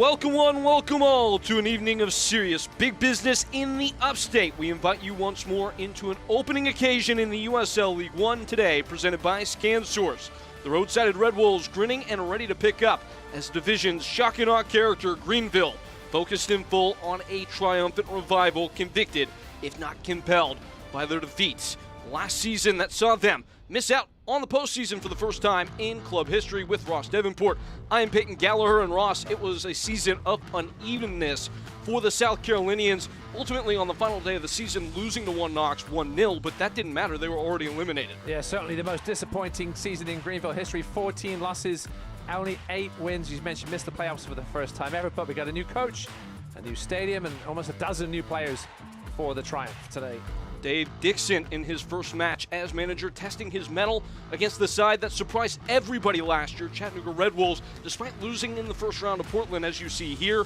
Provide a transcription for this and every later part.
Welcome one, welcome all to an evening of serious big business in the upstate. We invite you once more into an opening occasion in the USL League One today, presented by ScanSource. The road-sided Red Wolves grinning and ready to pick up as division's shock and awe character Greenville focused in full on a triumphant revival, convicted, if not compelled, by their defeats last season that saw them miss out on the postseason for the first time in club history. With Ross Davenport, I am Peyton Gallagher, and Ross, it was a season of unevenness for the South Carolinians, ultimately on the final day of the season losing to One Knox 1-0, but that didn't matter. They were already eliminated. Yeah, certainly the most disappointing season in Greenville history. 14 losses, only 8 wins. You mentioned missed the playoffs for the first time ever, but we got a new coach, a new stadium, and almost a dozen new players for the triumph today. Dave Dixon in his first match as manager, testing his mettle against the side that surprised everybody last year, Chattanooga Red Wolves, despite losing in the first round of Portland, as you see here.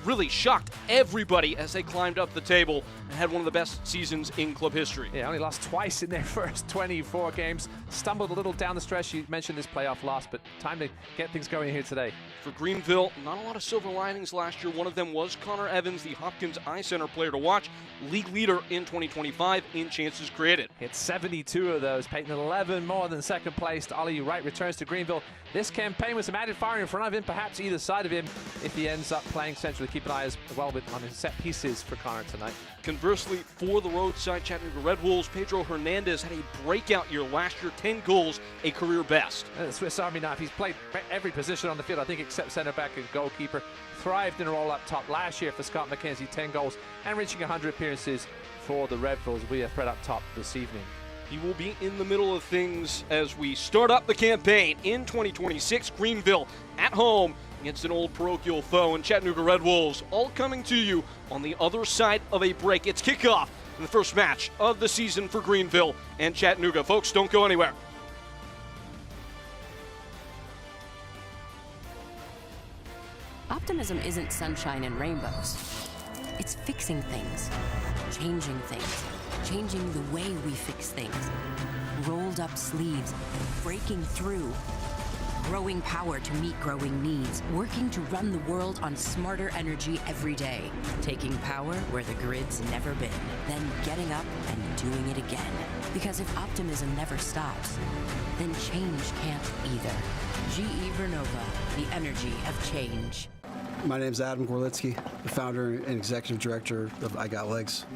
Really shocked everybody as they climbed up the table and had one of the best seasons in club history. Yeah, only lost twice in their first 24 games. Stumbled a little down the stretch. You mentioned this playoff loss, but time to get things going here today. For Greenville, not a lot of silver linings last year. One of them was Connor Evans, the Hopkins Eye Center player to watch, league leader in 2025 in chances created. Hit 72 of those, Peyton 11 more than second placed. Ollie Wright returns to Greenville this campaign with some added fire in front of him, perhaps either side of him, if he ends up playing centrally. Keep an eye as well on his set pieces for Connor tonight. Conversely, for the roadside Chattanooga Red Wolves, Pedro Hernandez had a breakout year last year, 10 goals, a career best. The Swiss Army knife, he's played every position on the field, I think, except center back and goalkeeper. Thrived in a roll up top last year for Scott McKenzie, 10 goals, and reaching 100 appearances for the Red Wolves. We are spread up top this evening. He will be in the middle of things as we start up the campaign in 2026. Greenville at home against an old parochial foe in Chattanooga Red Wolves, all coming to you on the other side of a break. It's kickoff in the first match of the season for Greenville and Chattanooga. Folks, don't go anywhere. Optimism isn't sunshine and rainbows. It's fixing things, changing the way we fix things. Rolled up sleeves, breaking through, growing power to meet growing needs, working to run the world on smarter energy every day, taking power where the grid's never been, then getting up and doing it again. Because if optimism never stops, then change can't either. GE Vernova, the energy of change. My name is Adam Gorlitsky, the founder and executive director of I Got Legs.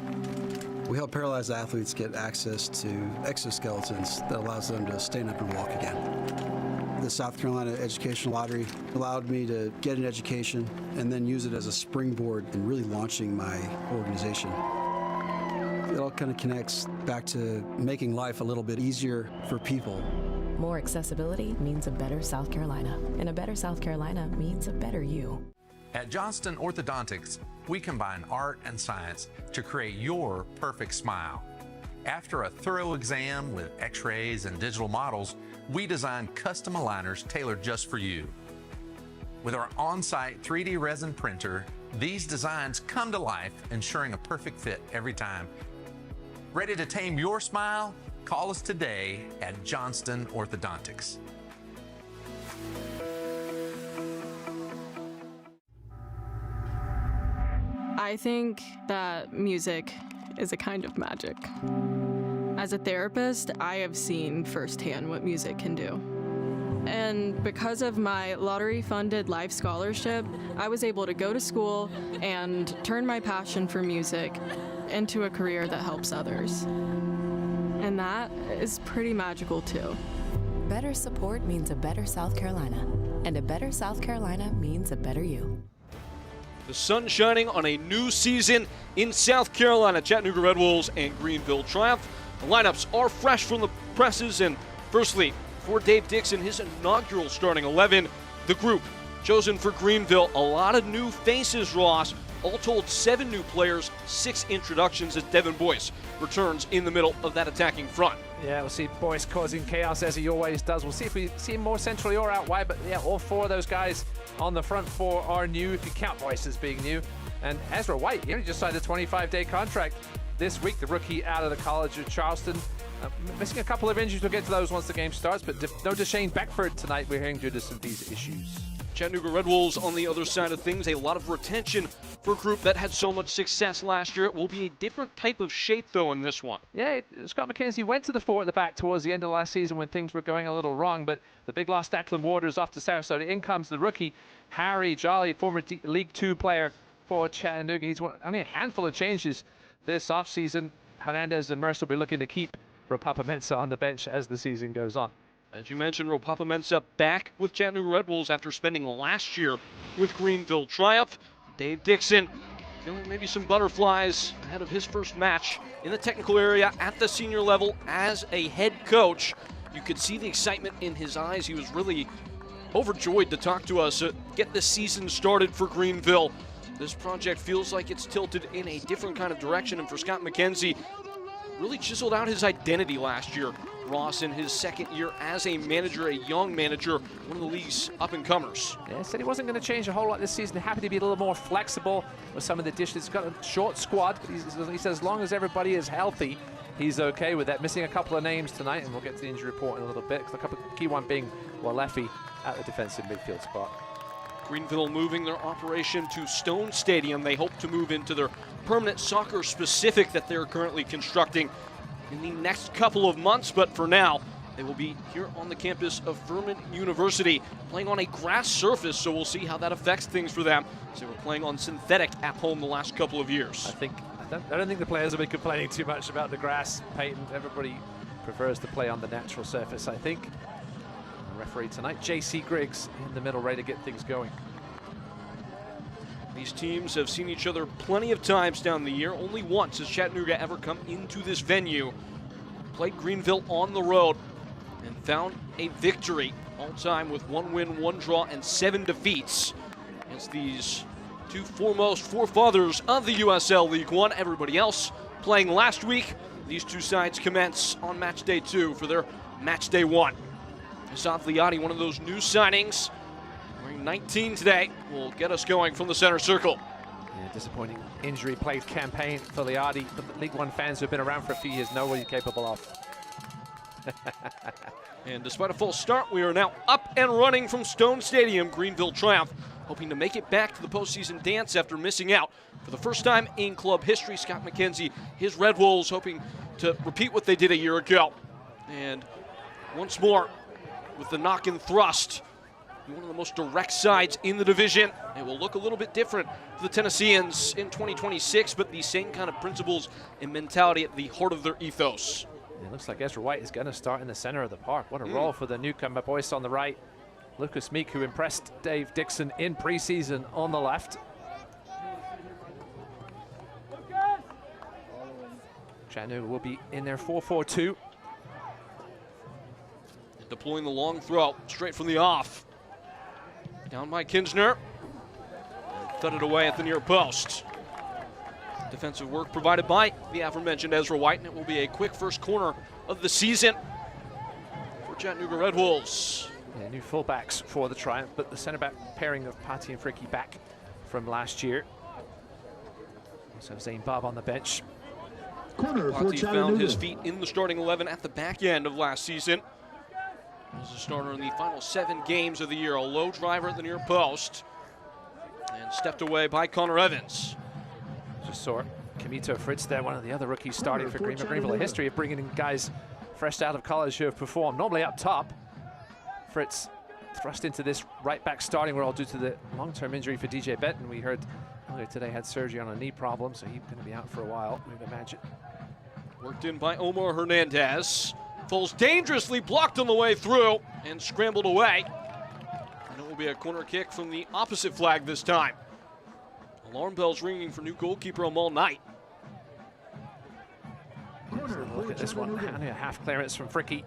We help paralyzed athletes get access to exoskeletons that allows them to stand up and walk again. The South Carolina Education Lottery allowed me to get an education and then use it as a springboard in really launching my organization. It all kind of connects back to making life a little bit easier for people. More accessibility means a better South Carolina, and a better South Carolina means a better you. At Johnston Orthodontics, we combine art and science to create your perfect smile. After a thorough exam with x-rays and digital models, we design custom aligners tailored just for you. With our on-site 3D resin printer, these designs come to life, ensuring a perfect fit every time. Ready to tame your smile? Call us today at Johnston Orthodontics. I think that music is a kind of magic. As a therapist, I have seen firsthand what music can do. And because of my lottery-funded life scholarship, I was able to go to school and turn my passion for music into a career that helps others. And that is pretty magical too. Better support means a better South Carolina, and a better South Carolina means a better you. The sun shining on a new season in South Carolina. Chattanooga Red Wolves and Greenville triumph. The lineups are fresh from the presses, and firstly, for Dave Dixon, his inaugural starting 11, the group chosen for Greenville. A lot of new faces, Ross. All told, 7 new players, 6 introductions as Devin Boyce returns in the middle of that attacking front. Yeah, we'll see Boyce causing chaos as he always does. We'll see if we see him more centrally or out wide, but yeah, all 4 of those guys on the front 4 are new, if you count Boyce as being new. And Ezra White, he only just signed a 25-day contract this week, the rookie out of the College of Charleston. Missing a couple of injuries, we'll get to those once the game starts, but no Deshane Beckford tonight, we're hearing, due to some visa issues. Chattanooga Red Wolves on the other side of things, a lot of retention for a group that had so much success last year. It will be a different type of shape, though, in this one. Yeah, Scott McKenzie went to the fore at the back towards the end of last season when things were going a little wrong, but the big loss, Declan Waters off to Sarasota. In comes the rookie, Harry Jolly, former League Two player for Chattanooga. He's only a handful of changes this offseason. Hernandez and Mercer will be looking to keep Ropapa Mensah on the bench as the season goes on. As you mentioned, Ropapa Mensah back with Chattanooga Red Wolves after spending last year with Greenville Triumph. Dave Dixon feeling maybe some butterflies ahead of his first match in the technical area at the senior level as a head coach. You could see the excitement in his eyes. He was really overjoyed to talk to us, get the season started for Greenville. This project feels like it's tilted in a different kind of direction, and for Scott McKenzie, really chiseled out his identity last year. Ross in his second year as a manager, a young manager, one of the league's up-and-comers. Yeah, said he wasn't going to change a whole lot this season. Happy to be a little more flexible with some of the dishes. He's got a short squad, but he says as long as everybody is healthy, he's okay with that. Missing a couple of names tonight, and we'll get to the injury report in a little bit. A couple key one being Walefi at the defensive midfield spot. Greenville moving their operation to Stone Stadium. They hope to move into their permanent soccer specific that they're currently constructing in the next couple of months, but for now, they will be here on the campus of Furman University, playing on a grass surface, so we'll see how that affects things for them. So they were playing on synthetic at home the last couple of years. I don't think the players will be complaining too much about the grass, Peyton. Everybody prefers to play on the natural surface, I think. The referee tonight, J.C. Griggs, in the middle, ready to get things going. These teams have seen each other plenty of times down the year. Only once has Chattanooga ever come into this venue. Played Greenville on the road and found a victory all time with 1 win, 1 draw, and 7 defeats against these two foremost forefathers of the USL League One. Everybody else playing last week. These two sides commence on match day 2 for their match day 1. Asaf Liati, one of those new signings, wearing 19 today, will get us going from the center circle. Yeah, disappointing injury-plagued campaign for Liati, but the League One fans who have been around for a few years know what he's capable of. And despite a false start, we are now up and running from Stone Stadium. Greenville Triumph hoping to make it back to the postseason dance after missing out for the first time in club history. Scott McKenzie, his Red Wolves, hoping to repeat what they did a year ago. And once more, with the knock and thrust, one of the most direct sides in the division. It will look a little bit different for the Tennesseans in 2026, but the same kind of principles and mentality at the heart of their ethos. It looks like Ezra White is going to start in the center of the park. What a role for the newcomer. Boyce on the right. Lucas Meek, who impressed Dave Dixon in preseason, on the left. Chattanooga will be in their 4-4-2. Deploying the long throw straight from the off. Down by Kinsner. Thudded away at the near post. Defensive work provided by the aforementioned Ezra White, and it will be a quick first corner of the season for Chattanooga Red Wolves. Yeah, new fullbacks for the Triumph, but the center back pairing of Patti and Fricky back from last year. Also Zane Bob on the bench. Patti found his feet in the starting 11 at the back end of last season. As a starter in the final 7 games of the year, a low driver at the near post, and stepped away by Connor Evans. Just saw Kamito Fritz there, one of the other rookies starting for Greenville. Greenville, a history of bringing in guys fresh out of college who have performed. Normally up top, Fritz thrust into this right back starting role due to the long-term injury for DJ Benton. We heard earlier today had surgery on a knee problem, so he's going to be out for a while, we'd imagine. Worked in by Omar Hernandez. Falls dangerously, blocked on the way through, and scrambled away. And it will be a corner kick from the opposite flag this time. Alarm bells ringing for new goalkeeper Amal Knight. Look at this one, only a half clearance from Fricky.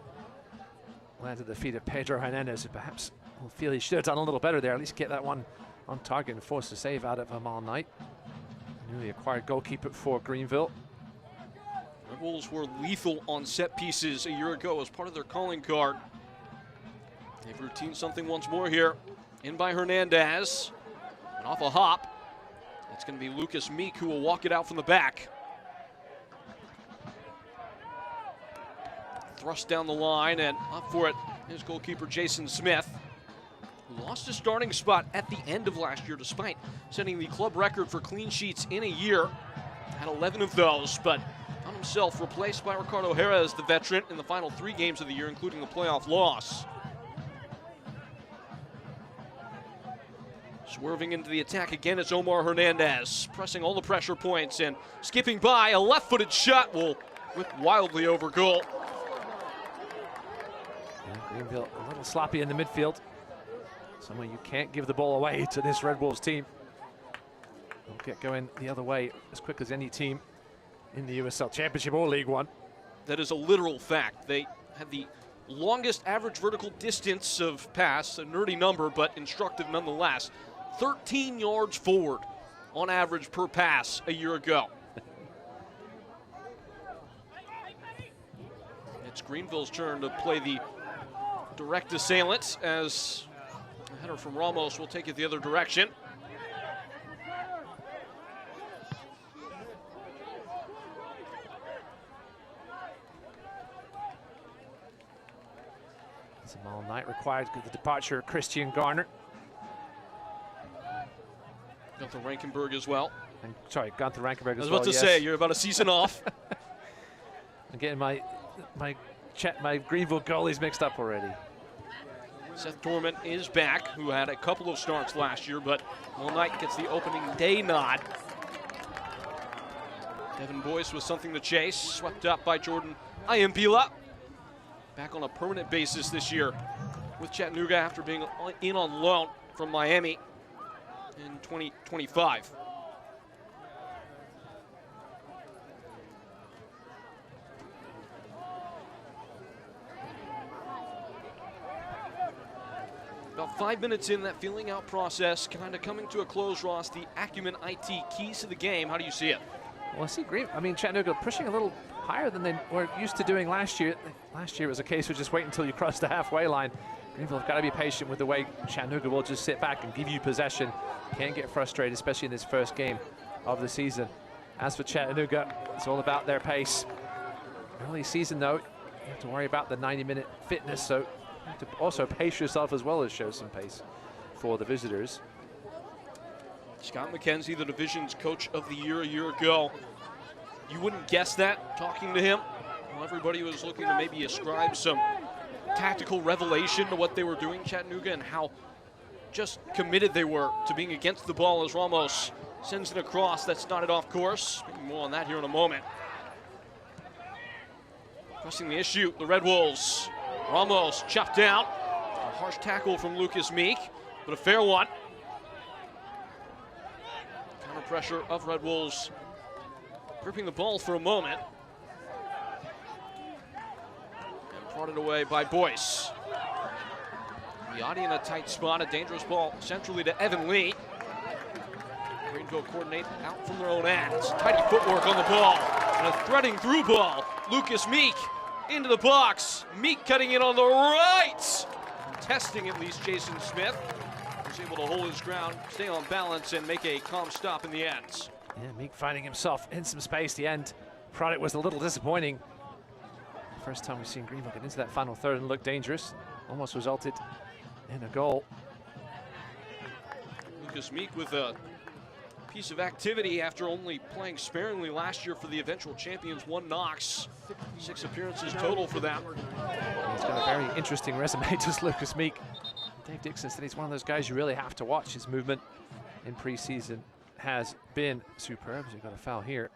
Landed at the feet of Pedro Hernandez, who perhaps will feel he should have done a little better there, at least get that one on target and force a save out of Amal Knight. Newly acquired goalkeeper for Greenville. Red Wolves were lethal on set pieces a year ago as part of their calling card. They've routined something once more here. In by Hernandez, and off a hop. It's going to be Lucas Meek who will walk it out from the back. Thrust down the line, and up for it is goalkeeper Jason Smith, who lost his starting spot at the end of last year despite setting the club record for clean sheets in a year. Had 11 of those, but found himself replaced by Ricardo Jerez, the veteran, in the final 3 games of the year, including the playoff loss. Swerving into the attack again is Omar Hernandez, pressing all the pressure points and skipping by. A left-footed shot will whip wildly over goal. Yeah, Greenville a little sloppy in the midfield. Somewhere you can't give the ball away to this Red Wolves team. They'll get going the other way as quick as any team in the USL Championship or League One. That is a literal fact. They had the longest average vertical distance of pass, a nerdy number, but instructive nonetheless. 13 yards forward on average per pass a year ago. It's Greenville's turn to play the direct assailant as a header from Ramos will take it the other direction. All night required with the departure of Christian Garner. Gunther Rankenberg as well. And, sorry, Gunther Rankenberg as well. I was about to say, you're about a season off. I'm getting my Greenville goalies mixed up already. Seth Dorman is back, who had a couple of starts last year, but All Night gets the opening day nod. Devin Boyce with something to chase, swept up by Jordan Ayambila. Back on a permanent basis this year with Chattanooga after being in on loan from Miami in 2025. About 5 minutes in, that feeling out process kind of coming to a close, Ross. The Acumen IT keys to the game. How do you see it? Well, I see Chattanooga pushing a little higher than they were used to doing last year. Last year it was a case of just wait until you cross the halfway line. Greenville have got to be patient with the way Chattanooga will just sit back and give you possession. Can't get frustrated, especially in this first game of the season. As for Chattanooga, it's all about their pace. Early season, though, you have to worry about the 90-minute fitness, so you have to also pace yourself as well as show some pace for the visitors. Scott McKenzie, the division's coach of the year a year ago. You wouldn't guess that talking to him. Well, everybody was looking to maybe ascribe some tactical revelation to what they were doing, Chattanooga, and how just committed they were to being against the ball as Ramos sends it across. That's knotted off course. Maybe more on that here in a moment. Pressing the issue, the Red Wolves. Ramos chopped down. A harsh tackle from Lucas Meek, but a fair one. Counter pressure of Red Wolves. Gripping the ball for a moment. And prodded away by Boyce. Viotti in a tight spot, a dangerous ball centrally to Evan Lee. Greenville coordinate out from their own end. Tidy footwork on the ball. And a threading through ball. Lucas Meek into the box. Meek cutting in on the right. Testing at least Jason Smith. Was able to hold his ground, stay on balance, and make a calm stop in the ends. Yeah, Meek finding himself in some space. The end product was a little disappointing. First time we've seen Greenville get into that final third and look dangerous. Almost resulted in a goal. Lucas Meek with a piece of activity after only playing sparingly last year for the eventual champions, 1 Knox. 6 appearances total for them. He's got a very interesting resume, does Lucas Meek. Dave Dixon said he's one of those guys you really have to watch. His movement in preseason has been superb. We've got a foul here.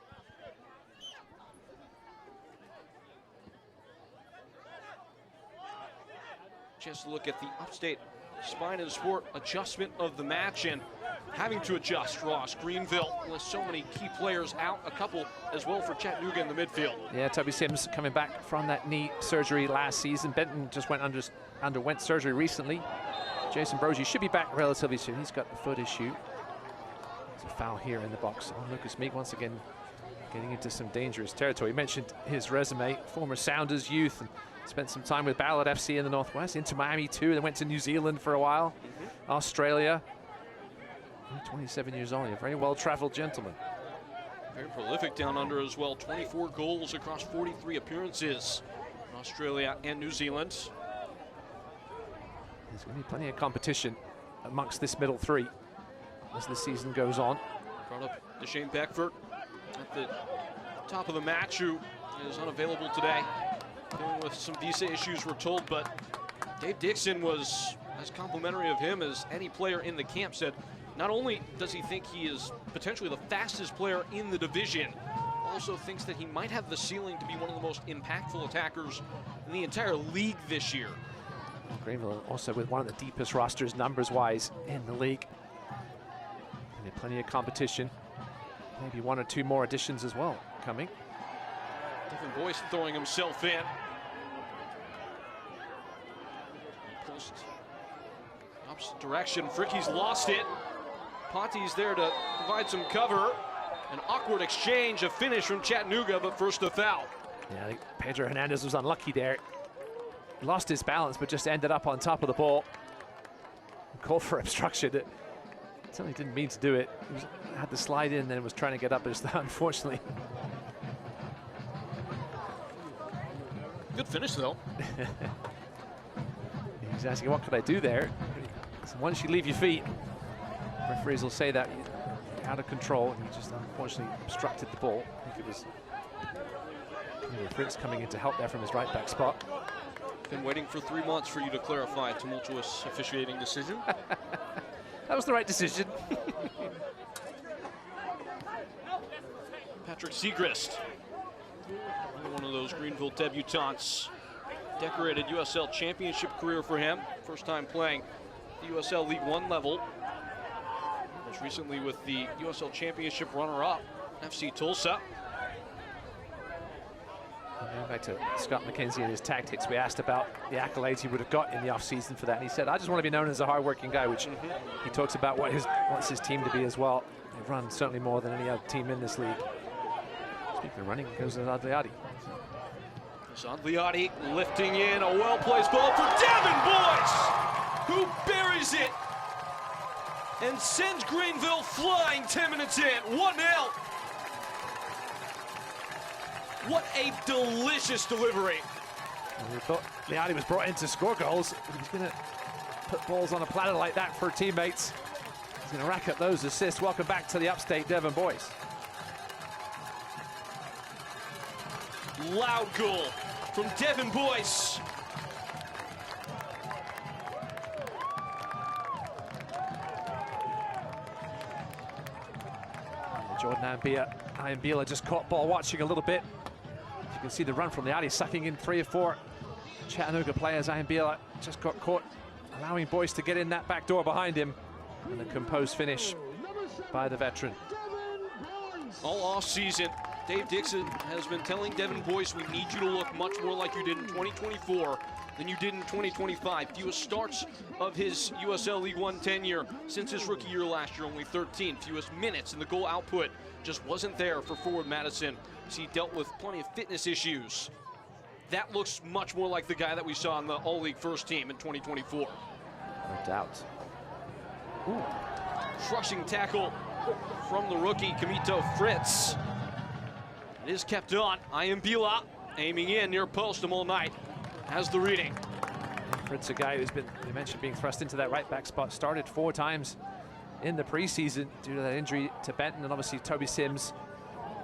Just look at the Upstate Spine and Sport adjustment of the match and having to adjust, Ross. Greenville with so many key players out, a couple as well for Chattanooga in the midfield. Yeah, Toby Sims coming back from that knee surgery last season. Benton just underwent surgery recently. Jason Brogy should be back relatively soon. He's got the foot issue. There's a foul here in the box on Lucas Meek, once again getting into some dangerous territory. He mentioned his resume, former Sounders youth, and spent some time with Ballard FC in the Northwest, into Miami too, then went to New Zealand for a while, Australia. 27 years old, a very well-traveled gentleman. Very prolific down under as well. 24 goals across 43 appearances in Australia and New Zealand. There's going to be plenty of competition amongst this middle three as the season goes on. Brought up Deshane Beckford at the top of the match, who is unavailable today, dealing with some visa issues, we're told, but Dave Dixon was as complimentary of him as any player in the camp. Said not only does he think he is potentially the fastest player in the division, also thinks that he might have the ceiling to be one of the most impactful attackers in the entire league this year. Greenville also with one of the deepest rosters numbers-wise in the league. And plenty of competition. Maybe one or two more additions as well coming. Devin Boyce throwing himself in. Post opposite direction. Fricky's lost it. Ponte's there to provide some cover. An awkward exchange, a finish from Chattanooga, but first a foul. Yeah, I think Pedro Hernandez was unlucky there. He lost his balance, but just ended up on top of the ball. Call for obstruction. It certainly didn't mean to do it. He had to slide in, then was trying to get up, but unfortunately. Good finish, though. He's asking, what could I do there? So once you leave your feet, referees will say that you're out of control, and he just unfortunately obstructed the ball. I think it was Fritz coming in to help there from his right back spot. Been waiting for 3 months for you to clarify a tumultuous officiating decision. That was the right decision. Patrick Segrist, one of those Greenville debutants. Decorated USL Championship career for him. First time playing the USL League One level. Most recently with the USL Championship runner-up, FC Tulsa. Going back to Scott McKenzie and his tactics, we asked about the accolades he would have got in the offseason for that, and he said, I just want to be known as a hardworking guy, which he talks about what wants his team to be as well. They've run certainly more than any other team in this league. Speaking of running, goes to Adliati. Adliati lifting in a well-placed ball for Devin Boyce, who buries it and sends Greenville flying 10 minutes in, 1-0. What a delicious delivery. And we thought Liati was brought in to score goals. He's going to put balls on a platter like that for teammates. He's going to rack up those assists. Welcome back to the upstate, Devin Boyce. Loud goal from Devin Boyce. Jordan Ayambila just caught ball watching a little bit. You can see the run from Liati sucking in 3 or 4 Chattanooga players. Ayambila just got caught, allowing Boyce to get in that back door behind him. And a composed finish by the veteran. All off season, Dave Dixon has been telling Devin Boyce, we need you to look much more like you did in 2024 than you did in 2025. Fewest starts of his USL League One tenure since his rookie year last year, only 13. Fewest minutes, and the goal output just wasn't there for forward Madison, as he dealt with plenty of fitness issues. That looks much more like the guy that we saw in the All-League first team in 2024. No doubt. Ooh. Crushing tackle from the rookie, Kamito Fritz. It is kept on. Ayambila aiming in near post him all night. Has the reading. Fritz, a guy who's been, you mentioned, being thrust into that right back spot, started 4 times in the preseason due to that injury to Benton, and obviously Toby Sims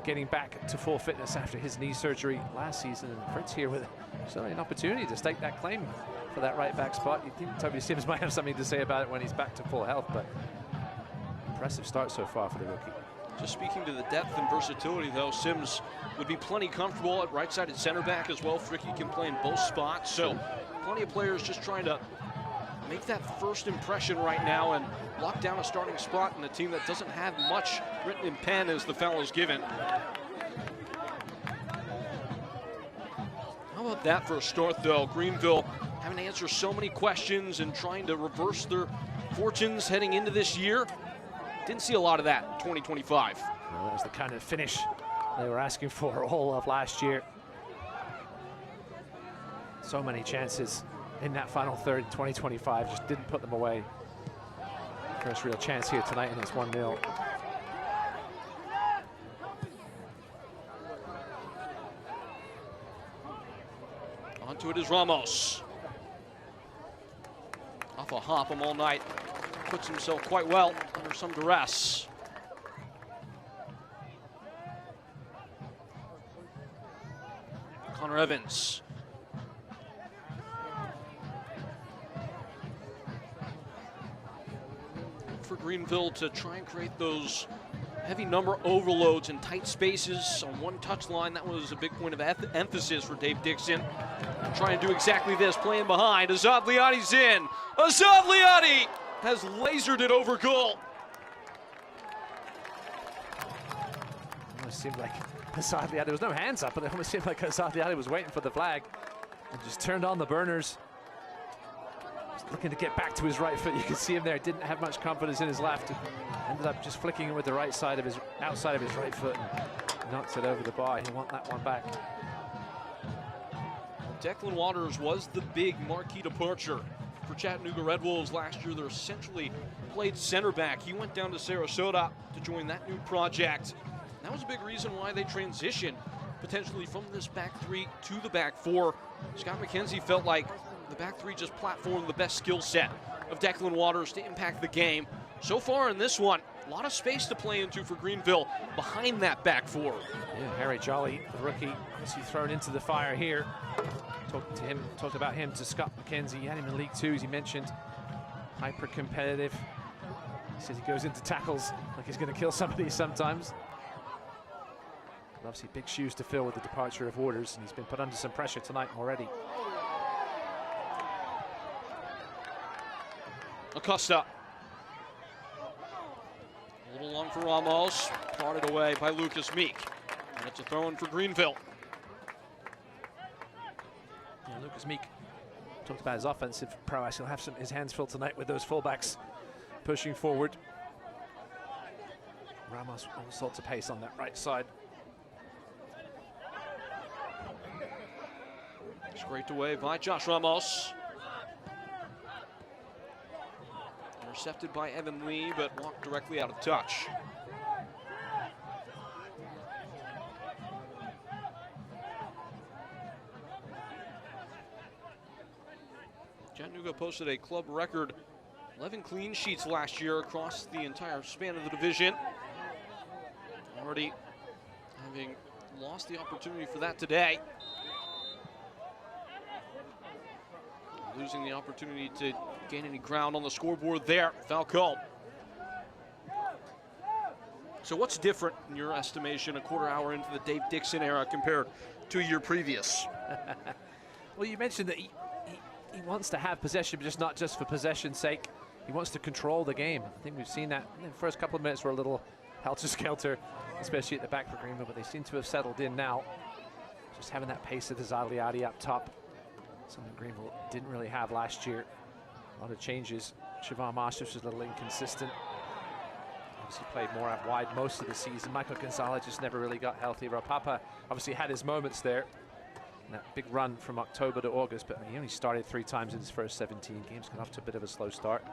getting back to full fitness after his knee surgery last season. And Fritz here with certainly an opportunity to stake that claim for that right back spot. You'd think Toby Sims might have something to say about it when he's back to full health, but impressive start so far for the rookie. Just speaking to the depth and versatility, though, Sims would be plenty comfortable at right-sided center back as well. Fricky can play in both spots, so plenty of players just trying to make that first impression right now and lock down a starting spot in a team that doesn't have much written in pen as the foul is given. How about that for a start, though? Greenville having to answer so many questions and trying to reverse their fortunes heading into this year. Didn't see a lot of that in 2025. Well, that was the kind of finish they were asking for all of last year. So many chances in that final third in 2025, just didn't put them away. First real chance here tonight, and it's 1-0. Onto it is Ramos. Off a hop him all night. puts himself quite well under some duress. Connor Evans. For Greenville to try and create those heavy number overloads in tight spaces on one touch line. That was a big point of emphasis for Dave Dixon. Trying to do exactly this, playing behind. Azad Liati's in. Azad Liati has lasered it over goal. Almost seemed like Azad Liati, there was no hands up, but it almost seemed like Azad Liati was waiting for the flag and just turned on the burners. Just looking to get back to his right foot. You can see him there, didn't have much confidence in his left. Ended up just flicking it with the right side of his, outside of his right foot, and knocks it over the bar. He'll want that one back. Declan Waters was the big marquee departure for Chattanooga Red Wolves last year. They're essentially played center back. He went down to Sarasota to join that new project. That was a big reason why they transitioned potentially from this back three to the back four. Scott McKenzie felt like the back three just platformed the best skill set of Declan Waters to impact the game. So far in this one, a lot of space to play into for Greenville behind that back four. Yeah, Harry Jolly, the rookie, obviously thrown into the fire here. Talked about him to Scott McKenzie. He had him in League Two, as he mentioned. Hyper competitive. He says he goes into tackles like he's going to kill somebody sometimes. But obviously big shoes to fill with the departure of Waters, and he's been put under some pressure tonight already. Acosta. A little long for Ramos, parted away by Lucas Meek. And it's a throw-in for Greenville. Yeah, Lucas Meek talked about his offensive prowess. He'll have his hands full tonight with those fullbacks pushing forward. Ramos all sorts of pace on that right side. Scraped away by Josh Ramos. Intercepted by Evan Lee, but walked directly out of touch. Chattanooga posted a club record 11 clean sheets last year across the entire span of the division. Already having lost the opportunity for that today. Losing the opportunity to gain any ground on the scoreboard there, Falcone. So what's different in your estimation a quarter hour into the Dave Dixon era compared to a year previous? Well, you mentioned that he wants to have possession, but just not just for possession's sake. He wants to control the game. I think we've seen that. The first couple of minutes were a little helter-skelter, especially at the back for Greenville, but they seem to have settled in now. Just having that pace of the Zagliati up top. Something Greenville didn't really have last year. A lot of changes. Siobhan Masters was a little inconsistent. Obviously played more out wide most of the season. Michael Gonzalez just never really got healthy. Rapapa obviously had his moments there. And that big run from October to August, but he only started 3 times in his first 17 games. Got off to a bit of a slow start.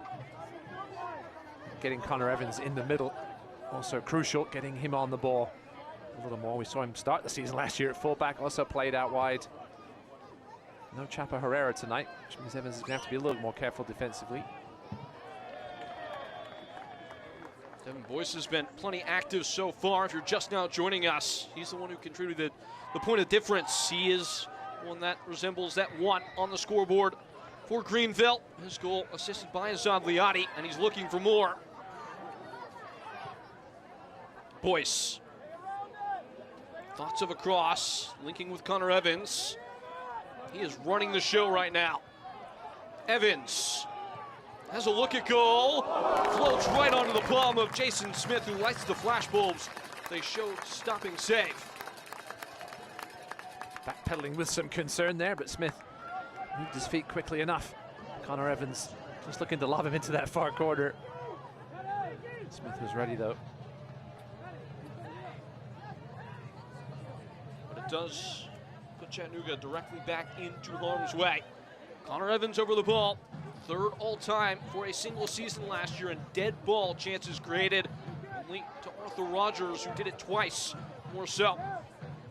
Getting Connor Evans in the middle, also crucial. Getting him on the ball a little more. We saw him start the season last year at fullback, also played out wide. No Chapa Herrera tonight, which means Evans is going to have to be a little more careful defensively. Devin Boyce has been plenty active so far. If you're just now joining us, he's the one who contributed the point of difference. He is one that resembles that one on the scoreboard for Greenville. His goal assisted by Azad Liati, and he's looking for more. Boyce. Thoughts of a cross, linking with Connor Evans. He is running the show right now. Evans has a look at goal. Floats right onto the palm of Jason Smith, who lights the flashbulbs. They showed stopping save. Backpedaling with some concern there, but Smith moved his feet quickly enough. Connor Evans just looking to lob him into that far corner. Smith was ready though. But it does put Chattanooga directly back into harm's way. Connor Evans over the ball. 3rd all-time for a single season last year in dead ball chances created. Only to Arthur Rogers, who did it twice more so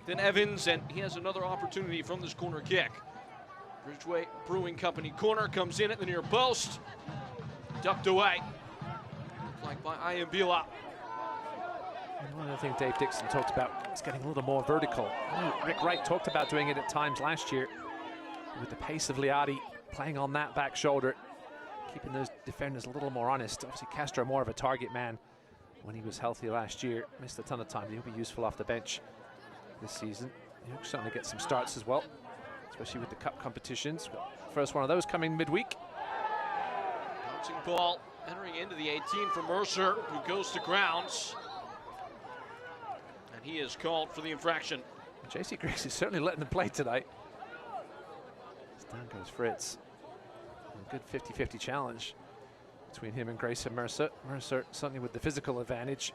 than Evans, and he has another opportunity from this corner kick. Bridgeway Brewing Company corner comes in at the near post. Ducked away by Ayambila. One of the things Dave Dixon talked about is getting a little more vertical. Rick Wright talked about doing it at times last year with the pace of Liati playing on that back shoulder, keeping those defenders a little more honest. Obviously Castro more of a target man when he was healthy last year. Missed a ton of time. He'll be useful off the bench this season. He'll certainly get some starts as well, especially with the cup competitions. First one of those coming midweek. Bouncing ball entering into the 18 for Mercer, who goes to grounds. And he is called for the infraction. JC Griggs is certainly letting them play tonight. Down goes Fritz. A good 50-50 challenge between him and Grayson Mercer. Mercer certainly with the physical advantage.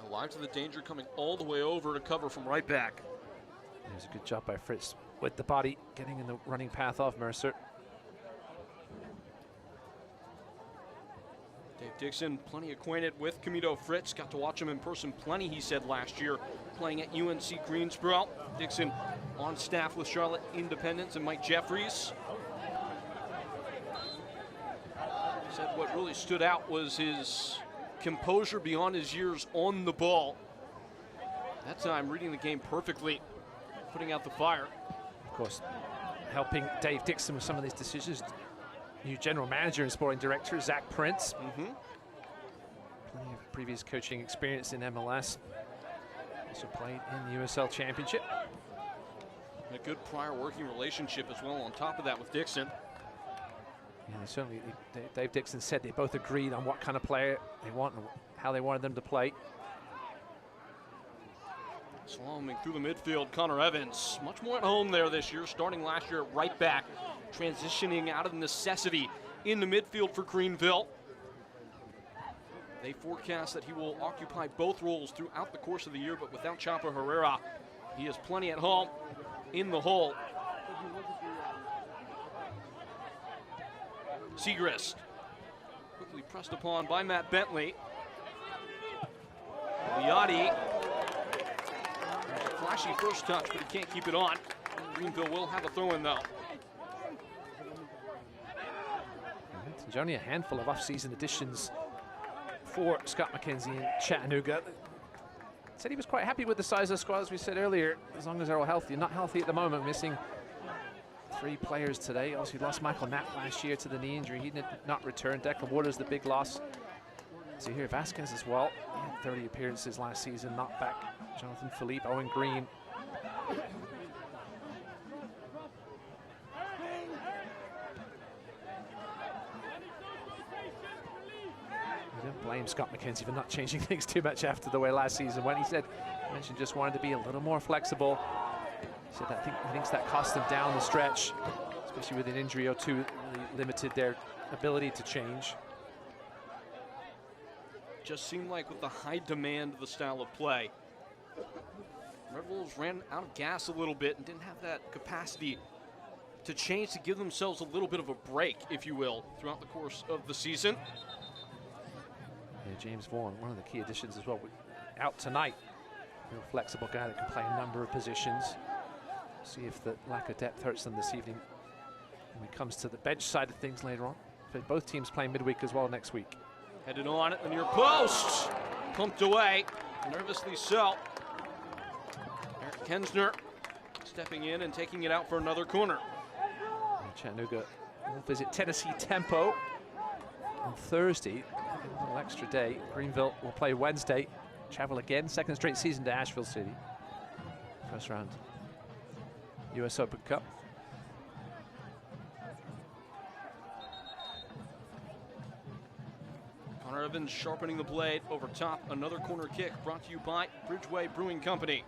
Alive to the danger, coming all the way over to cover from right back. There's a good job by Fritz with the body, getting in the running path of Mercer. Dave Dixon, plenty acquainted with Camito Fritz. Got to watch him in person plenty, he said, last year, playing at UNC Greensboro. Dixon on staff with Charlotte Independence and Mike Jeffries. Said what really stood out was his composure beyond his years on the ball. That time, reading the game perfectly, putting out the fire. Of course, helping Dave Dixon with some of these decisions. New general manager and sporting director, Zach Prince. Plenty of previous coaching experience in MLS. Also played in the USL Championship. A good prior working relationship as well on top of that with Dixon. Yeah, certainly, Dave Dixon said they both agreed on what kind of player they want and how they wanted them to play. Slaloming through the midfield, Connor Evans. Much more at home there this year, starting last year at right back, transitioning out of necessity in the midfield for Greenville. They forecast that he will occupy both roles throughout the course of the year, but without Chapo Herrera, he has plenty at home in the hole. Segrist, quickly pressed upon by Matt Bentley. Liati, flashy first touch, but he can't keep it on. Greenville will have a throw-in though. There's only a handful of off-season additions for Scott McKenzie in Chattanooga. Said he was quite happy with the size of the squad, as we said earlier, as long as they're all healthy. Not healthy at the moment, missing 3 players today. Obviously lost Michael Knapp last year to the knee injury. He did not return. Declan Waters, the big loss. Zahir Vasquez as well. He had 30 appearances last season, not back. Jonathan Philippe, Owen Green. I don't blame Scott McKenzie for not changing things too much after the way last season went. He mentioned just wanted to be a little more flexible. He said that he thinks that cost them down the stretch, especially with an injury or two, really limited their ability to change. Just seemed like with the high demand of the style of play, Red Wolves ran out of gas a little bit and didn't have that capacity to change, to give themselves a little bit of a break, if you will, throughout the course of the season. Yeah, James Vaughan, one of the key additions as well, out tonight. Real flexible guy that can play a number of positions. See if the lack of depth hurts them this evening when it comes to the bench side of things later on. But both teams playing midweek as well next week. Headed on at the near post. Pumped away, nervously so. Eric Kensner stepping in and taking it out for another corner. And Chattanooga will visit Tennessee Tempo on Thursday. A little extra day. Greenville will play Wednesday. Travel again, second straight season to Asheville City. First round US Open Cup. Connor Evans sharpening the blade over top. Another corner kick brought to you by Bridgeway Brewing Company.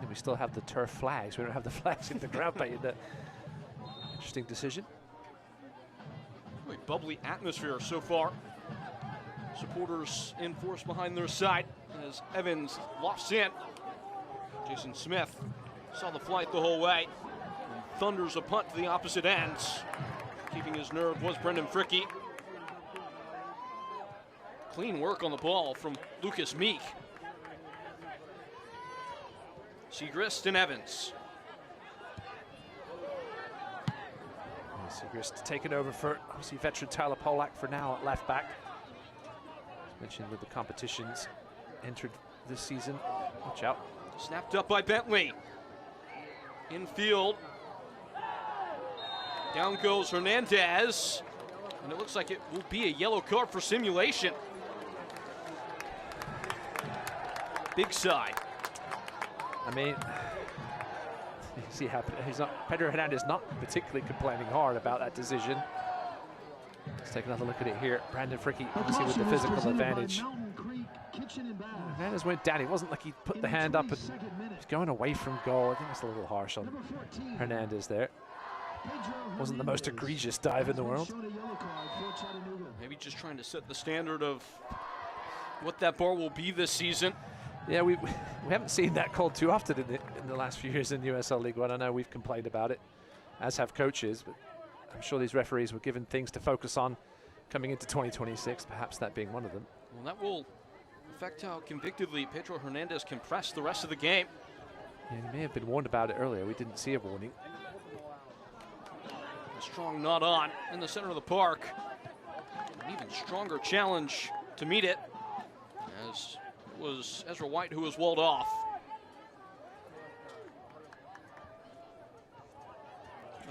We still have the turf flags. We don't have the flags in the ground painted. Interesting decision. Really bubbly atmosphere so far. Supporters in force behind their side as Evans lofts in. Jason Smith saw the flight the whole way. And thunders a punt to the opposite ends. Keeping his nerve was Brendan Fricke. Clean work on the ball from Lucas Meek. Segrist and Evans. Segrist taking over for obviously veteran Tyler Polak for now at left back. As mentioned with the competitions entered this season. Watch out. Snapped up by Bentley. Infield. Down goes Hernandez. And it looks like it will be a yellow card for simulation. Big side. I mean, you see how Pedro Hernandez not particularly complaining hard about that decision. Let's take another look at it here. Brandon Fricky, obviously with the physical advantage. Hernandez went down. It wasn't like he put the hand up and he's going away from goal. I think that's a little harsh on Hernandez there. Wasn't the most egregious dive in the world. Maybe just trying to set the standard of what that bar will be this season. Yeah, we haven't seen that called too often in the last few years in USL League One. I know we've complained about it, as have coaches, but I'm sure these referees were given things to focus on coming into 2026, perhaps that being one of them. Well, that will affect how convictedly Pedro Hernandez can press the rest of the game. Yeah, he may have been warned about it earlier. We didn't see a warning. A strong nod on in the center of the park. An even stronger challenge to meet it, as it was Ezra White who was walled off.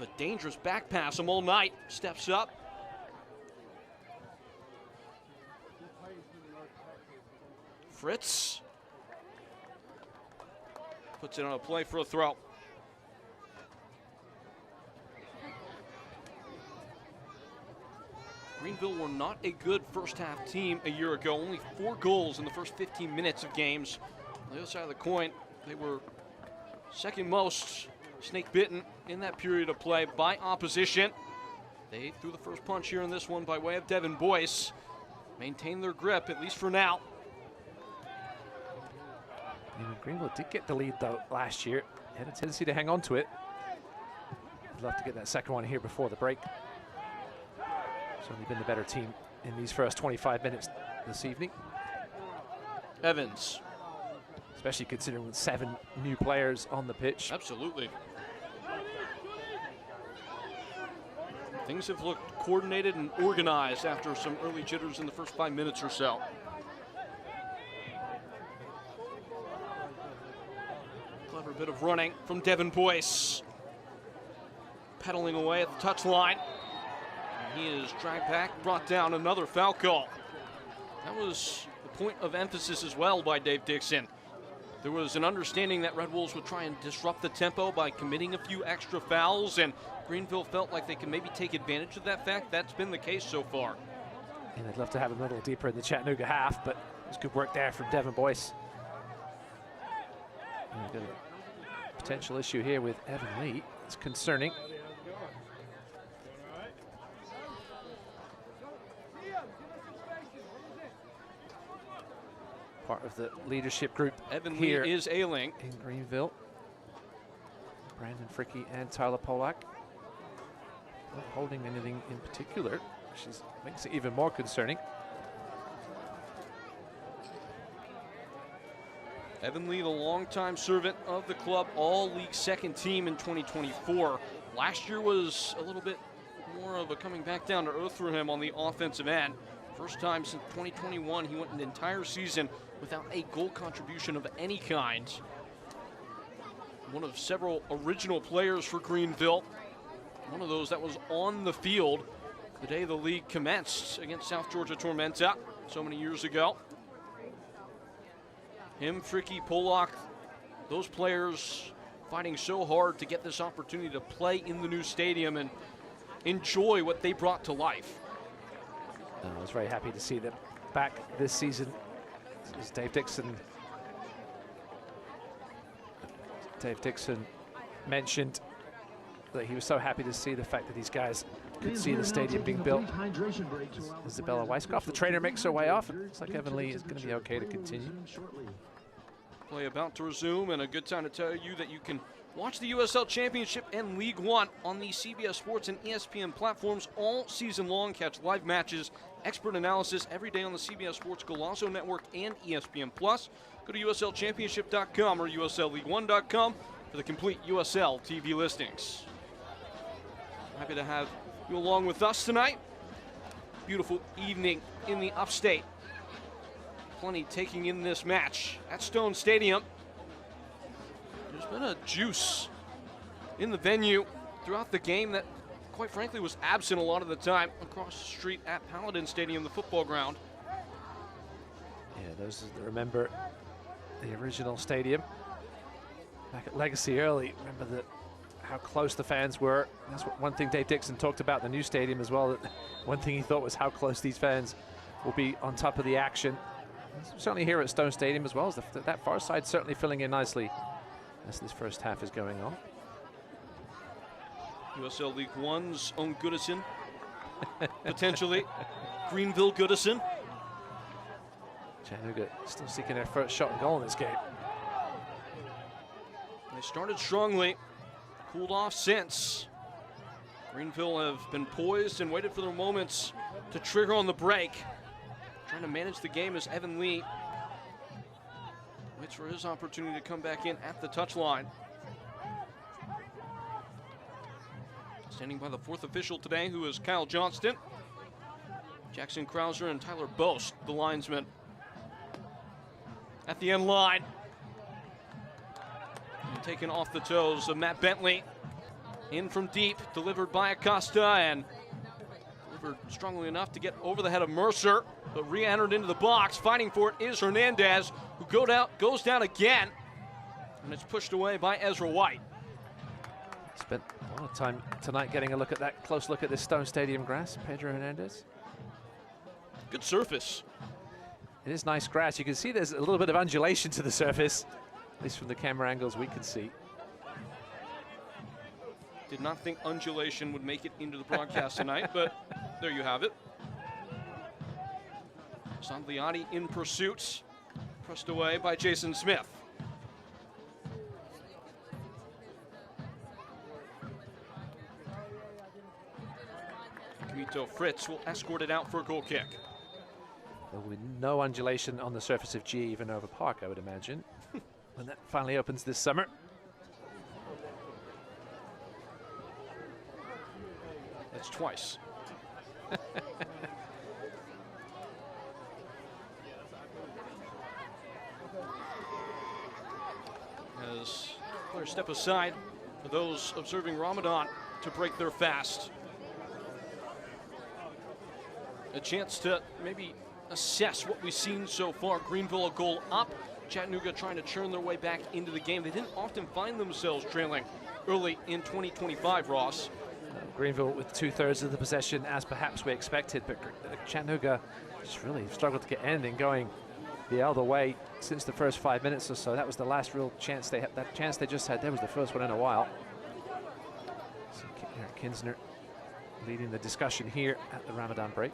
A dangerous back pass him all night. Steps up. Fritz puts it on a play for a throw. Greenville were not a good first half team a year ago. Only 4 goals in the first 15 minutes of games. On the other side of the coin, they were second most snake bitten in that period of play by opposition. They threw the first punch here in this one by way of Devin Boyce. Maintained their grip, at least for now. Greenville did get the lead though last year. Had a tendency to hang on to it. I'd love to get that second one here before the break. Certainly been the better team in these first 25 minutes this evening. Evans. Especially considering with 7 new players on the pitch. Absolutely. Things have looked coordinated and organized after some early jitters in the first 5 minutes or so. Clever bit of running from Devin Boyce. Pedaling away at the touchline. He is dragged back, brought down, another foul call. That was the point of emphasis as well by Dave Dixon. There was an understanding that Red Wolves would try and disrupt the tempo by committing a few extra fouls, and Greenville felt like they could maybe take advantage of that fact. That's been the case so far. And I'd love to have him a little deeper in the Chattanooga half, but it's good work there from Devin Boyce. And we've got a potential issue here with Evan Lee. It's concerning. Part of the leadership group Evan here Lee is ailing in Greenville. Brandon Fricky and Tyler Polak not holding anything in particular, which makes it even more concerning. Evan Lee, the longtime servant of the club, all-league second team in 2024. Last year was a little bit more of a coming back down to earth for him on the offensive end. First time since 2021, he went an entire season without a goal contribution of any kind. One of several original players for Greenville. One of those that was on the field the day the league commenced against South Georgia Tormenta so many years ago. Him, Fricky, Polak, those players fighting so hard to get this opportunity to play in the new stadium and enjoy what they brought to life. I was very happy to see them back this season. As Dave Dixon mentioned that he was so happy to see the fact that these guys could see the stadium being built. Isabella Weisskopf, the trainer, makes her way off. It looks like Evan Lee is going to be okay to continue. Play about to resume, and a good time to tell you that you can watch the USL Championship and League One on the CBS Sports and ESPN platforms all season long. Catch live matches, expert analysis every day on the CBS Sports Golazo Network and ESPN Plus. Go to USLChampionship.com or USLLeague1.com for the complete USL TV listings. Happy to have you along with us tonight. Beautiful evening in the upstate. Plenty taking in this match at Stone Stadium. There's been a juice in the venue throughout the game that, quite frankly, was absent a lot of the time across the street at Paladin Stadium, the football ground. Yeah, those that remember the original stadium back at Legacy early, remember how close the fans were. That's one thing Dave Dixon talked about the new stadium as well. That one thing he thought was how close these fans will be on top of the action. Certainly here at Stone Stadium as well, as that far side certainly filling in nicely as this first half is going on. USL League One's own Goodison, potentially. Greenville Goodison. Chattanooga still seeking their first shot and goal in this game. They started strongly, cooled off since. Greenville have been poised and waited for their moments to trigger on the break. Trying to manage the game as Evan Lee waits for his opportunity to come back in at the touchline. Standing by the fourth official today, who is Kyle Johnston. Jackson Krauser and Tyler Boast, the linesmen. At the end line. And taken off the toes of Matt Bentley. In from deep, delivered by Acosta, and delivered strongly enough to get over the head of Mercer, but re-entered into the box. Fighting for it is Hernandez, who goes down again, and it's pushed away by Ezra White. Spent a lot of time tonight getting a look at that, close look at this Stone Stadium grass. Pedro Hernandez. Good surface. It is nice grass. You can see there's a little bit of undulation to the surface, at least from the camera angles we can see. Did not think undulation would make it into the broadcast tonight, but there you have it. Sangliati in pursuit, pressed away by Jason Smith. Camito Fritz will escort it out for a goal kick. There will be no undulation on the surface of G Ivanova Park, I would imagine, when that finally opens this summer. That's twice. As players step aside for those observing Ramadan to break their fast. A chance to maybe assess what we've seen so far. Greenville a goal up. Chattanooga trying to churn their way back into the game. They didn't often find themselves trailing early in 2025, Ross. Greenville with 2/3 of the possession, as perhaps we expected, but Chattanooga just really struggled to get anything going the other way since the first 5 minutes or so. That was the last real chance they had. That chance they just had there was the first one in a while. So Eric Kinsner leading the discussion here at the Ramadan break.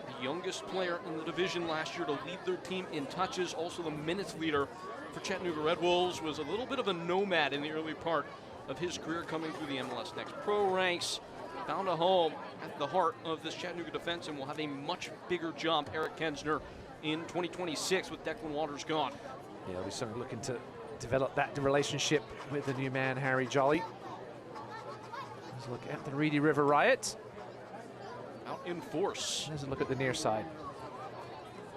The youngest player in the division last year to lead their team in touches, also the minutes leader for Chattanooga Red Wolves, was a little bit of a nomad in the early part of his career, coming through the MLS Next Pro ranks. Found a home at the heart of this Chattanooga defense and will have a much bigger job, Eric Kinsner, in 2026 with Declan Waters gone. Yeah, we're certainly looking to develop that relationship with the new man, Harry Jolly. Let's look at the Reedy River Riot. Out in force. There's a look at the near side.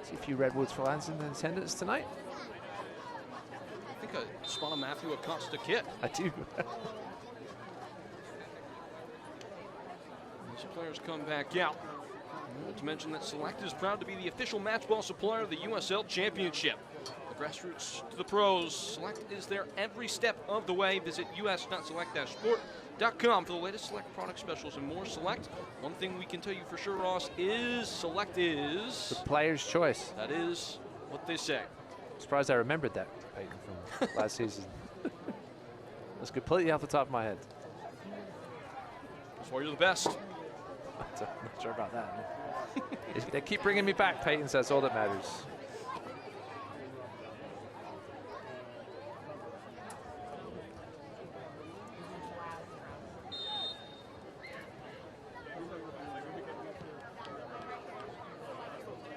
See a few Redwoods fans in attendance tonight. I think I spot a Matthew Acosta kit. I do. These players come back out. Not to mention that Select is proud to be the official match ball supplier of the USL Championship. The grassroots to the pros, Select is there every step of the way. Visit us.select-sport.com for the latest Select product specials and more. Select, one thing we can tell you for sure, Ross, is Select is the player's choice. That is what they say. I'm surprised I remembered that, Peyton, from last season. That's completely off the top of my head. That's why you're the best. I'm not sure about that. They keep bringing me back, Peyton, so that's all that matters.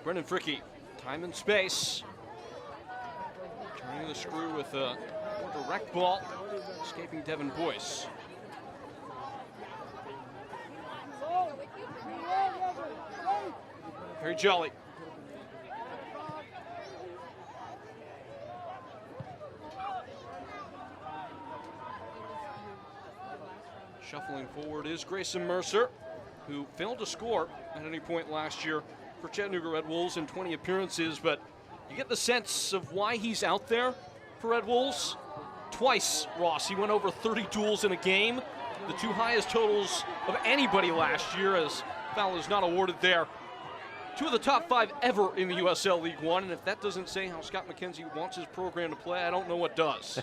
Brendan Fricke, time and space. Turning the screw with a more direct ball, escaping Devin Boyce. Very jolly. Shuffling forward is Grayson Mercer, who failed to score at any point last year for Chattanooga Red Wolves in 20 appearances, but you get the sense of why he's out there for Red Wolves. Twice, Ross, he went over 30 duels in a game, the 2 highest totals of anybody last year, as foul is not awarded there. 2 of the top 5 ever in the USL League One, and if that doesn't say how Scott McKenzie wants his program to play, I don't know what does.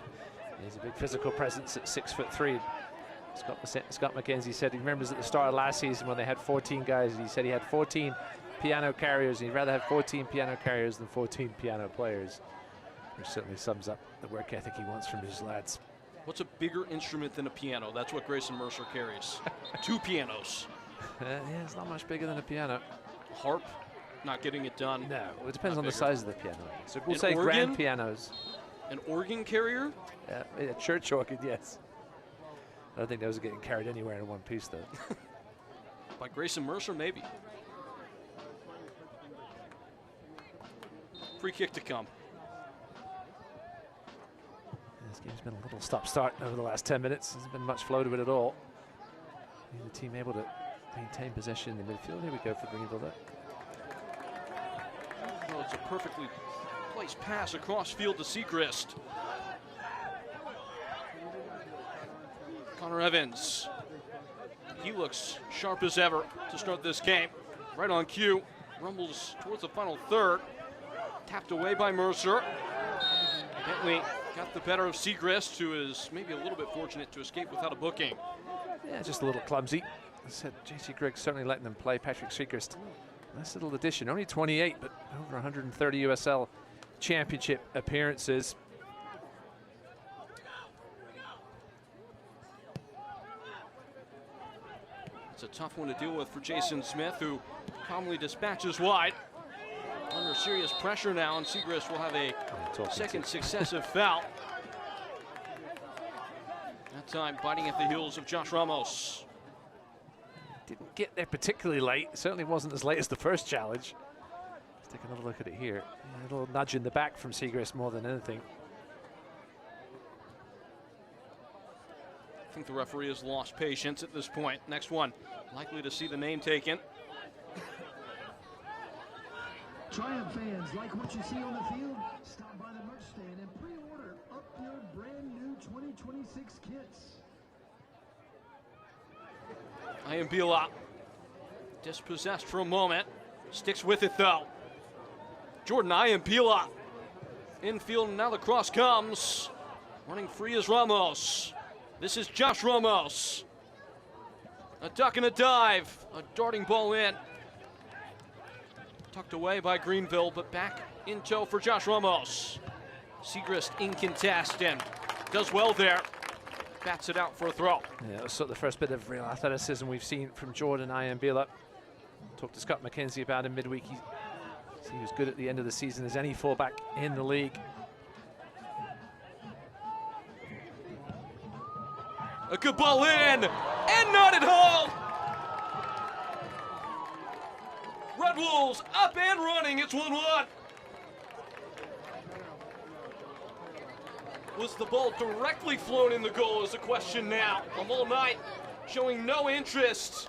He's a big physical presence at 6'3". Scott McKenzie said he remembers at the start of last season when they had 14 guys, he said he had 14 piano carriers, and he'd rather have 14 piano carriers than 14 piano players, which certainly sums up the work ethic he wants from his lads. What's a bigger instrument than a piano? That's what Grayson Mercer carries. 2 pianos. Yeah, it's not much bigger than a piano. Harp, not getting it done. No, it depends Not on the bigger. size of the piano. So we'll An say organ? grand pianos. An organ carrier? A church organ, yes. I don't think those are getting carried anywhere in one piece, though. By Grayson Mercer, maybe. Free kick to come. This game's been a little stop-start over the last 10 minutes. There's been much flow to it at all. Neither team able to maintain possession in the midfield. Here we go for Greenville. Oh, it's a perfectly placed pass across field to Seacrest. Connor Evans. He looks sharp as ever to start this game. Right on cue. Rumbles towards the final third. Tapped away by Mercer. Bentley got the better of Seacrest, who is maybe a little bit fortunate to escape without a booking. Yeah, just a little clumsy. I said J.C. Grigg certainly letting them play. Patrick Seacrest, nice little addition. Only 28, but over 130 USL Championship appearances. It's a tough one to deal with for Jason Smith, who calmly dispatches wide. Under serious pressure now, and Seacrest will have a second successive foul. That time biting at the heels of Josh Ramos. Didn't get there particularly late. Certainly wasn't as late as the first challenge. Let's take another look at it here. Yeah, a little nudge in the back from Seacrest more than anything. I think the referee has lost patience at this point. Next one, likely to see the name taken. Triumph fans, like what you see on the field? Stop by the merch stand and pre-order up your brand new 2026 kits. Iambila dispossessed for a moment. Sticks with it though. Jordan Iambila. Infield, now the cross comes. Running free is Ramos. This is Josh Ramos. A duck and a dive. A darting ball in. Tucked away by Greenville, but back in tow for Josh Ramos. Seacrest in contest and does well there. Bats it out for a throw. Yeah, it was sort of the first bit of real athleticism we've seen from Jordan Iambila. Talked to Scott McKenzie about him midweek. He was good at the end of the season as any fullback in the league. A good ball in, and not at home. Red Wolves up and running. It's 1-1. Was the ball directly flown in the goal is the question now. Amal Knight showing no interest.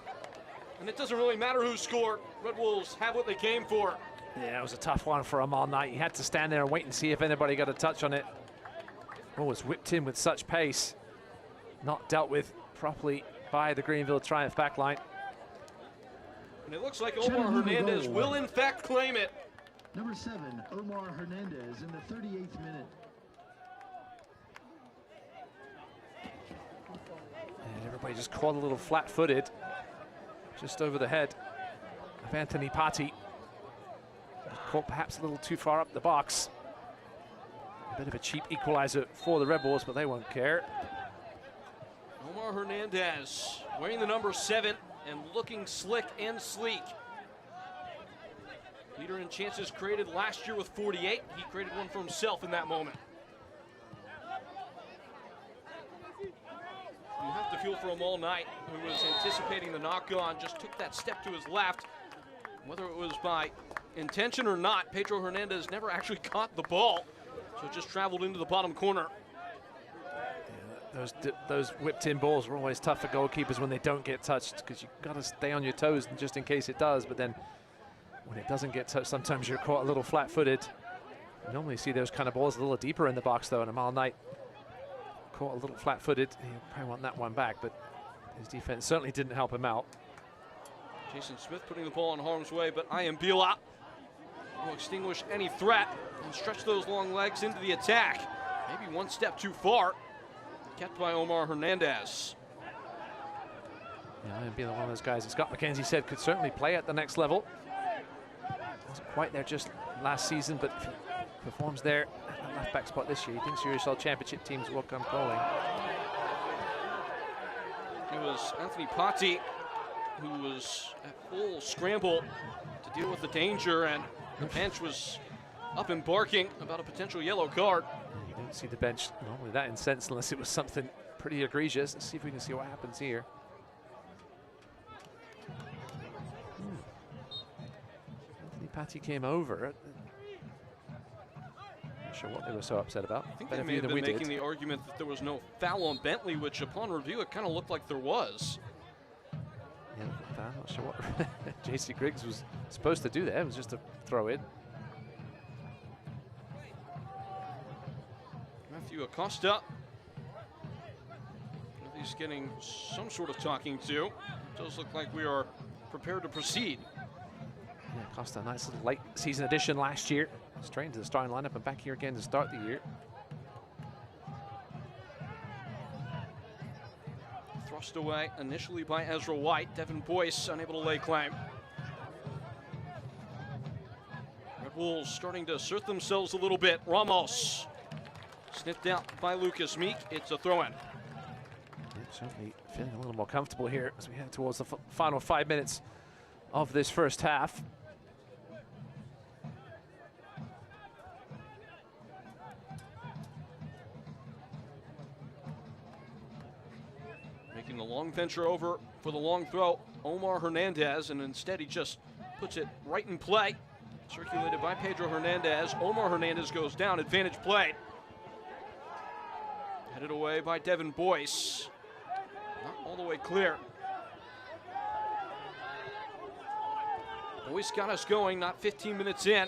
And it doesn't really matter who scored. Red Wolves have what they came for. Yeah, it was a tough one for Amal Knight. He had to stand there and wait and see if anybody got a touch on it. Oh, was whipped in with such pace. Not dealt with properly by the Greenville Triumph backline. And it looks like Omar Hernandez will in fact claim it. Number 7, Omar Hernandez in the 38th minute. And everybody just caught a little flat-footed, just over the head of Anthony Patti. Caught perhaps a little too far up the box. A bit of a cheap equalizer for the Red Bulls, but they won't care. Omar Hernandez wearing the number 7 and looking slick and sleek. Leader in chances created last year with 48. He created one for himself in that moment. You have to feel for Amal Knight, who was anticipating the knock-on, just took that step to his left. Whether it was by intention or not, Pedro Hernandez never actually caught the ball, so it just traveled into the bottom corner. Those whipped-in balls are always tough for goalkeepers when they don't get touched, because you've got to stay on your toes just in case it does. But then when it doesn't get touched, sometimes you're caught a little flat-footed. You normally see those kind of balls a little deeper in the box, though, and Amal Knight caught a little flat-footed. He'll probably want that one back, but his defense certainly didn't help him out. Jason Smith putting the ball in harm's way, but Ayambila will extinguish any threat and stretch those long legs into the attack. Maybe one step too far. Kept by Omar Hernandez. Yeah, Ayambila, one of those guys, as Scott McKenzie said, could certainly play at the next level. Wasn't quite there just last season, but if he performs there at the left back spot this year, he thinks USL Championship teams will come calling. It was Anthony Patti who was at full scramble to deal with the danger, and the bench was up and barking about a potential yellow card. You didn't see the bench normally that incensed unless it was something pretty egregious. Let's see if we can see what happens here. Anthony Patti came over. Not sure what they were so upset about. I think they may have been making the argument that there was no foul on Bentley, which upon review it kind of looked like there was. Yeah, I'm not sure what J.C. Griggs was supposed to do there. It was just a throw in. Matthew Acosta. He's getting some sort of talking to. It does look like we are prepared to proceed. Yeah, Acosta, a nice little late season addition last year. Straight into the starting lineup and back here again to start the year. Thrust away initially by Ezra White. Devin Boyce unable to lay claim. Red Wolves starting to assert themselves a little bit. Ramos sniffed out by Lucas Meek. It's a throw-in. Certainly feeling a little more comfortable here as we head towards the final 5 minutes of this first half. Making the long venture over for the long throw, Omar Hernandez, and instead he just puts it right in play. Circulated by Pedro Hernandez. Omar Hernandez goes down, advantage played. Headed away by Devin Boyce. Not all the way clear. Boyce got us going, not 15 minutes in.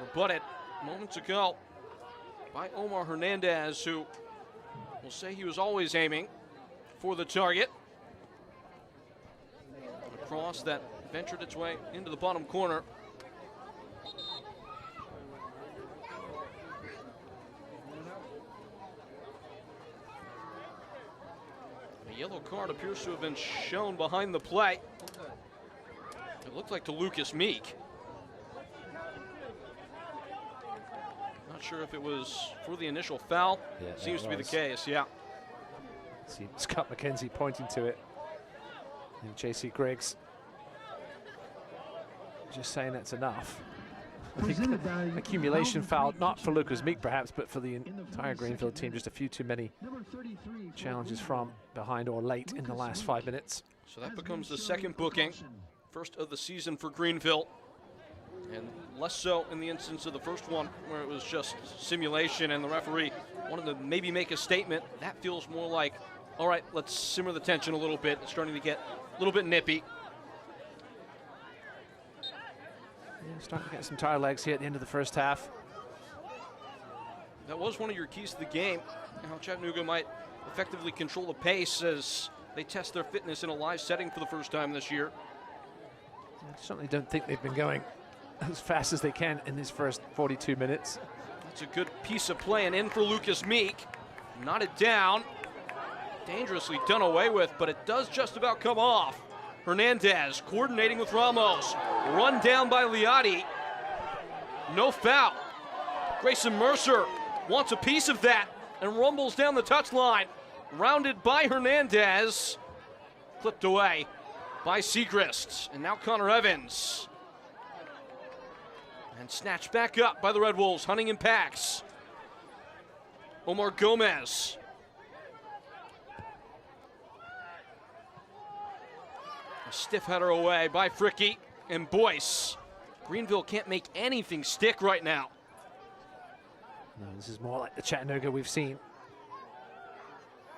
Rebutted moments ago by Omar Hernandez, who will say he was always aiming for the target. A cross that ventured its way into the bottom corner. A yellow card appears to have been shown behind the play. It looked like to Lucas Meek. Not sure if it was for the initial foul. Yeah, seems to be the case, yeah. See Scott McKenzie pointing to it. And J.C. Griggs just saying that's enough. I think accumulation foul, not for Lucas Meek perhaps, but for the entire Greenville team. Just a few too many challenges from behind or late in the last 5 minutes. So that becomes the second booking. First of the season for Greenville. And less so in the instance of the first one, where it was just simulation and the referee wanted to maybe make a statement. That feels more like, all right, let's simmer the tension a little bit. It's starting to get a little bit nippy. Yeah, starting to get some tired legs here at the end of the first half. That was one of your keys to the game, how Chattanooga might effectively control the pace as they test their fitness in a live setting for the first time this year. I certainly don't think they've been going as fast as they can in these first 42 minutes. That's a good piece of play, and in for Lucas Meek. Knotted down. Dangerously done away with, but it does just about come off. Hernandez coordinating with Ramos. Run down by Liotti. No foul. Grayson Mercer wants a piece of that and rumbles down the touchline. Rounded by Hernandez. Clipped away by Segrist. And now Connor Evans. And snatched back up by the Red Wolves, hunting in packs. Omar Gomez. A stiff header away by Fricky. and Boyce. Greenville can't make anything stick right now. No, this is more like the Chattanooga we've seen.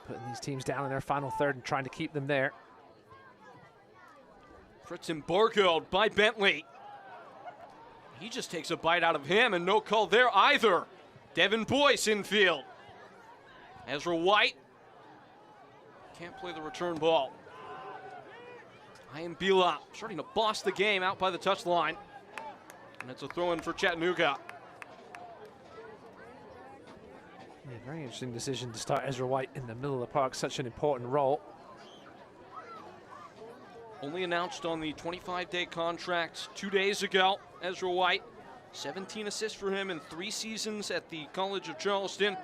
Putting these teams down in their final third and trying to keep them there. Fritz embargoed by Bentley. He just takes a bite out of him, and no call there either. Devin Boyce infield. Ezra White can't play the return ball. Iambila starting to boss the game out by the touchline. And it's a throw-in for Chattanooga. Yeah, very interesting decision to start Ezra White in the middle of the park, such an important role. Only announced on the 25-day contract 2 days ago. Ezra White, 17 assists for him in 3 seasons at the College of Charleston.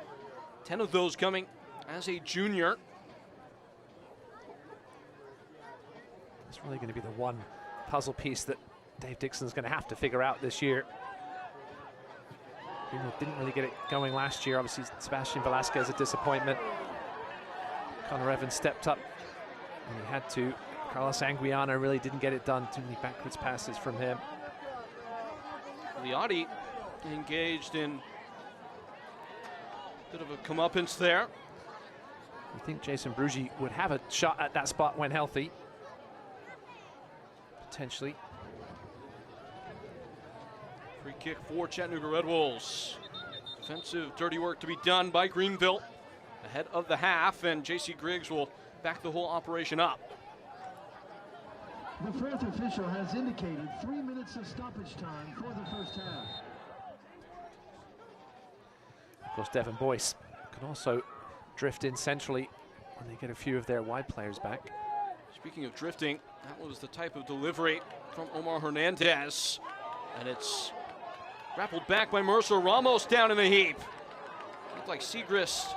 10 of those coming as a junior. It's really going to be the one puzzle piece that Dave Dixon's going to have to figure out this year. Greenville didn't really get it going last year. Obviously, Sebastian Velasquez a disappointment. Connor Evans stepped up and he had to. Carlos Anguiano really didn't get it done. Too many backwards passes from him. Liotti engaged in a bit of a comeuppance there. I think Jason Brugi would have a shot at that spot when healthy. Potentially. Free kick for Chattanooga Red Wolves. Defensive dirty work to be done by Greenville ahead of the half, and J.C. Griggs will back the whole operation up. The fourth official has indicated 3 minutes of stoppage time for the first half. Of course, Devin Boyce can also drift in centrally when they get a few of their wide players back. Speaking of drifting, that was the type of delivery from Omar Hernandez. And it's grappled back by Mercer. Ramos down in a heap. Looked like Segrist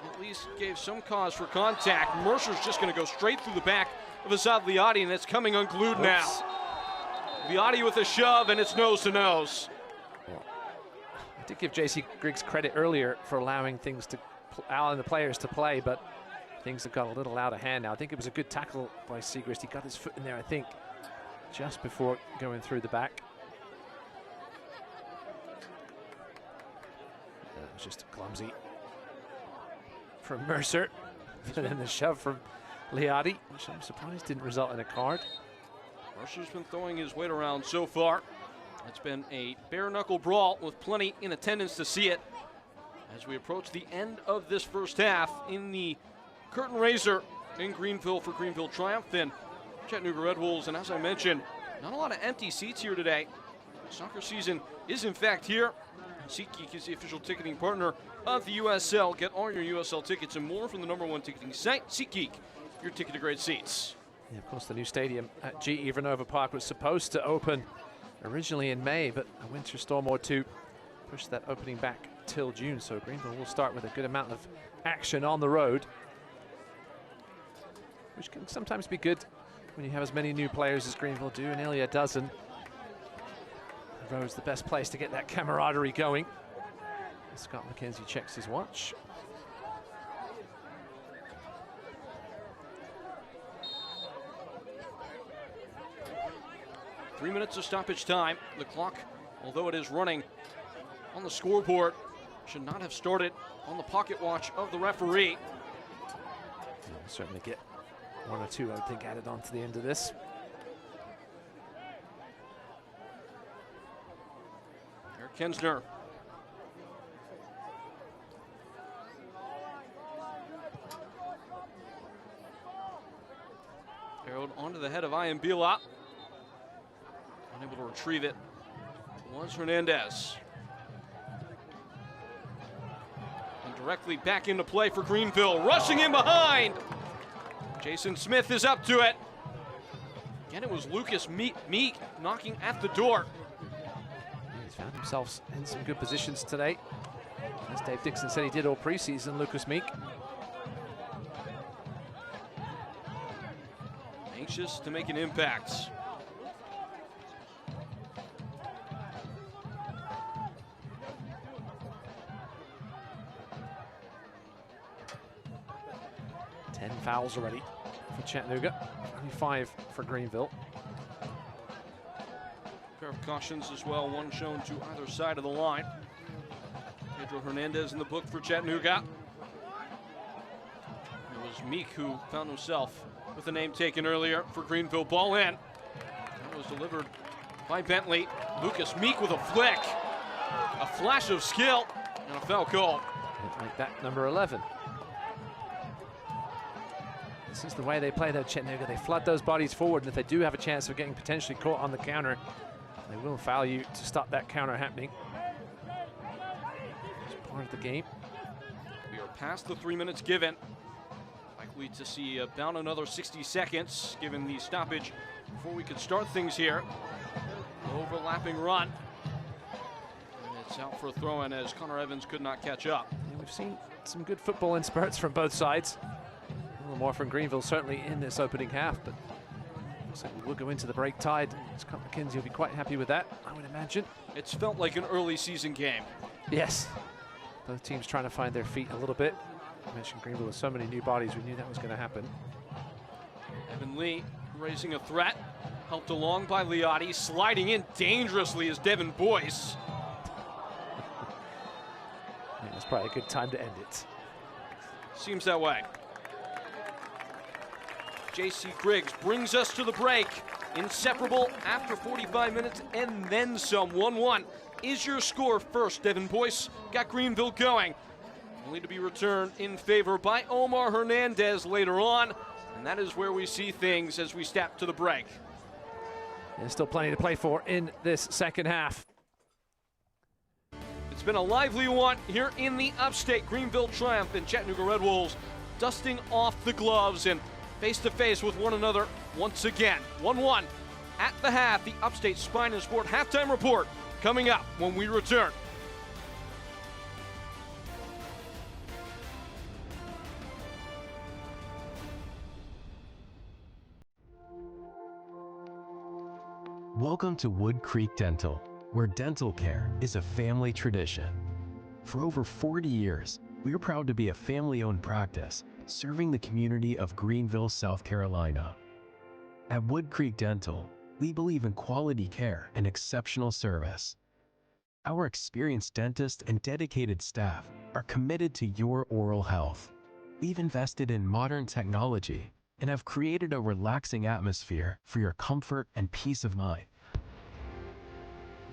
at least gave some cause for contact. Mercer's just going to go straight through the back of Azad Liotti, and it's coming unglued now. Liotti with a shove, and it's nose to nose. Well, I did give J.C. Griggs credit earlier for allowing things to allowing the players to play, but things have got a little out of hand now. I think it was a good tackle by Segrist. He got his foot in there, I think, just before going through the back. That was just clumsy from Mercer. And then the shove from Liotti, which I'm surprised didn't result in a card. Mercer's been throwing his weight around so far. It's been a bare-knuckle brawl with plenty in attendance to see it as we approach the end of this first half in the curtain raiser in Greenville for Greenville Triumph and Chattanooga Red Wolves. And as I mentioned, not a lot of empty seats here today. Soccer season is in fact here. SeatGeek is the official ticketing partner of the USL. Get all your USL tickets and more from the #1 ticketing site, SeatGeek, your ticket to great seats. Yeah, of course, the new stadium at GE Vernova Park was supposed to open originally in May, but a winter storm or two pushed that opening back till June. So Greenville will start with a good amount of action on the road, which can sometimes be good when you have as many new players as Greenville do, nearly a dozen. The road's the best place to get that camaraderie going. Scott McKenzie checks his watch. Three minutes of stoppage time. The clock, although it is running on the scoreboard, should not have started on the pocket watch of the referee. We'll certainly get one or two, I would think, added on to the end of this. Eric Kensner. Arrowed onto the head of Iambila. Unable to retrieve it was Hernandez. And directly back into play for Greenville. Rushing in behind. Jason Smith is up to it. Again, it was Lucas Meek knocking at the door. He's found himself in some good positions today. As Dave Dixon said he did all preseason, Lucas Meek. Anxious to make an impact. Fouls already for Chattanooga, only 5 for Greenville. of cautions as well, one shown to either side of the line. Pedro Hernandez in the book for Chattanooga. It was Meek who found himself with a name taken earlier for Greenville. Ball in. That was delivered by Bentley. Lucas Meek with a flick. A flash of skill and a foul call. Like that, number 11. This is the way they play, though, Chattanooga. They flood those bodies forward, and if they do have a chance of getting potentially caught on the counter, they will foul you to stop that counter happening. It's part of the game. We are past the 3 minutes given. Likely to see about another 60 seconds given the stoppage before we could start things here. Overlapping run. And it's out for a throw-in as Connor Evans could not catch up. And we've seen some good football in spurts from both sides. A little more from Greenville certainly in this opening half, but looks like we will go into the break tied. Scott McKenzie will be quite happy with that, I would imagine. It's felt like an early season game. Yes. Both teams trying to find their feet a little bit. I mentioned Greenville with so many new bodies, we knew that was going to happen. Evan Lee raising a threat. Helped along by Liotti. Sliding in dangerously is Devin Boyce. Yeah, it's probably a good time to end it. Seems that way. J.C. Griggs brings us to the break. Inseparable after 45 minutes and then some. 1-1 is your score first. Devin Boyce got Greenville going. Only to be returned in favor by Omar Hernandez later on. And that is where we see things as we step to the break. There's still plenty to play for in this second half. It's been a lively one here in the upstate. Greenville triumph and Chattanooga Red Wolves dusting off the gloves and face-to-face with one another once again. 1-1 at the half. The Upstate Spine and Sport halftime report coming up when we return. Welcome to Wood Creek Dental, where dental care is a family tradition. For over 40 years, we are proud to be a family-owned practice serving the community of Greenville, South Carolina. At Wood Creek Dental, we believe in quality care and exceptional service. Our experienced dentists and dedicated staff are committed to your oral health. We've invested in modern technology and have created a relaxing atmosphere for your comfort and peace of mind.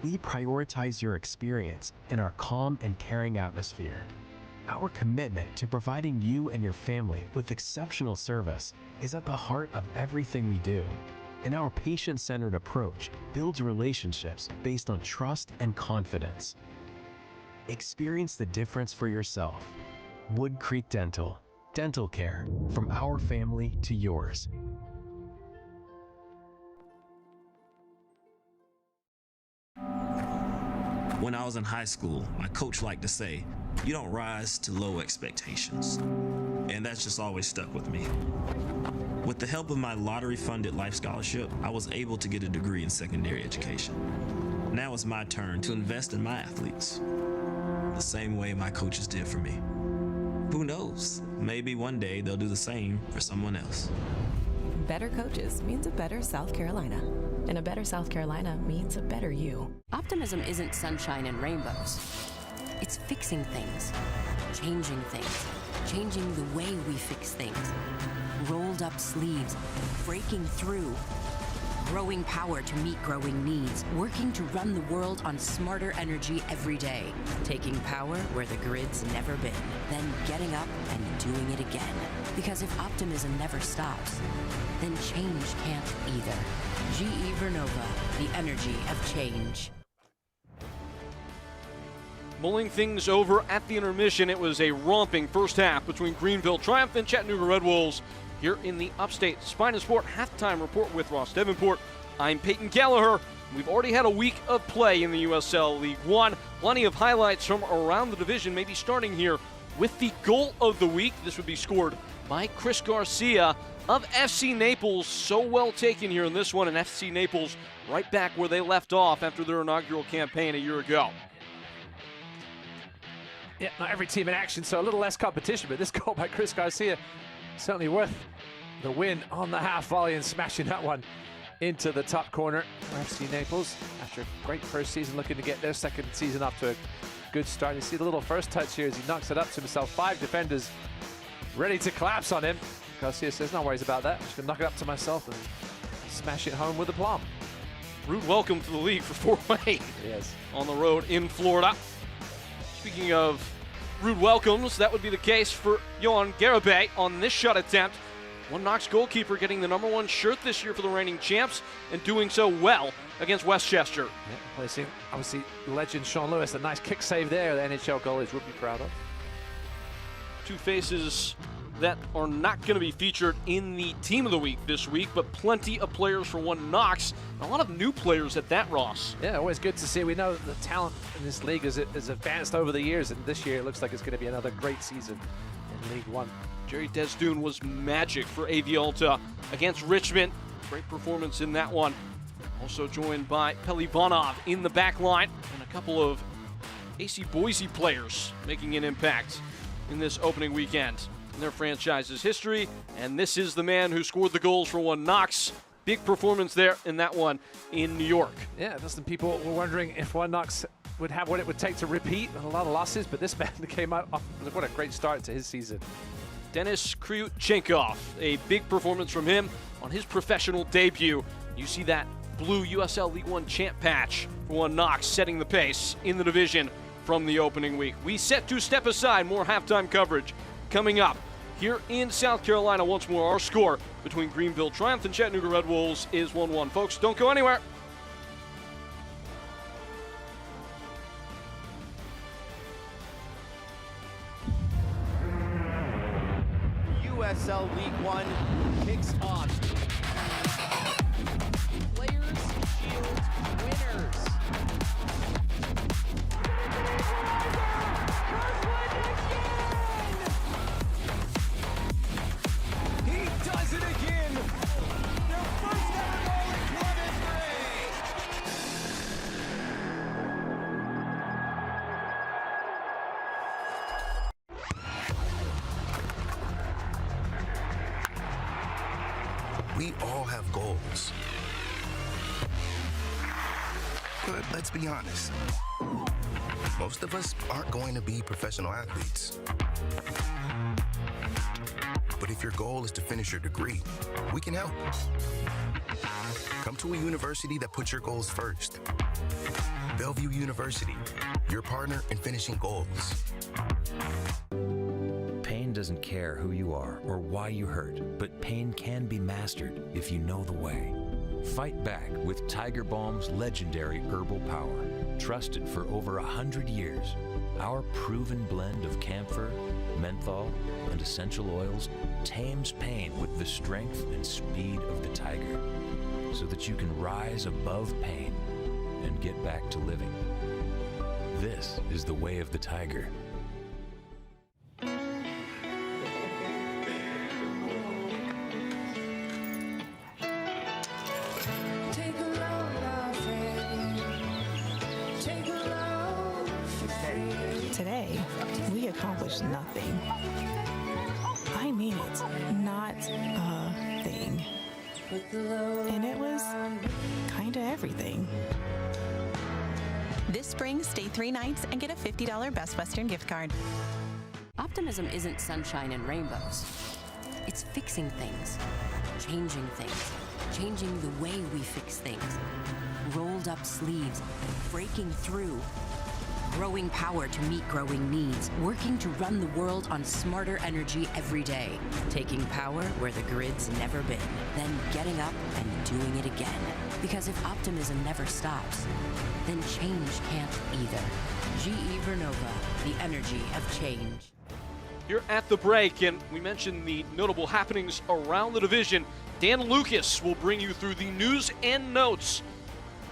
We prioritize your experience in our calm and caring atmosphere. Our commitment to providing you and your family with exceptional service is at the heart of everything we do, and our patient-centered approach builds relationships based on trust and confidence. Experience the difference for yourself. Wood Creek Dental. Dental care from our family to yours. When I was in high school, my coach liked to say, "You don't rise to low expectations." And that's just always stuck with me. With the help of my lottery-funded life scholarship, I was able to get a degree in secondary education. Now it's my turn to invest in my athletes, the same way my coaches did for me. Who knows? Maybe one day they'll do the same for someone else. Better coaches means a better South Carolina. And a better South Carolina means a better you. Optimism isn't sunshine and rainbows. It's fixing things, changing the way we fix things. Rolled up sleeves, breaking through, growing power to meet growing needs, working to run the world on smarter energy every day, taking power where the grid's never been, then getting up and doing it again. Because if optimism never stops, then change can't either. GE Vernova, the energy of change. Mulling things over at the intermission, it was a romping first half between Greenville Triumph and Chattanooga Red Wolves here in the Upstate Spine and Sport halftime report with Ross Davenport. I'm Peyton Gallagher. We've already had a week of play in the USL League One. Plenty of highlights from around the division, maybe starting here with the goal of the week. This would be scored by Chris Garcia of FC Naples. So well taken here in this one, and FC Naples right back where they left off after their inaugural campaign a year ago. Yeah, not every team in action, so a little less competition, but this goal by Chris Garcia certainly worth the win on the half volley and smashing that one into the top corner. FC Naples, after a great first season, looking to get their second season off to a good start. You see the little first touch here as he knocks it up to himself. 5 defenders ready to collapse on him. Garcia says, no worries about that. I'm just going to knock it up to myself and smash it home with aplomb. Rude welcome to the league for 4-way. Yes. On the road in Florida. Speaking of rude welcomes, that would be the case for Yohan Garibay on this shot attempt. One Knox goalkeeper getting the #1 shirt this year for the reigning champs and doing so well against Westchester. Yeah, placing, obviously, legend Sean Lewis. A nice kick save there. The NHL goalies would be proud of. Two faces that are not going to be featured in the Team of the Week this week, but plenty of players for One Knox. A lot of new players at that, Ross. Yeah, always good to see. We know the talent in this league has advanced over the years, and this year it looks like it's going to be another great season in League One. Jerry Desdoon was magic for AV Alta against Richmond. Great performance in that one. Also joined by Peli Bonov in the back line and a couple of AC Boise players making an impact in this opening weekend in their franchise's history. And this is the man who scored the goals for One Knox. Big performance there in that one in New York. Yeah, some people were wondering if One Knox would have what it would take to repeat with a lot of losses, but this man came out. What a great start to his season. Denis Kryuchenkov, a big performance from him on his professional debut. You see that blue USL League One champ patch for One Knox setting the pace in the division from the opening week. We set to step aside. More halftime coverage coming up here in South Carolina. Once more, our score between Greenville Triumph and Chattanooga Red Wolves is 1-1. Folks, don't go anywhere. USL League One kicks off. Players Shield winners. He does it again. Their first ever goal in club history. We all have goals. But let's be honest. Most of us aren't going to be professional athletes. But if your goal is to finish your degree, we can help. Come to a university that puts your goals first. Bellevue University, your partner in finishing goals. Pain doesn't care who you are or why you hurt, but pain can be mastered if you know the way. Fight back with Tiger Balm's legendary herbal power. Trusted for over 100 years, our proven blend of camphor, menthol, and essential oils tames pain with the strength and speed of the tiger, so that you can rise above pain and get back to living. This is the way of the tiger. Today, we accomplished nothing. I mean it, not a thing. And it was kinda everything. This spring, stay 3 nights and get a $50 Best Western gift card. Optimism isn't sunshine and rainbows. It's fixing things, changing the way we fix things. Rolled up sleeves, breaking through. Growing power to meet growing needs, working to run the world on smarter energy every day, taking power where the grid's never been, then getting up and doing it again. Because if optimism never stops, then change can't either. GE Vernova, the energy of change. Here at the break, and we mentioned the notable happenings around the division. Dan Lucas will bring you through the news and notes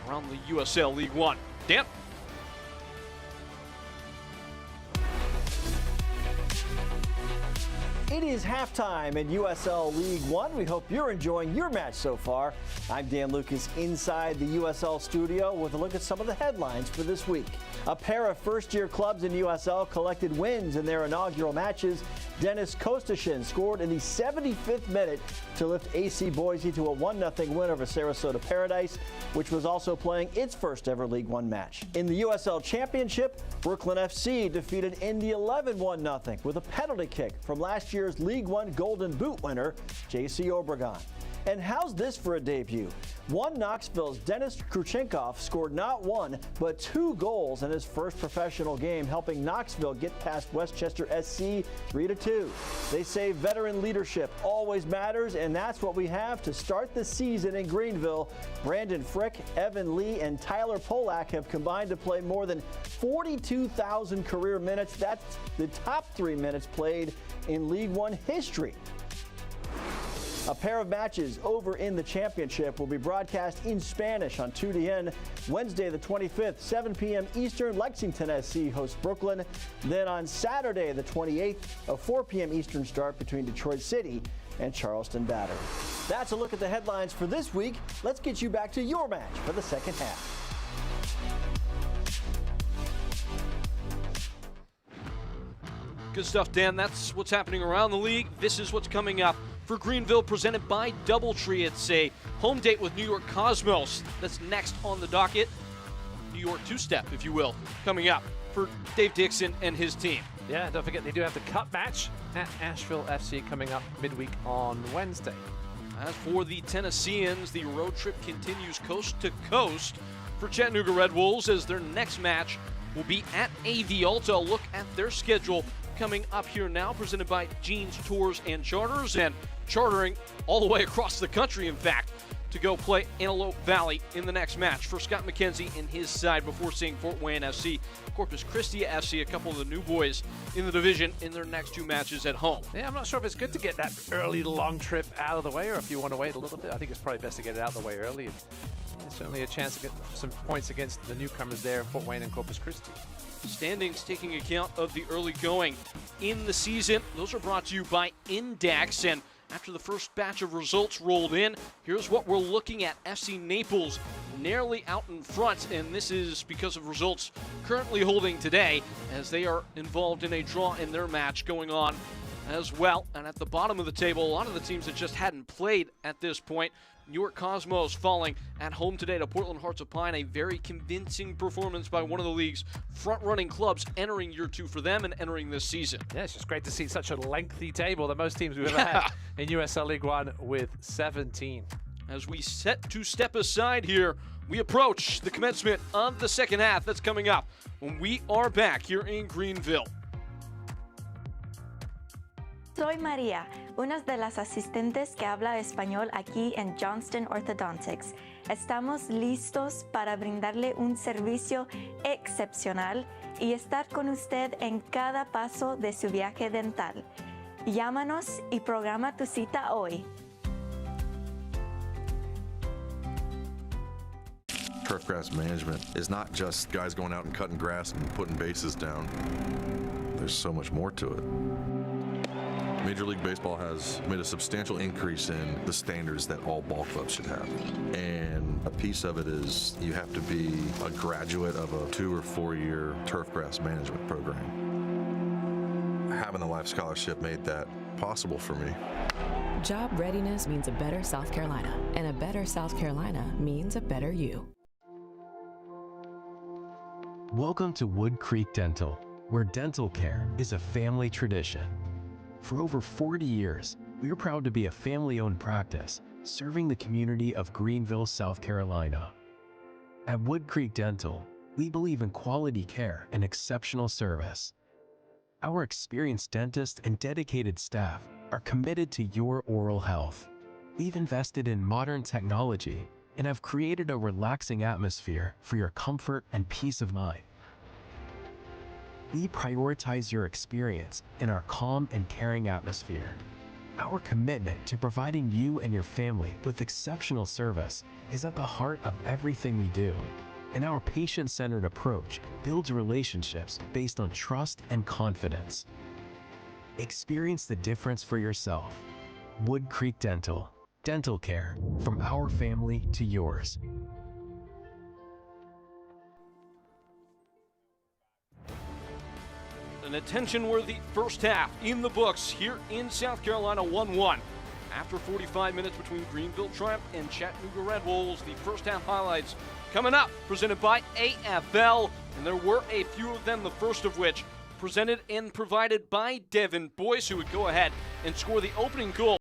around the USL League One. Dan? It is halftime in USL League One. We hope you're enjoying your match so far. I'm Dan Lucas inside the USL studio with a look at some of the headlines for this week. A pair of first-year clubs in USL collected wins in their inaugural matches Dennis Kostashin scored in the 75th minute to lift AC Boise to a 1-0 win over Sarasota Paradise, which was also playing its first ever League One match. In the USL Championship, Brooklyn FC defeated Indy 11 1-0 with a penalty kick from last year's League One Golden Boot winner, JC Obregon. And how's this for a debut? One Knoxville's Denis Kruchenkov scored not one, but 2 goals in his first professional game, helping Knoxville get past Westchester SC 3-2. They say veteran leadership always matters, and that's what we have to start the season in Greenville. Brandon Frick, Evan Lee, and Tyler Polak have combined to play more than 42,000 career minutes. That's the top 3 minutes played in League One history. A pair of matches over in the championship will be broadcast in Spanish on 2DN Wednesday the 25th, 7 p.m. Eastern. Lexington SC hosts Brooklyn. Then on Saturday the 28th, a 4 p.m. Eastern start between Detroit City and Charleston Battery. That's a look at the headlines for this week. Let's get you back to your match for the second half. Good stuff, Dan. That's what's happening around the league. This is what's coming up for Greenville, presented by Doubletree. It's a home date with New York Cosmos. That's next on the docket. New York two-step, if you will, coming up for Dave Dixon and his team. Yeah, don't forget they do have the cup match at Asheville FC coming up midweek on Wednesday. As for the Tennesseans, the road trip continues coast to coast for Chattanooga Red Wolves, as their next match will be at AV Alta. A look at their schedule coming up here now, presented by Jeans Tours and Charters, and chartering all the way across the country, in fact, to go play Antelope Valley in the next match for Scott McKenzie and his side, before seeing Fort Wayne FC, Corpus Christi FC, a couple of the new boys in the division, in their next 2 matches at home. Yeah, I'm not sure if it's good to get that early long trip out of the way, or if you want to wait a little bit. I think it's probably best to get it out of the way early. There's certainly a chance to get some points against the newcomers there, Fort Wayne and Corpus Christi. Standings taking account of the early going in the season. Those are brought to you by Index, and after the first batch of results rolled in, here's what we're looking at. FC Naples narrowly out in front, and this is because of results currently holding today, as they are involved in a draw in their match going on as well. And at the bottom of the table, a lot of the teams that just hadn't played at this point. New York Cosmos falling at home today to Portland Hearts of Pine. A very convincing performance by one of the league's front-running clubs, entering year 2 for them and entering this season. Yeah, it's just great to see such a lengthy table, the most teams we've ever had in USL League One, with 17. As we set to step aside here, we approach the commencement of the second half. That's coming up when we are back here in Greenville. Soy María, una de las asistentes que habla español aquí en Johnston Orthodontics. Estamos listos para brindarle un servicio excepcional y estar con usted en cada paso de su viaje dental. Llámanos y programa tu cita hoy. Turf grass management is not just guys going out and cutting grass and putting bases down. There's so much more to it. Major League Baseball has made a substantial increase in the standards that all ball clubs should have. And a piece of it is you have to be a graduate of a 2 or 4 year turf grass management program. Having the Life Scholarship made that possible for me. Job readiness means a better South Carolina, and a better South Carolina means a better you. Welcome to Wood Creek Dental, where dental care is a family tradition. For over 40 years, we are proud to be a family-owned practice, serving the community of Greenville, South Carolina. At Wood Creek Dental, we believe in quality care and exceptional service. Our experienced dentists and dedicated staff are committed to your oral health. We've invested in modern technology and have created a relaxing atmosphere for your comfort and peace of mind. We prioritize your experience in our calm and caring atmosphere. Our commitment to providing you and your family with exceptional service is at the heart of everything we do, and our patient-centered approach builds relationships based on trust and confidence. Experience the difference for yourself. Wood Creek Dental. Dental care from our family to yours. An attention-worthy first half in the books here in South Carolina, 1-1. After 45 minutes between Greenville Triumph and Chattanooga Red Wolves, the first half highlights coming up, presented by AFL. And there were a few of them, the first of which presented and provided by Devin Boyce, who would go ahead and score the opening goal.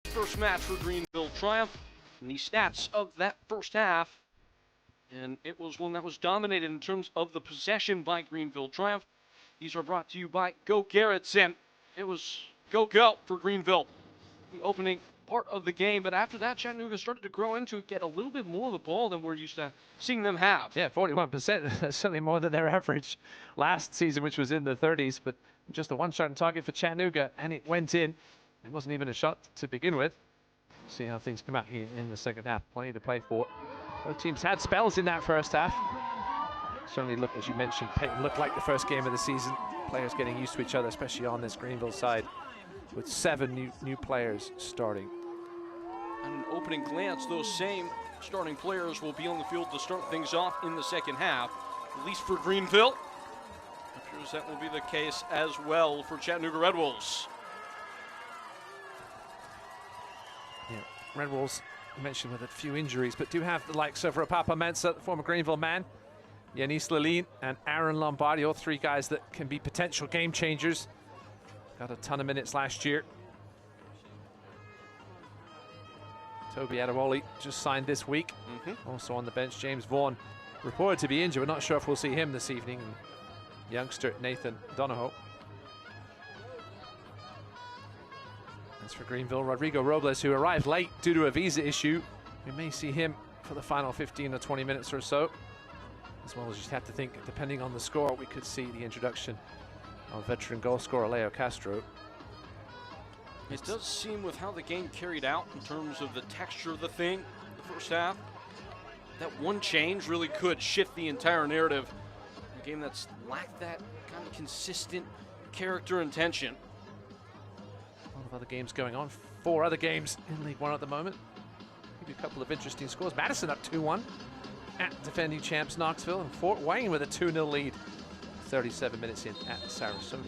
First match for Greenville Triumph, and the stats of that first half, and it was one that was dominated in terms of the possession by Greenville Triumph. These are brought to you by Go Garrett's, and it was go for Greenville, the opening part of the game, but after that Chattanooga started to grow into it, get a little bit more of the ball than we're used to seeing them have. Yeah, 41%, that's certainly more than their average last season, which was in the 30s, but just a one-shot on target for Chattanooga, and it went in. It wasn't even a shot to begin with. See how things come out here in the second half. Plenty to play for. Both teams had spells in that first half. Certainly looked, as you mentioned, Peyton looked like the first game of the season. Players getting used to each other, especially on this Greenville side, with 7 new players starting. At an opening glance, those same starting players will be on the field to start things off in the second half, at least for Greenville. It appears that will be the case as well for Chattanooga Red Wolves. Yeah, Red Wolves, you mentioned, with a few injuries, but do have the likes of Rapapa Mensah, the former Greenville man, Yanis Lalin, and Aaron Lombardi, all 3 guys that can be potential game changers. Got a ton of minutes last year. Toby Adewole just signed this week. Also on the bench, James Vaughan, reported to be injured. We're not sure if we'll see him this evening. And youngster Nathan Donahoe. As for Greenville, Rodrigo Robles, who arrived late due to a visa issue, we may see him for the final 15 or 20 minutes or so. As well as just have to think, depending on the score, we could see the introduction of veteran goal scorer Leo Castro. It does seem, with how the game carried out in terms of the texture of the thing, the first half, that one change really could shift the entire narrative. A game that's lacked that kind of consistent character and tension. A lot of other games going on. 4 other games in League One at the moment. Maybe a couple of interesting scores. Madison up 2-1 at defending champs Knoxville, and Fort Wayne with a 2-0 lead 37 minutes in at Sarasota.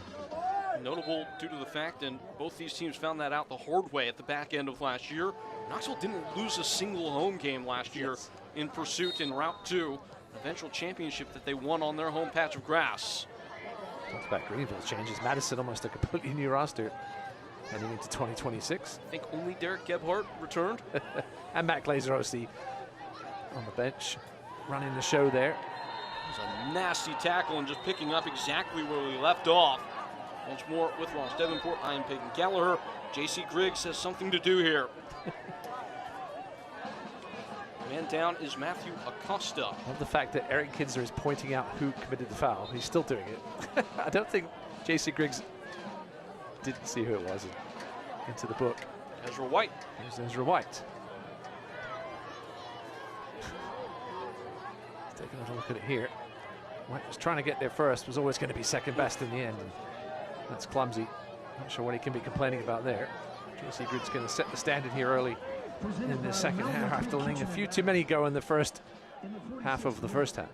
Notable due to the fact, and both these teams found that out the hard way at the back end of last year, Knoxville didn't lose a single home game last year in pursuit in Route 2, an eventual championship that they won on their home patch of grass. Talk about Greenville changes. Madison almost a completely new roster heading into 2026. I think only Derek Gebhardt returned. And Matt Glazer on the bench, running the show there. It was a nasty tackle and just picking up exactly where we left off. Once more with Ross Davenport, I am Peyton Gallagher. J.C. Griggs has something to do here. Man down is Matthew Acosta. I love the fact that Eric Kinzer is pointing out who committed the foul. He's still doing it. I don't think J.C. Griggs didn't see who it was into the book. Ezra White. Here's Ezra White. Taking a look at it here. White was trying to get there first, was always going to be second best in the end. And that's clumsy. Not sure what he can be complaining about there. J.C. Griggs going to set the standard here early in the second half after letting a few too many go in the first half of the first half.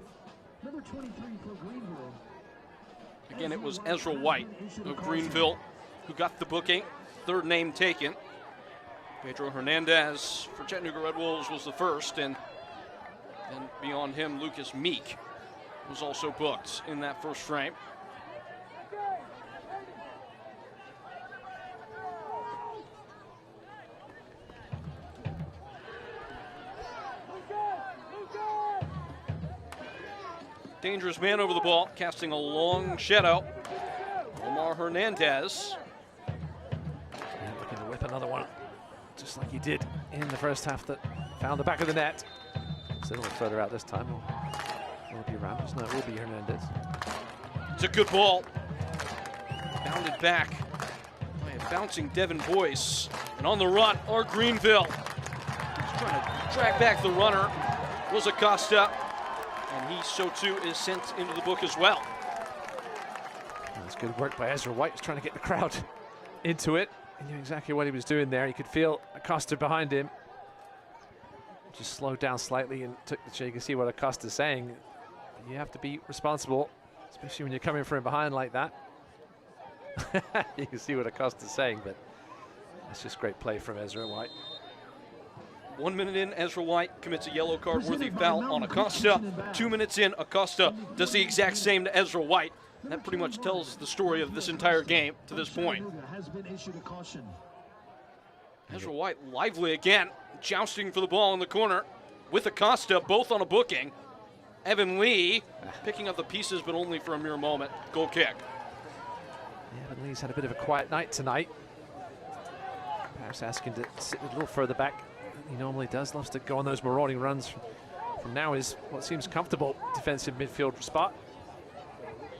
Again, it was Ezra White of Greenville who got the booking. 3rd name taken. Pedro Hernandez for Chattanooga Red Wolves was the first, and then beyond him, Lucas Meek was also booked in that first frame. Dangerous man over the ball, casting a long shadow. Omar Hernandez. And looking to whip another one, just like he did in the first half that found the back of the net. So a little further out this time. Will it be Ramos? No, it will be Hernandez. It's a good ball. Bounded back by a bouncing Devin Boyce. And on the run are Greenville. He's trying to drag back the runner. Was Acosta. And he, so too, is sent into the book as well. That's good work by Ezra White. He's trying to get the crowd into it. He knew exactly what he was doing there. You could feel Acosta behind him. Just slowed down slightly and took the shot. You can see what Acosta's saying. You have to be responsible, especially when you're coming from behind like that. You can see what Acosta's saying, but that's just great play from Ezra White. 1 minute in, Ezra White commits a yellow card worthy foul on Acosta. 2 minutes in, Acosta does the exact same to Ezra White. And that pretty much tells the story of this entire game to this point. Ezra White lively again, jousting for the ball in the corner with Acosta, both on a booking. Evan Lee picking up the pieces, but only for a mere moment. Goal kick. Yeah, Evan Lee's had a bit of a quiet night tonight. Perhaps asking to sit a little further back than he normally does. Loves to go on those marauding runs from now is what seems comfortable defensive midfield spot.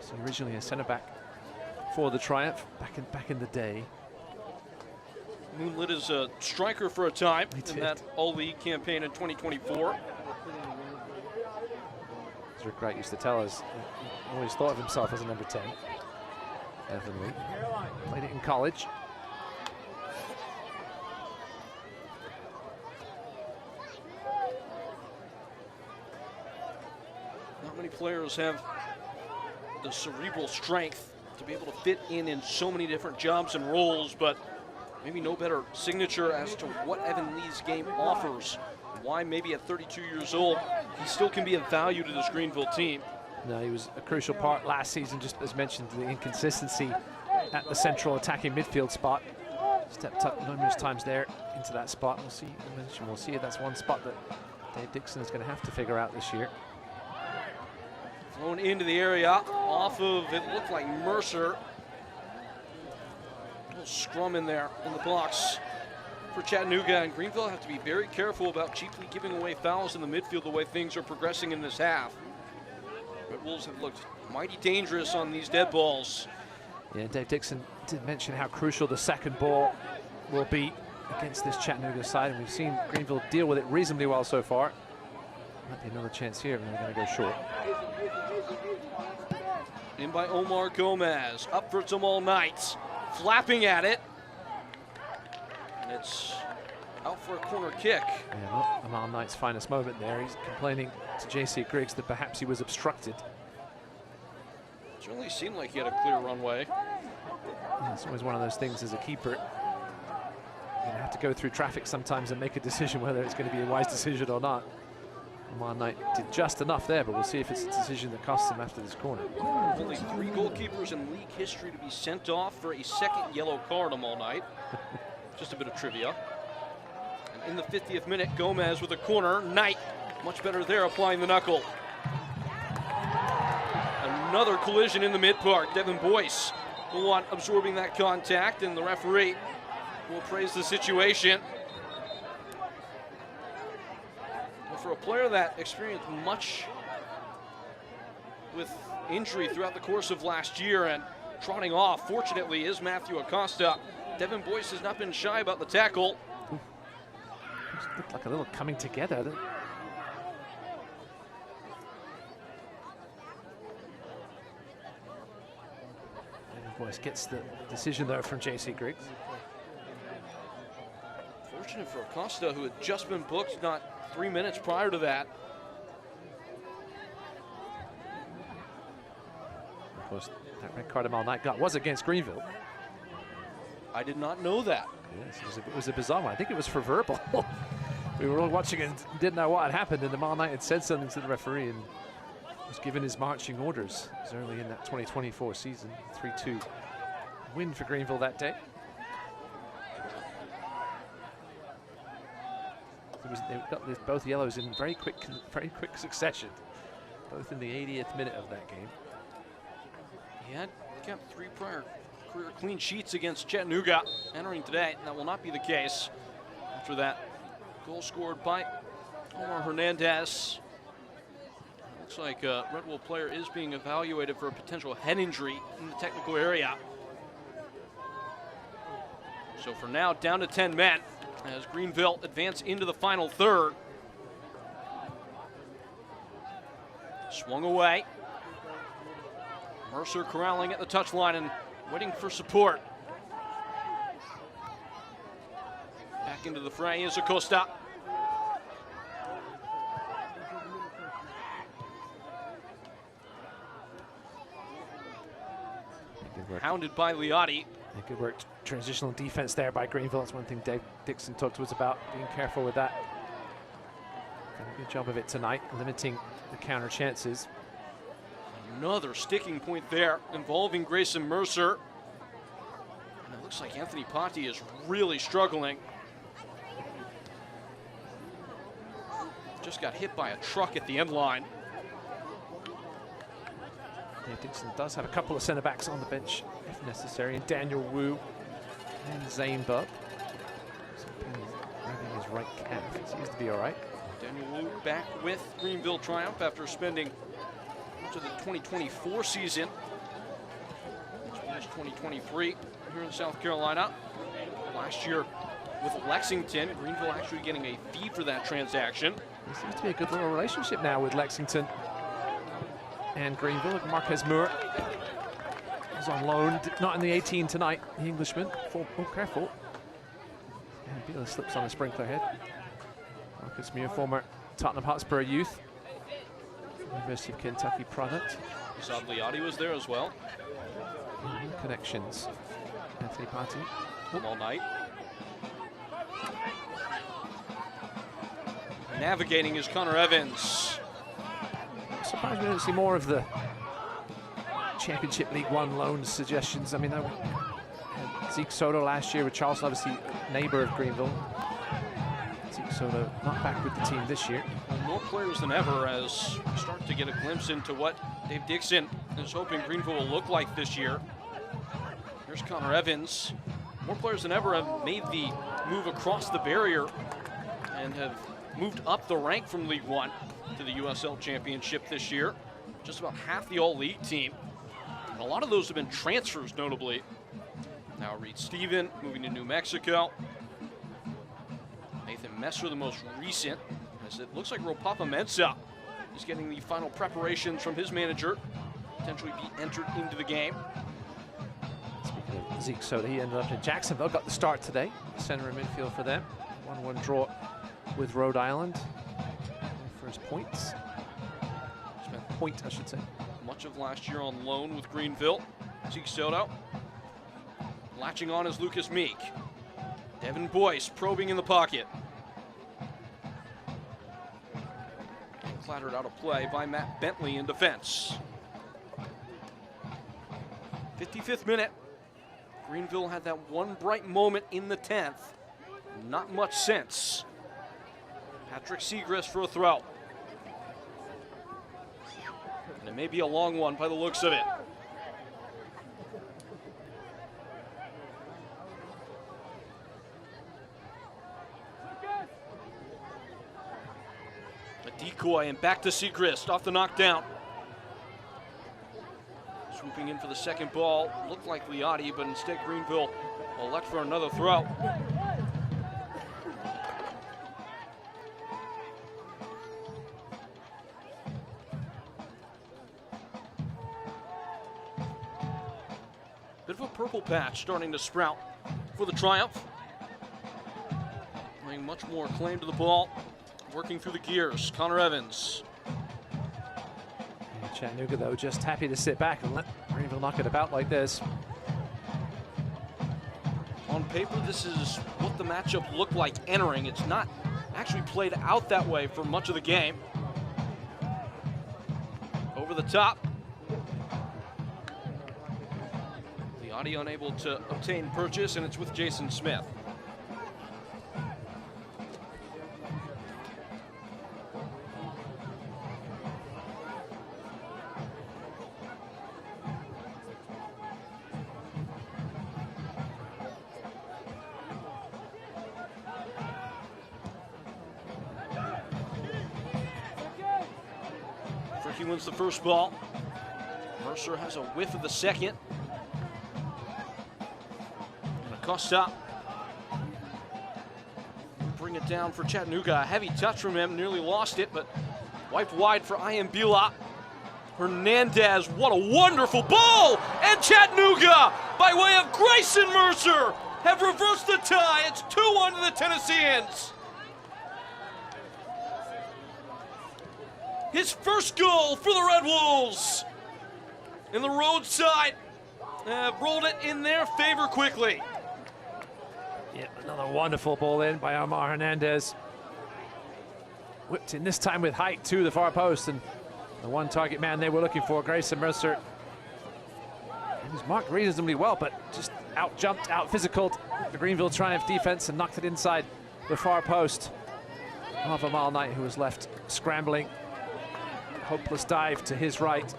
So originally a centre back for the Triumph back in the day. Moonlit is a striker for a time in that All-League campaign in 2024. As Rick Wright used to tell us, he always thought of himself as a number 10. Evan Lee. Played it in college. Not many players have the cerebral strength to be able to fit in so many different jobs and roles, but maybe no better signature as to what Evan Lee's game offers. Why maybe at 32 years old, he still can be of value to this Greenville team. No, he was a crucial part last season, just as mentioned, the inconsistency at the central attacking midfield spot. Stepped up numerous times there into that spot. We'll see if that's one spot that Dave Dixon is going to have to figure out this year. Thrown into the area, off of, it looked like Mercer. A little scrum in there in the blocks for Chattanooga, and Greenville have to be very careful about cheaply giving away fouls in the midfield the way things are progressing in this half. Red Wolves have looked mighty dangerous on these dead balls. Yeah, Dave Dixon did mention how crucial the second ball will be against this Chattanooga side, and we've seen Greenville deal with it reasonably well so far. Might be another chance here, and they're going to go short. In by Omar Gomez, up for Jamal Knight, flapping at it. And it's out for a corner kick. Yeah, not Amal Knight's finest moment there. He's complaining to J.C. Griggs that perhaps he was obstructed. It certainly seemed like he had a clear runway. Yeah, it's always one of those things as a keeper. You're going to have to go through traffic sometimes and make a decision whether it's going to be a wise decision or not. Amal Knight did just enough there, but we'll see if it's a decision that costs him after this corner. Only 3 goalkeepers in league history to be sent off for a second yellow card, Amal Knight. Just a bit of trivia. And in the 50th minute, Gomez with a corner. Knight, much better there, applying the knuckle. Another collision in the mid-park. Devin Boyce, the one absorbing that contact, and the referee will praise the situation. Well, for a player that experienced much with injury throughout the course of last year and trotting off, fortunately, is Matthew Acosta. Devin Boyce has not been shy about the tackle. Just looked like a little coming together. Boyce gets the decision there from J.C. Griggs. Fortunate for Acosta, who had just been booked not 3 minutes prior to that. Of course, that red card Amal Knight got was against Greenville. I did not know that. Yes, it was a bizarre one. I think it was for verbal. We were all watching and didn't know what had happened, and Amal Knight had said something to the referee and was given his marching orders. It was early in that 2024 season. 3-2 win for Greenville that day. They got both yellows in very quick succession. both in the 80th minute of that game. He had kept 3 prior career clean sheets against Chattanooga entering today. That will not be the case after that goal scored by Omar Hernandez. Looks like a Red Wolf player is being evaluated for a potential head injury in the technical area. So for now, down to 10 men as Greenville advance into the final third. Swung away. Mercer corralling at the touchline and waiting for support. Back into the fray is Acosta. Hounded by Liotti. Good work, transitional defense there by Greenville. That's one thing Dave Dixon talked to us about, being careful with that. Done a good job of it tonight, limiting the counter chances. Another sticking point there involving Grayson Mercer. And it looks like Anthony Patti is really struggling. Just got hit by a truck at the end line. Yeah, Dixon does have a couple of centre backs on the bench if necessary, and Daniel Wu and Zane Bubb. Grabbing his right calf. He seems to be all right. Daniel Wu back with Greenville Triumph after spending much of the 2024 season, which was 2023 here in South Carolina. Last year with Lexington, Greenville actually getting a fee for that transaction. There seems to be a good little relationship now with Lexington and Greenville. Marquez Moore is on loan, not in the 18 tonight, the Englishman. Oh, careful. And Bila slips on a sprinkler head. Marcus Moore, former Tottenham Hotspur youth, University of Kentucky product. Saad Liotti was there as well. Connections. Anthony Patti. All night. Navigating is Connor Evans. Surprised we don't see more of the Championship League One loan suggestions. I mean, that had Zeke Soto last year with Charleston, obviously neighbor of Greenville. Zeke Soto not back with the team this year. More players than ever as we start to get a glimpse into what Dave Dixon is hoping Greenville will look like this year. Here's Connor Evans. More players than ever have made the move across the barrier and have moved up the rank from League One to the USL Championship this year. Just about half the all-league team. And a lot of those have been transfers, notably. Now Reed Stephen moving to New Mexico. Nathan Messer, the most recent, as it looks like Ropapa Mensah is getting the final preparations from his manager, potentially be entered into the game. Speaking of Zeke Soto, he ended up in Jacksonville, got the start today. Center and midfield for them. 1-1 draw with Rhode Island. First points. Point, I should say. Much of last year on loan with Greenville. Zeke Soto. Latching on is Lucas Meek. Devin Boyce probing in the pocket. And clattered out of play by Matt Bentley in defense. 55th minute. Greenville had that one bright moment in the 10th. Not much since. Patrick Segrist for a throw. And it may be a long one by the looks of it. A decoy and back to Segrist off the knockdown. Swooping in for the second ball. Looked like Liotti, but instead Greenville will elect for another throw. Bit of a purple patch starting to sprout for the Triumph. Playing much more claim to the ball. Working through the gears. Connor Evans. And Chattanooga, though, just happy to sit back and let Greenville knock it about like this. On paper, this is what the matchup looked like entering. It's not actually played out that way for much of the game. Over the top. Liotti unable to obtain purchase, and it's with Jason Smith. He wins the first ball. Mercer has a whiff of the second. And Acosta bring it down for Chattanooga. A heavy touch from him, nearly lost it, but wiped wide for Iambila. Hernandez, what a wonderful ball! And Chattanooga, by way of Grayson Mercer, have reversed the tie. It's 2-1 to the Tennesseans. His first goal for the Red Wolves. And the roadside rolled it in their favor quickly. Yeah, another wonderful ball in by Omar Hernandez. Whipped in this time with height to the far post, and the one target man they were looking for, Grayson Mercer. He was marked reasonably well, but just out-jumped, out-physicaled the Greenville Triumph defense and knocked it inside the far post of Amal Knight, who was left scrambling. Hopeless dive to his right.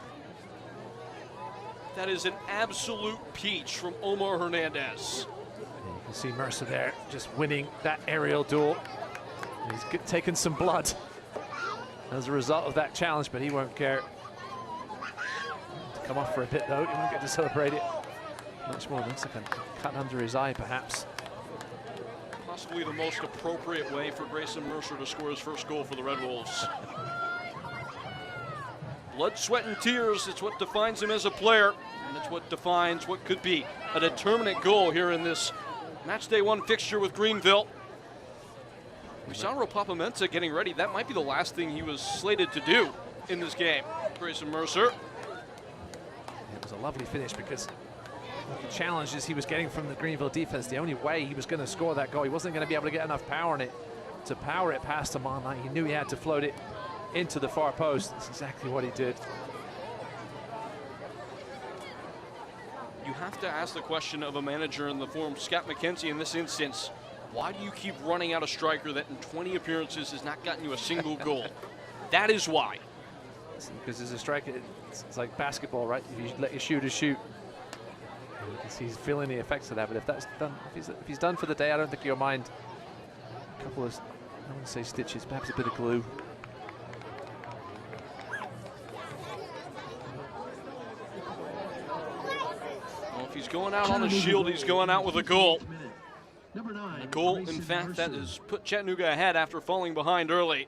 That is an absolute peach from Omar Hernandez. And you can see Mercer there just winning that aerial duel. He's taken some blood as a result of that challenge, but he won't care. To come off for a bit though, he won't get to celebrate it much more. Looks like a cut under his eye perhaps. Possibly the most appropriate way for Grayson Mercer to score his first goal for the Red Wolves. Blood, sweat, and tears, it's what defines him as a player, and it's what defines what could be a determinant goal here in this match day one fixture with Greenville. We saw Ropapamenta getting ready. That might be the last thing he was slated to do in this game. Grayson Mercer. It was a lovely finish because the challenges he was getting from the Greenville defense, the only way he was going to score that goal, he wasn't going to be able to get enough power in it to power it past him on line. He knew he had to float it into the far post. That's exactly what he did. You have to ask the question of a manager in the form of Scott McKenzie in this instance. Why do you keep running out a striker that in 20 appearances has not gotten you a single goal? That is why. Because as a striker, it's like basketball, right? If you let your shooter shoot, you can see he's feeling the effects of that. But if that's done, if he's done for the day, I don't think you'll mind a couple of, I don't want to say stitches, perhaps a bit of glue. Well, if he's going out on a shield, he's going out with a goal. A goal, in fact, that has put Chattanooga ahead after falling behind early.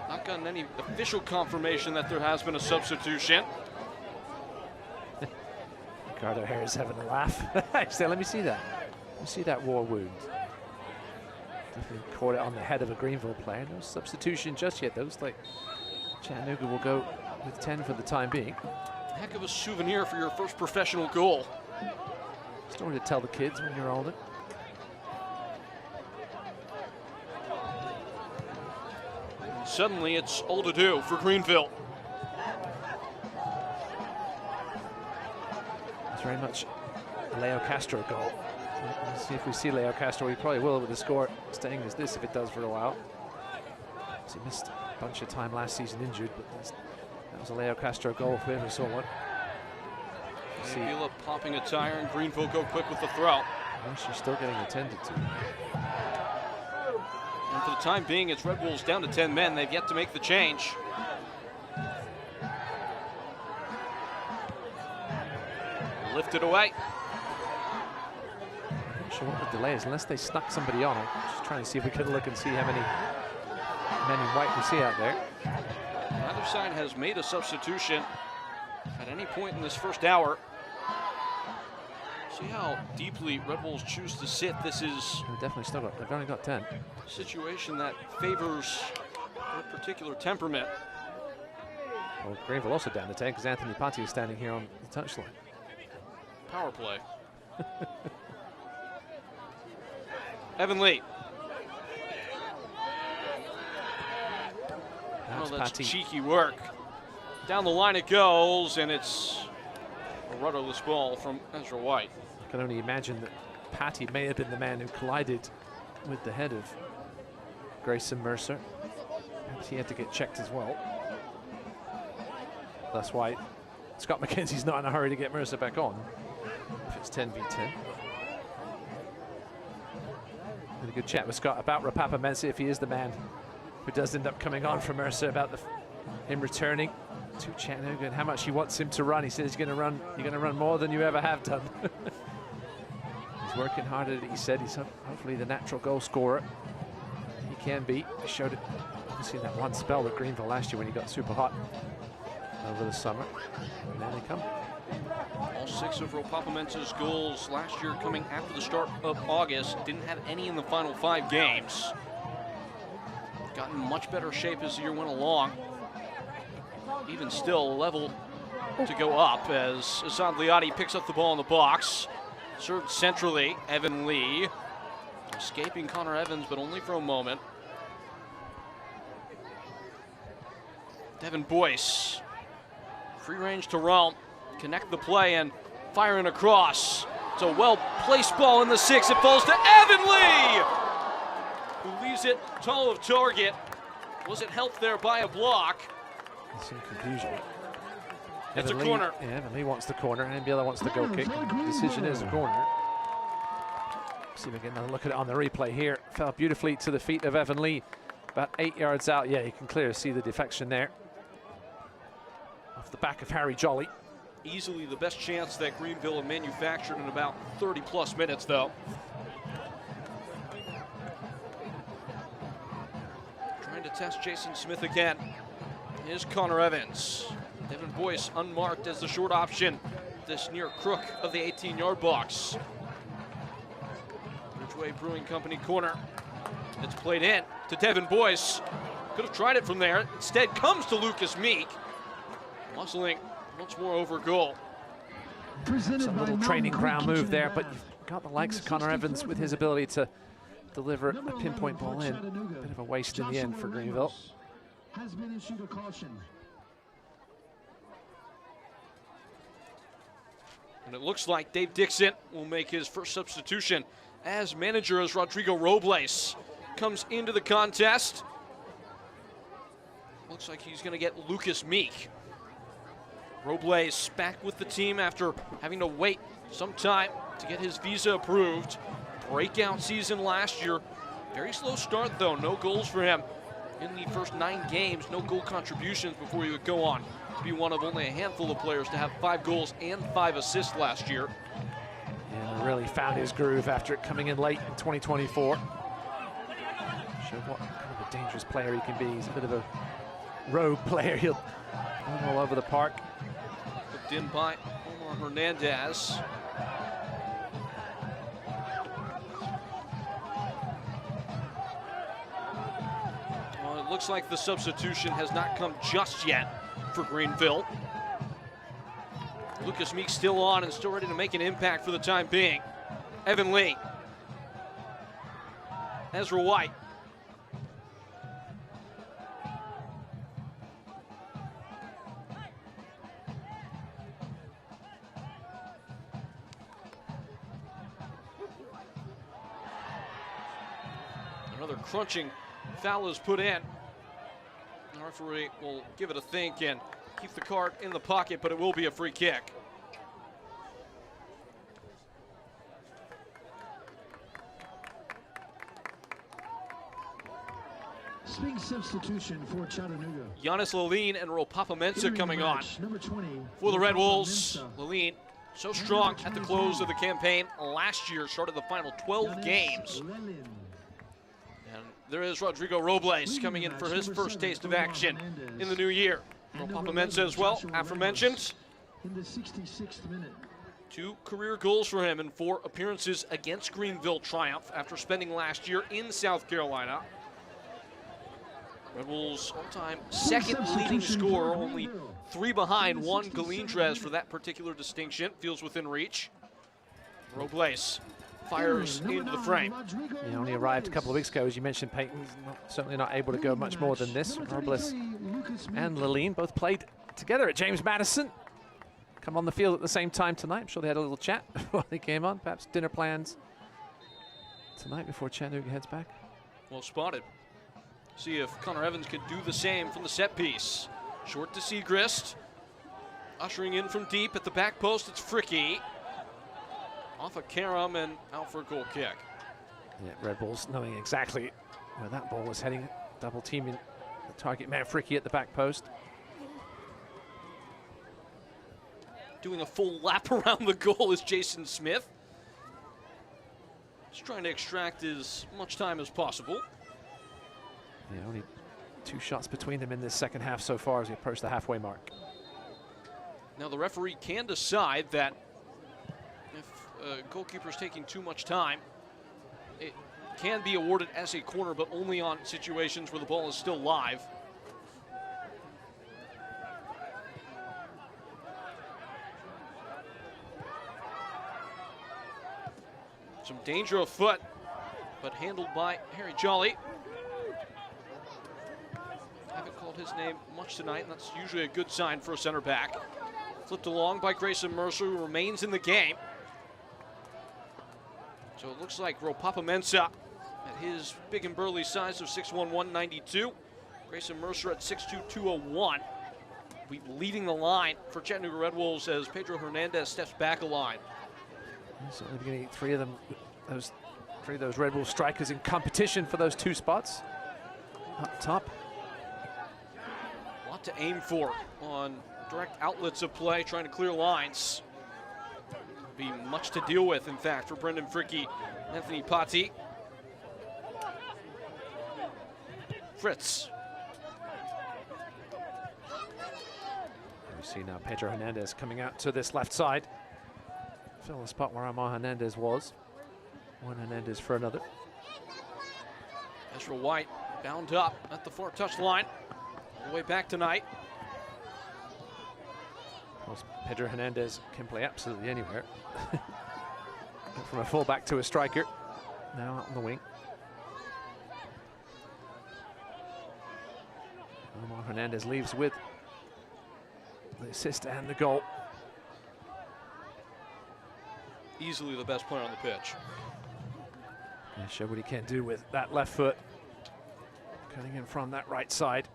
Not gotten any official confirmation that there has been a substitution. Ricardo Harris having a laugh. So let me see that. Let me see that war wound. Definitely caught it on the head of a Greenville player. No substitution just yet. Those like Chattanooga will go with 10 for the time being. Heck of a souvenir for your first professional goal. Story to tell the kids when you're older. Suddenly it's all to do for Greenville. It's very much a Leo Castro goal. Let's see if we see Leo Castro. We probably will with the score staying as this if it does for a while. He missed a bunch of time last season injured, but that was a Leo Castro goal if we ever saw one. Iambila popping a tire and Greenville go quick with the throw. Well, she's still getting attended to. And for the time being, it's Red Wolves down to 10 men. They've yet to make the change. Lifted away. I'm not sure what the delay is, unless they snuck somebody on. I'm just trying to see if we can look and see how many men in white we see out there. Neither side has made a substitution at any point in this first hour. See how deeply Red Wolves choose to sit. This is definitely still got, they've only got 10. A situation that favors their particular temperament. Well, Greenville also down to 10 because Anthony Patti is standing here on the touchline. Power play. Evan Lee. Oh, that's cheeky work. Down the line it goes, and it's a rudderless ball from Ezra White. I can only imagine that Patti may have been the man who collided with the head of Grayson Mercer. Perhaps he had to get checked as well. That's why Scott McKenzie's not in a hurry to get Mercer back on if it's 10v10. Had a good chat with Scott about Rapapa Mensah, if he is the man who does end up coming on for Mercer, about him returning to Chattanooga and how much he wants him to run. He says you're going to run more than you ever have done. He's working hard at it, he said. He's hopefully the natural goal scorer he can be. He showed it, obviously, that one spell with Greenville last year when he got super hot over the summer. And there they come. All 6 of Rapapa Mensah's goals last year coming after the start of August. Didn't have any in the final 5 games. Gotten much better shape as the year went along. Even still, a level to go up as Assad Liadi picks up the ball in the box. Served centrally, Evan Lee. Escaping Connor Evans, but only for a moment. Devin Boyce. Free range to roam. Connect the play and firing across. It's a well-placed ball in the 6. It falls to Evan Lee, who leaves it tall of target. Wasn't helped there by a block. Some confusion. It's Evan a corner. Yeah, Evan Lee wants the corner, and Biela wants the goal kick. Decision is a corner. See if we get another look at it on the replay here. Fell beautifully to the feet of Evan Lee, about 8 yards out. Yeah, you can clearly see the deflection there. Off the back of Harry Jolly. Easily the best chance that Greenville have manufactured in about 30-plus minutes, though. Trying to test Jason Smith again. Here's Connor Evans. Devin Boyce unmarked as the short option. This near crook of the 18-yard box. Ridgeway Brewing Company corner. It's played in to Devin Boyce. Could have tried it from there. Instead comes to Lucas Meek. Muscling once more over goal. Some little training ground move there, but you've got the likes of Connor Evans with his ability to deliver a pinpoint ball in. Bit of a waste in the end for Greenville. Has been issued a caution. And it looks like Dave Dixon will make his first substitution as manager, as Rodrigo Robles comes into the contest. Looks like he's going to get Lucas Meek. Robles back with the team after having to wait some time to get his visa approved. Breakout season last year. Very slow start, though. No goals for him in the first 9 games. No goal contributions before he would go on to be one of only a handful of players to have 5 goals and 5 assists last year. And really found his groove after it coming in late in 2024. Showed what kind of a dangerous player he can be. He's a bit of a rogue player. He'll run all over the park. Hooked in by Omar Hernandez. Well, it looks like the substitution has not come just yet for Greenville. Lucas Meek still on and still ready to make an impact for the time being. Evan Lee. Ezra White. Another crunching foul is put in. The referee will give it a think and keep the card in the pocket, but it will be a free kick. Big substitution for Chattanooga. Giannis Lalin and Rapapa Mensah coming on Number 20 for the Red Wolves. Lalin, so strong at the close of the campaign last year, started the final 12 games. And there is Rodrigo Robles coming in for his first taste of action in the new year. Rapapa Mensah as well, aforementioned. In the 66th minute. 2 career goals for him in 4 appearances against Greenville Triumph after spending last year in South Carolina. Red Wolves all-time second leading scorer, only 3 behind Juan Galindrez for that particular distinction. Feels within reach. Robles fires into the frame. He only arrived a couple of weeks ago, as you mentioned, Peyton. Certainly not able to go much more than this. Robles and Lalin both played together at James Madison. Come on the field at the same time tonight. I'm sure they had a little chat before they came on. Perhaps dinner plans tonight before Chattanooga heads back. Well spotted. See if Connor Evans can do the same from the set piece. Short to Segrist. Ushering in from deep at the back post, it's Fricky. Off of Karam and out for a goal kick. Yeah, Red Bulls knowing exactly where that ball was heading, double teaming the target man Fricky at the back post. Doing a full lap around the goal is Jason Smith. Just trying to extract as much time as possible. Yeah, only 2 shots between them in this second half so far as we approach the halfway mark. Now the referee can decide that if a goalkeeper is taking too much time, it can be awarded as a corner, but only on situations where the ball is still live. Some danger afoot, but handled by Harry Jolly. Haven't called his name much tonight, and that's usually a good sign for a center back. Flipped along by Grayson Mercer, who remains in the game. So it looks like Ropapa Mensah at his big and burly size of 6'1", 192. Grayson Mercer at 6'2", 201. Be leading the line for Chattanooga Red Wolves as Pedro Hernandez steps back a line. Certainly beginning 3 of them, those 3 of those Red Bull strikers in competition for those 2 spots up top. A lot to aim for on direct outlets of play, trying to clear lines. Be much to deal with, in fact, for Brendan Fricky, Anthony Patti. Fritz. We see now Pedro Hernandez coming out to this left side. Fill the spot where Amar Hernandez was. One Hernandez for another. Ezra White bound up at the far touchline. All the way back tonight. Of course, Pedro Hernandez can play absolutely anywhere. From a fullback to a striker. Now out on the wing. Omar Hernandez leaves with the assist and the goal. Easily the best player on the pitch. Yeah, show what he can do with that left foot. Cutting in from that right side.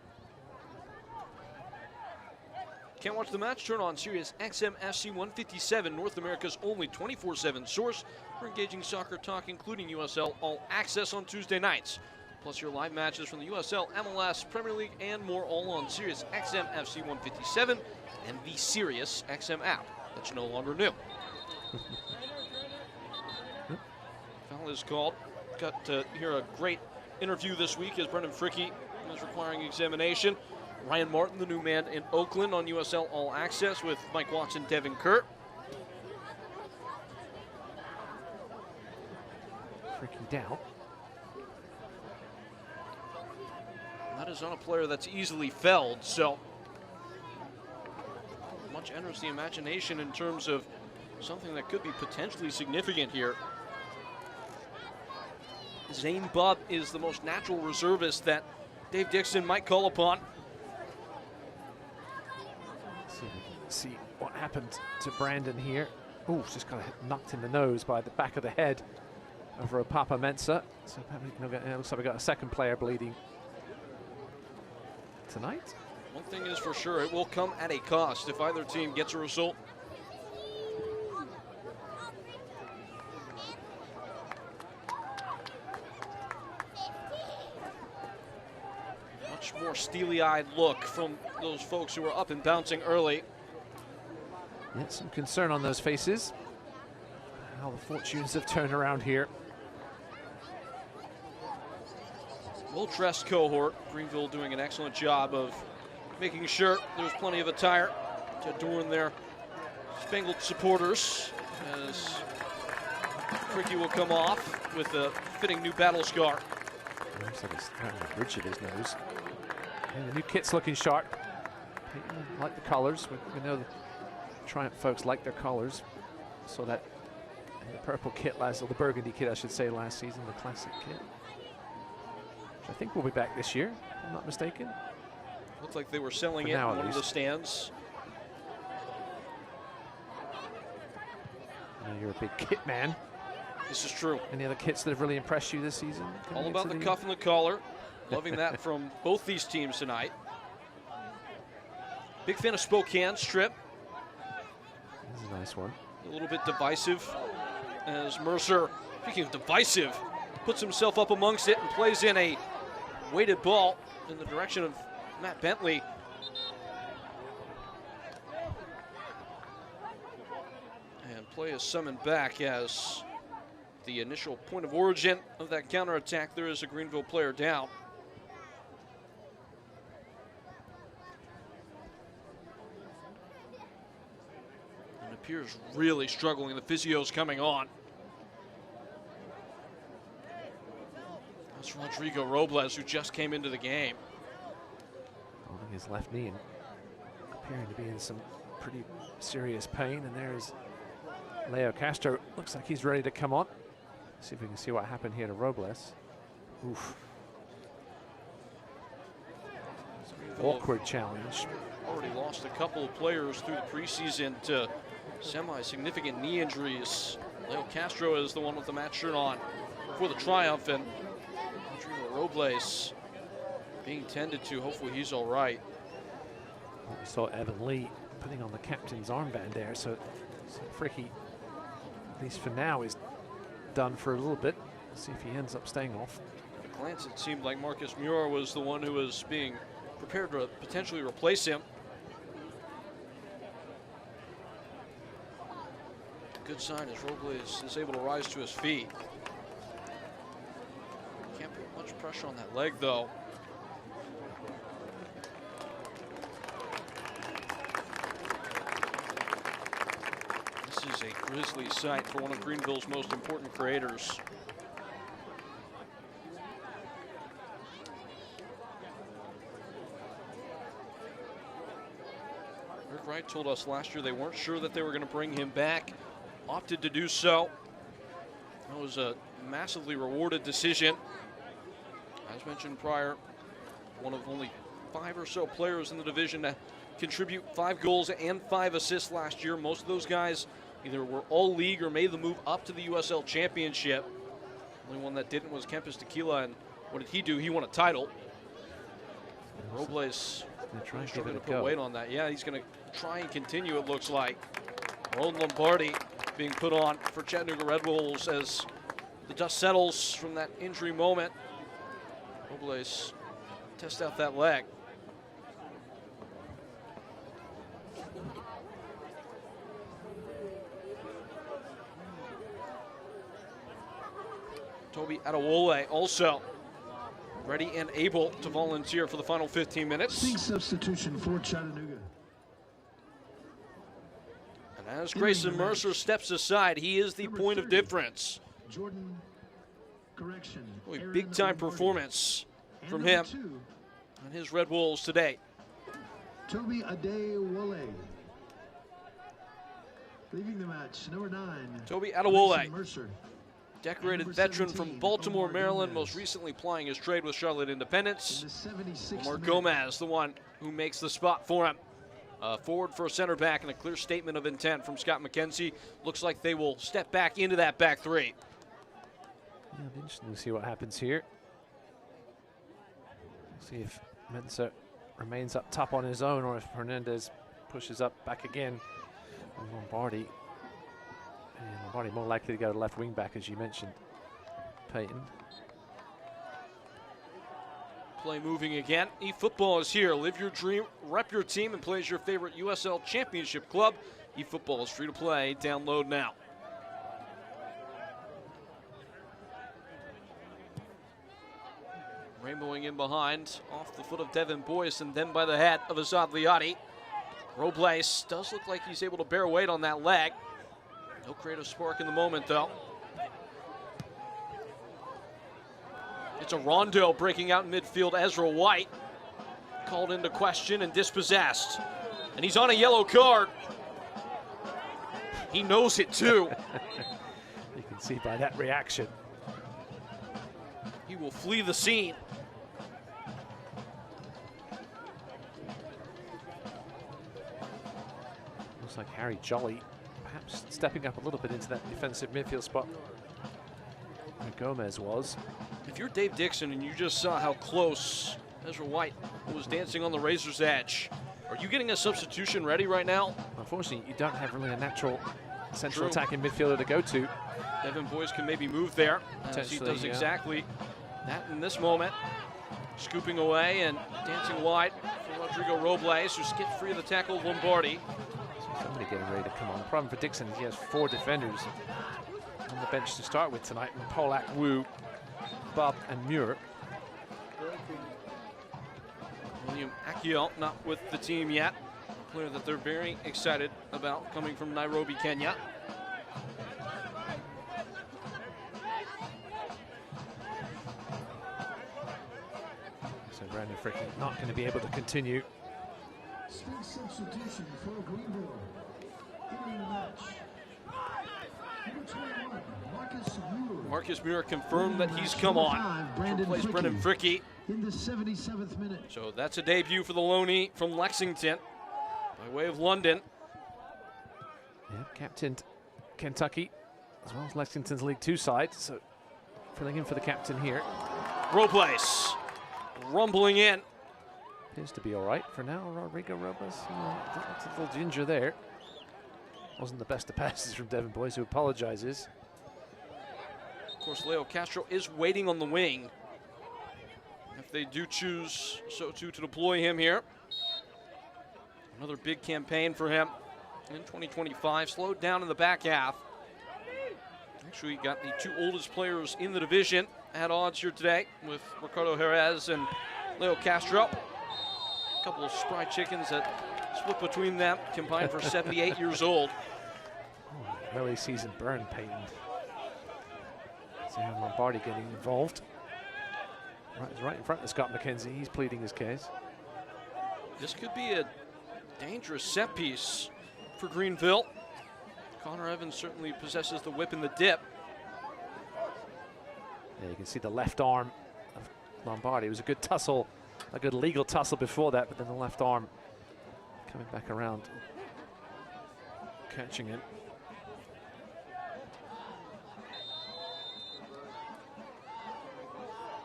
Can't watch the match? Turn on Sirius XM FC 157, North America's only 24/7 source for engaging soccer talk, including USL All Access on Tuesday nights. Plus your live matches from the USL, MLS, Premier League, and more, all on Sirius XM FC 157 and the Sirius XM app. That's no longer new. Foul is called. Got to hear a great interview this week as Brendan Fricky is requiring examination. Ryan Martin, the new man in Oakland, on USL All Access with Mike Watson, Devin Kurt. Fricky down. That is not a player that's easily felled, so much enters the imagination in terms of something that could be potentially significant here. Zane Bubb is the most natural reservist that Dave Dixon might call upon. See if we can see what happened to Brandon here. Oh, just got knocked in the nose by the back of the head of Ropapa Mensah. So it looks like we got a second player bleeding tonight. One thing is for sure, it will come at a cost if either team gets a result. Much more steely-eyed look from those folks who were up and bouncing early. Yeah, some concern on those faces. How the fortunes have turned around here. Well-dressed cohort. Greenville doing an excellent job of making sure there's plenty of attire to adorn their spangled supporters, as Fricky will come off with a fitting new battle scar. Looks like he's having a bridge at his nose. And the new kit's looking sharp. People like the colors. We know the Triumph folks like their colors. So that the purple kit or the burgundy kit, I should say, last season, the classic kit. Which I think will be back this year, if I'm not mistaken. Looks like they were selling it in one of the stands. I know you're a big kit man. This is true. Any other kits that have really impressed you this season? All about the cuff and the collar. Loving that from both these teams tonight. Big fan of Spokane strip. This is a nice one. A little bit divisive as Mercer, speaking of divisive, puts himself up amongst it and plays in a weighted ball in the direction of Matt Bentley. And play is summoned back as the initial point of origin of that counterattack. There is a Greenville player down. And appears really struggling. The physio's coming on. That's Rodrigo Robles, who just came into the game. Holding his left knee and appearing to be in some pretty serious pain. And there's Leo Castro. Looks like he's ready to come on. See if we can see what happened here to Robles. Oof. Awkward challenge. Already lost a couple of players through the preseason to semi-significant knee injuries. Leo Castro is the one with the match shirt on for the Triumph, and Rodrigo Robles being tended to. Hopefully he's all right. We saw Evan Lee putting on the captain's armband there, so Fricky, at least for now, is done for a little bit. See if he ends up staying off. At a glance, it seemed like Marcus Muir was the one who was being prepared to potentially replace him. Good sign as Robles is able to rise to his feet. Can't put much pressure on that leg, though. This is a grisly sight for one of Greenville's most important creators. Rick Wright told us last year they weren't sure that they were going to bring him back. Opted to do so. That was a massively rewarded decision. As mentioned prior, one of only 5 or so players in the division to contribute 5 goals and 5 assists last year. Most of those guys either were all league or made the move up to the USL Championship. Only one that didn't was Kempis Tequila, and what did he do? He won a title. And Robles struggling to put weight on that. Yeah, he's going to try and continue, it looks like. Roland Lombardi being put on for Chattanooga Red Bulls as the dust settles from that injury moment. Robles test out that leg. Toby Adewole also ready and able to volunteer for the final 15 minutes. Big substitution for Chattanooga. And as Grayson Mercer steps aside, he is the point of difference. Jordan, correction. Boy, big time performance from him and his Red Wolves today. Toby Adewole. Leaving the match, number 9. Toby Adewole. Grayson Mercer. Decorated veteran from Baltimore, Maryland, most recently plying his trade with Charlotte Independence. Omar Gomez, the one who makes the spot for him. Forward for a center back, and a clear statement of intent from Scott McKenzie. Looks like they will step back into that back 3. Yeah, it'll be interesting to see what happens here. See if Mensah remains up top on his own, or if Hernandez pushes up back again on Lombardi. And Lombardi more likely to go to left wing back, as you mentioned, Peyton. Play moving again. eFootball is here. Live your dream, rep your team, and play as your favorite USL Championship club. eFootball is free to play. Download now. Rainbowing in behind, off the foot of Devin Boyce, and then by the head of Azad Liati. Robles does look like he's able to bear weight on that leg. No creative spark in the moment, though. It's a rondo breaking out in midfield. Ezra White called into question and dispossessed. And he's on a yellow card. He knows it, too. You can see by that reaction. He will flee the scene. Looks like Harry Jolly perhaps stepping up a little bit into that defensive midfield spot where Gomez was. If you're Dave Dixon and you just saw how close Ezra White was dancing on the razor's edge, are you getting a substitution ready right now? Unfortunately, you don't have really a natural central attacking midfielder to go to. Devin Boyce can maybe move there, as he does exactly that in this moment. Scooping away and dancing wide for Rodrigo Robles, who skipped free of the tackle of Lombardi. So somebody getting ready to come on. The problem for Dixon is he has 4 defenders on the bench to start with tonight. And Polak, Wu, Bob, and Muir. William Akiel not with the team yet. Clear that they're very excited about coming from Nairobi, Kenya. So Brandon Fricky not going to be able to continue. Substitution for Greenville. Entering the match. Number 21, Marcus Muir. Marcus Muir confirmed that he's come on to replace Brendan Fricky. In the 77th minute. So that's a debut for the Loney from Lexington by way of London. Yeah, captained Kentucky as well as Lexington's League Two side. So filling in for the captain here. Robles rumbling in. Appears to be all right for now. Rodrigo Robles, that's a little ginger there. Wasn't the best of passes from Devin Boyce, who apologizes. Of course, Leo Castro is waiting on the wing. If they do choose to deploy him here. Another big campaign for him in 2025. Slowed down in the back half. Actually got the 2 oldest players in the division at odds here today with Ricardo Jerez and Leo Castro. A couple of spry chickens that split between them, combined for 78 years old. Oh, early season burn pain. Sam Lombardi getting involved. Right in front of Scott McKenzie. He's pleading his case. This could be a dangerous set piece for Greenville. Connor Evans certainly possesses the whip and the dip. Yeah, you can see the left arm of Lombardi. It was a good tussle, a good legal tussle before that, but then the left arm coming back around, catching it.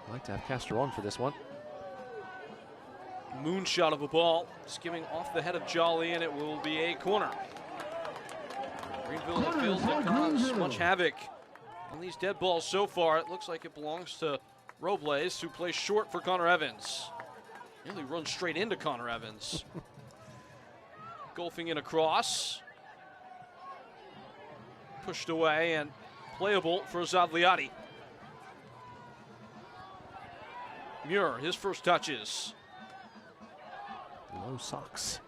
I'd like to have Castro on for this one. Moonshot of a ball, skimming off the head of Jolly, and it will be a corner. Greenville has failed to cause much havoc on these dead balls so far. It looks like it belongs to Robles, who plays short for Connor Evans. Nearly runs straight into Connor Evans. Golfing in across. Pushed away and playable for Zadliati. Muir, his first touches. Low socks.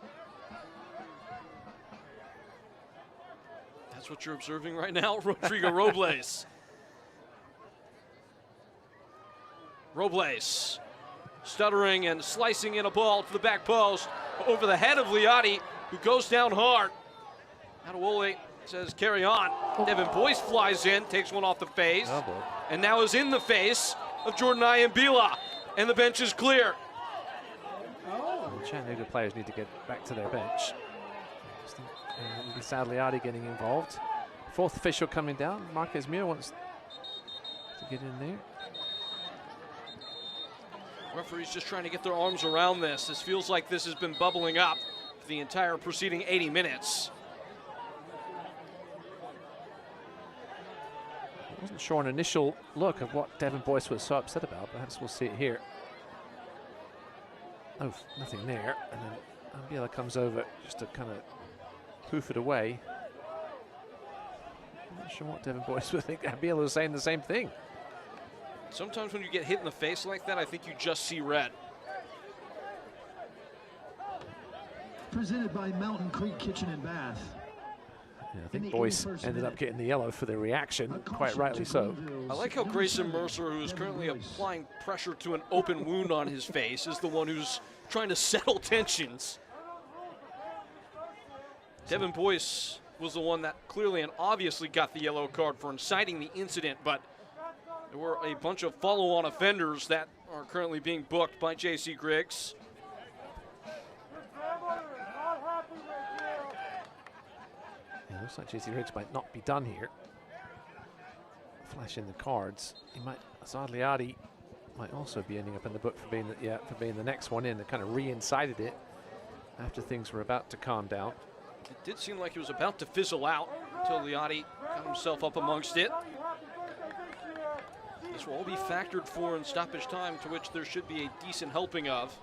That's what you're observing right now, Rodrigo Robles. Robles stuttering and slicing in a ball to the back post over the head of Liati, who goes down hard. Adewole says carry on. Devin Boyce flies in, takes one off the face, and now is in the face of Jordan Ayambila, and the bench is clear. The Chattanooga players need to get back to their bench. Sadliati getting involved. 4th official coming down. Marquez Muir wants to get in there. Referees just trying to get their arms around this. This feels like this has been bubbling up for the entire preceding 80 minutes. I wasn't sure an initial look of what Devin Boyce was so upset about. Perhaps we'll see it here. Oh, nothing there. And then Ambiela comes over just to kind of poof it away. I'm not sure what Devin Boyce would think. Ambiela was saying the same thing. Sometimes when you get hit in the face like that, I think you just see red. Presented by Mountain Creek Kitchen and Bath. Yeah, I think Boyce ended up getting the yellow for the reaction, quite rightly so. I like how Grayson Mercer, who is currently applying pressure to an open wound on his face, is the one who's trying to settle tensions. Devin Boyce was the one that clearly and obviously got the yellow card for inciting the incident, but there were a bunch of follow-on offenders that are currently being booked by J.C. Griggs. Yeah, looks like J.C. Griggs might not be done here. Flash in the cards. He might, Zadliati might also be ending up in the book for being the next one in. They kind of re-incited it after things were about to calm down. It did seem like he was about to fizzle out until Liotti got himself up amongst it. This will all be factored for in stoppage time, to which there should be a decent helping of.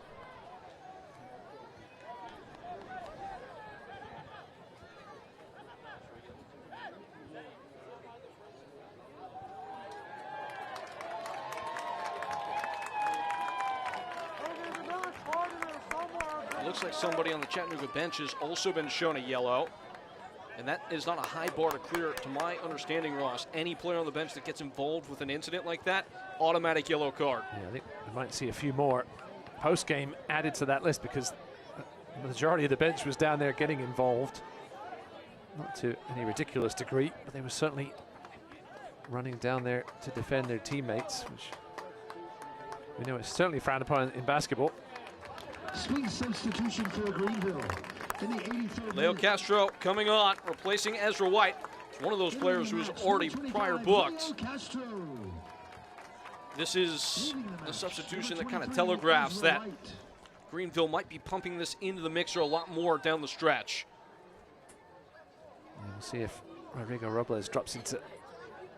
It looks like somebody on the Chattanooga bench has also been shown a yellow. And that is not a high bar to clear, to my understanding, Ross. Any player on the bench that gets involved with an incident like that, automatic yellow card. Yeah, I think we might see a few more post-game added to that list, because the majority of the bench was down there getting involved. Not to any ridiculous degree, but they were certainly running down there to defend their teammates, which we know is certainly frowned upon in basketball. Sweet substitution for Greenville. In the 83rd Leo Castro coming on, replacing Ezra White. It's one of those players who was already prior booked. This is a substitution that kind of telegraphs that Greenville might be pumping this into the mixer a lot more down the stretch. And we'll see if Rodrigo Robles drops into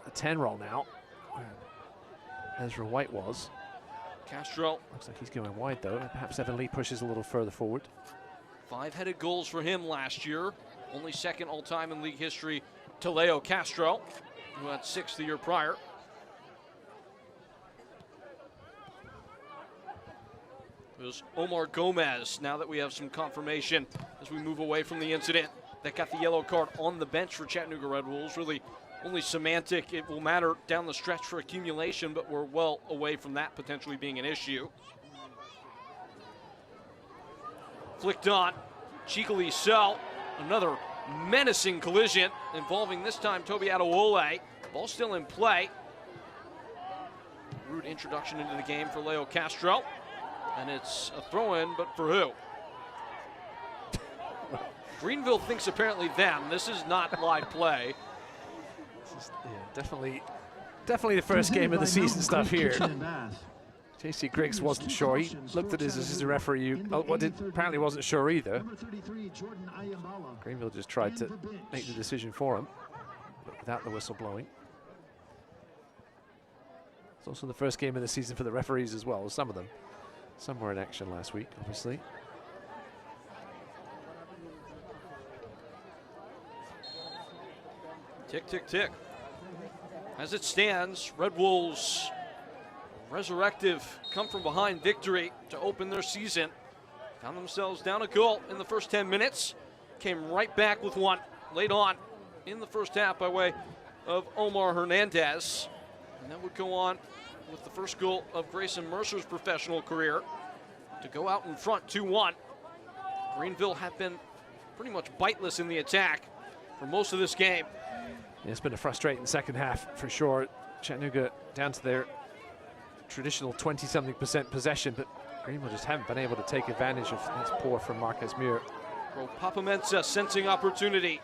a 10 role now, where Ezra White was. Castro. Looks like he's going wide though, and perhaps Evan Lee pushes a little further forward. 5 headed goals for him last year. Only second all-time in league history to Leo Castro, who had 6 the year prior. It was Omar Gomez, now that we have some confirmation as we move away from the incident, that got the yellow card on the bench for Chattanooga Red Wolves. Really only semantic. It will matter down the stretch for accumulation, but we're well away from that potentially being an issue. Flicked on, cheekily so. Another menacing collision involving this time Toby Adewole. Ball still in play. Rude introduction into the game for Leo Castro. And it's a throw-in, but for who? Greenville thinks apparently them. This is not live play. This is, yeah, definitely the first game of the season stuff here. JC Griggs wasn't sure. He looked at his assistant referee, apparently wasn't sure either. Greenville just tried to make the decision for him, but without the whistle blowing. It's also the first game of the season for the referees as well, some of them. Some were in action last week, obviously. Tick, tick, tick. As it stands, Red Wolves resurrective come from behind victory to open their season. Found themselves down a goal in the first 10 minutes. Came right back with one late on in the first half by way of Omar Hernandez. And that would go on with the first goal of Grayson Mercer's professional career to go out in front 2-1. Greenville had been pretty much biteless in the attack for most of this game. Yeah, it's been a frustrating second half for sure. Chattanooga down to their traditional 20-something% possession, but Greenville just haven't been able to take advantage of this pour from Marquez Muir. Pro Papamensa sensing opportunity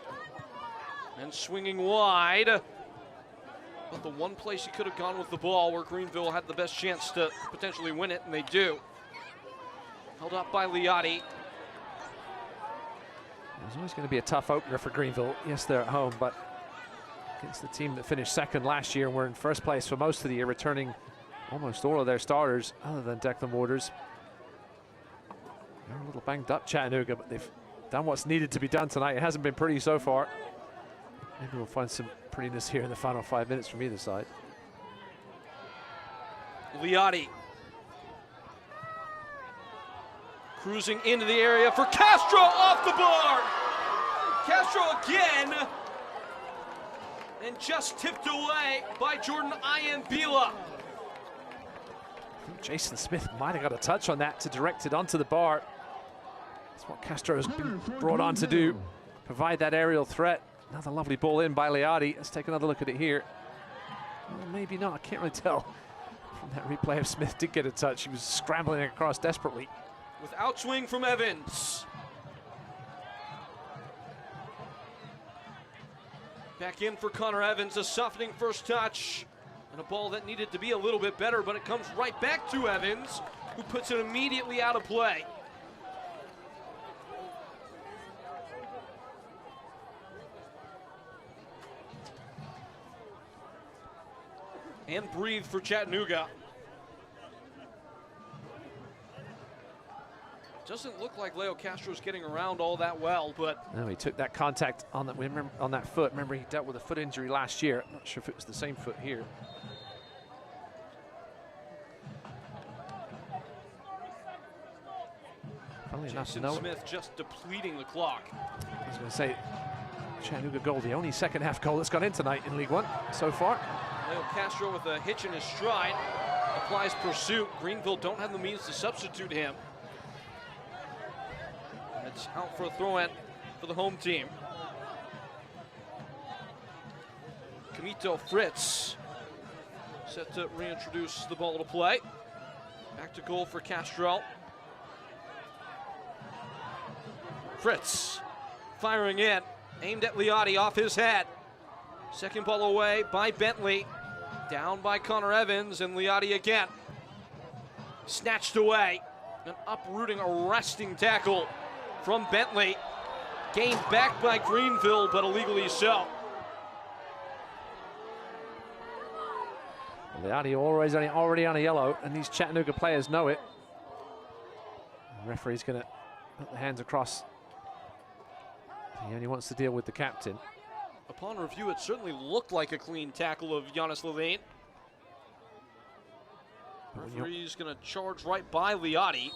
and swinging wide. But the one place he could have gone with the ball where Greenville had the best chance to potentially win it, and they do. Held up by Liotti. It's always going to be a tough opener for Greenville. Yes, they're at home, but against the team that finished second last year and were in first place for most of the year, returning almost all of their starters other than Declan Waters. They're a little banged up, Chattanooga, but they've done what's needed to be done tonight. It hasn't been pretty so far. Maybe we'll find some prettiness here in the final 5 minutes from either side. Liotti cruising into the area for Castro, off the bar. Castro again, and just tipped away by Jordan Iambila. Jason Smith might have got a touch on that to direct it onto the bar. That's what Castro has been brought on to do, provide that aerial threat. Another lovely ball in by Liotti. Let's take another look at it here. Well, maybe not, I can't really tell. From that replay if Smith did get a touch, he was scrambling across desperately. With outswing from Evans. Back in for Connor Evans, a softening first touch. And a ball that needed to be a little bit better, but it comes right back to Evans, who puts it immediately out of play. and breathe for Chattanooga. Doesn't look like Leo Castro's getting around all that well, but no, he took that contact on that. On that foot. Remember, he dealt with a foot injury last year. Not sure if it was the same foot here. Jason Smith just depleting the clock. I was going to say, Chattanooga goal, the only second half goal that's gone in tonight in League One so far. Leo Castro with a hitch in his stride, applies pursuit. Greenville don't have the means to substitute him. It's out for a throw-in for the home team. Camito Fritz set to reintroduce the ball to play. Back to goal for Castro. Fritz firing in, aimed at Liotti off his head. Second ball away by Bentley. Down by Connor Evans, and Liotti again. Snatched away. An uprooting, arresting tackle from Bentley. Gained back by Greenville, but illegally so. Liotti already on a yellow, and these Chattanooga players know it. The referee's going to put the hands across. He only wants to deal with the captain. Upon review, it certainly looked like a clean tackle of Giannis Levine. Referee's going to charge right by Liotti.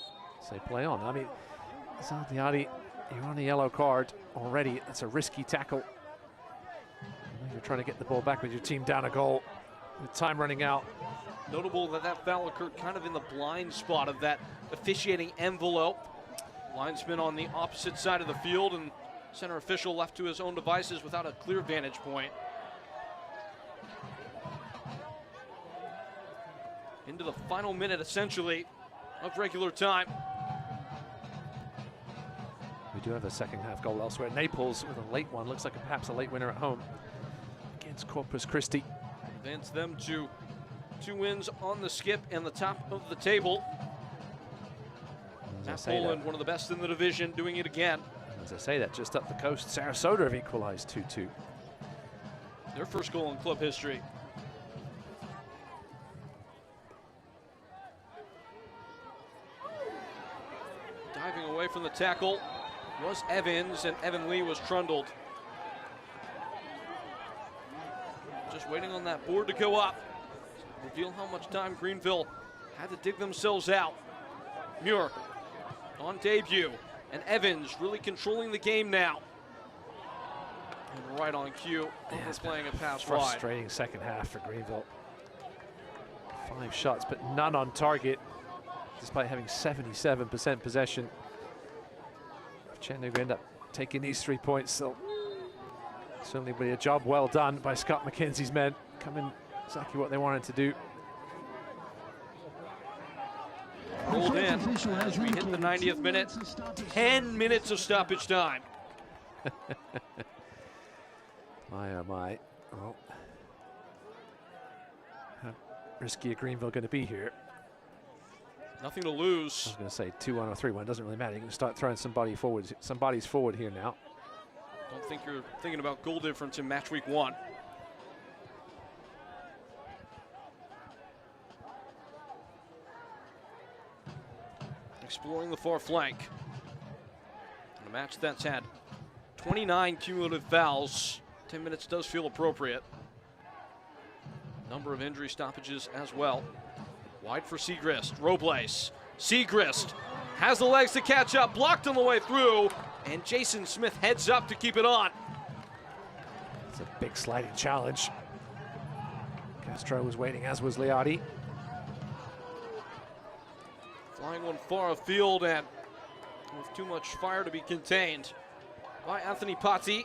Say play on. I mean, so Liotti, you're on a yellow card already. It's a risky tackle. You're trying to get the ball back with your team down a goal with time running out. Notable that that foul occurred kind of in the blind spot of that officiating envelope. Linesman on the opposite side of the field, and center official left to his own devices without a clear vantage point. Into the final minute, essentially, of regular time. We do have a second half goal elsewhere. Naples with a late one. Looks like perhaps a late winner at home against Corpus Christi. Advance them to 2 wins on the skip and the top of the table. Matt Poland, one of the best in the division, doing it again. As I say that, just up the coast, Sarasota have equalized 2-2. Their first goal in club history. Diving away from the tackle was Evans, and Evan Lee was trundled. Just waiting on that board to go up. Reveal how much time Greenville had to dig themselves out. Muir on debut. And Evans really controlling the game now. And right on cue, playing a pass wide. Frustrating second half for Greenville. 5 shots, but none on target, despite having 77% possession. If Chattanooga end up taking these 3 points, they'll certainly be a job well done by Scott McKenzie's men. Coming exactly what they wanted to do. Rolled in as we hit the 90th minute. 10 minutes of stoppage time. My, oh my. Oh. How risky are Greenville going to be here? Nothing to lose. I was going to say 2-1 or 3-1. Doesn't really matter. You can start throwing somebody's forward here now. Don't think you're thinking about goal difference in match week 1. Exploring the far flank. In a match that's had 29 cumulative fouls. 10 minutes does feel appropriate. Number of injury stoppages as well. Wide for Segrist. Robles. Segrist has the legs to catch up. Blocked on the way through. And Jason Smith heads up to keep it on. It's a big sliding challenge. Castro was waiting, as was Liotti. Flying one far afield and with too much fire to be contained by Anthony Pazzi.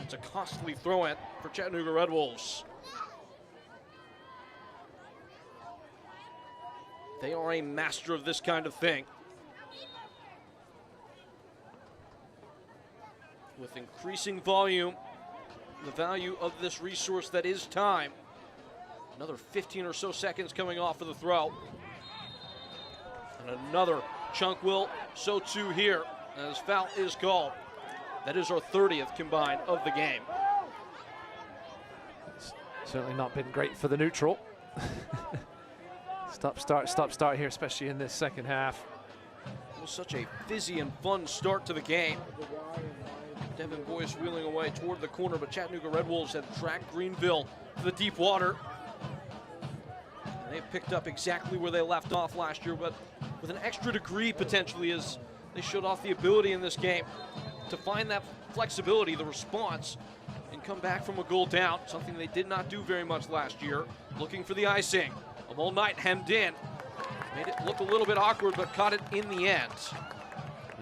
It's a costly throw-in for Chattanooga Red Wolves. They are a master of this kind of thing. With increasing volume, the value of this resource that is time. Another 15 or so seconds coming off of the throw. And another chunk will, so too here, as foul is called. That is our 30th combined of the game. Certainly not been great for the neutral. Stop, start here, especially in this second half. It was such a busy and fun start to the game. Devin Boyce wheeling away toward the corner, but Chattanooga Red Wolves have tracked Greenville to the deep water. And they've picked up exactly where they left off last year, but with an extra degree potentially, as they showed off the ability in this game to find that flexibility, the response, and come back from a goal down, something they did not do very much last year. Looking for the icing. Amal Knight hemmed in. Made it look a little bit awkward, but caught it in the end.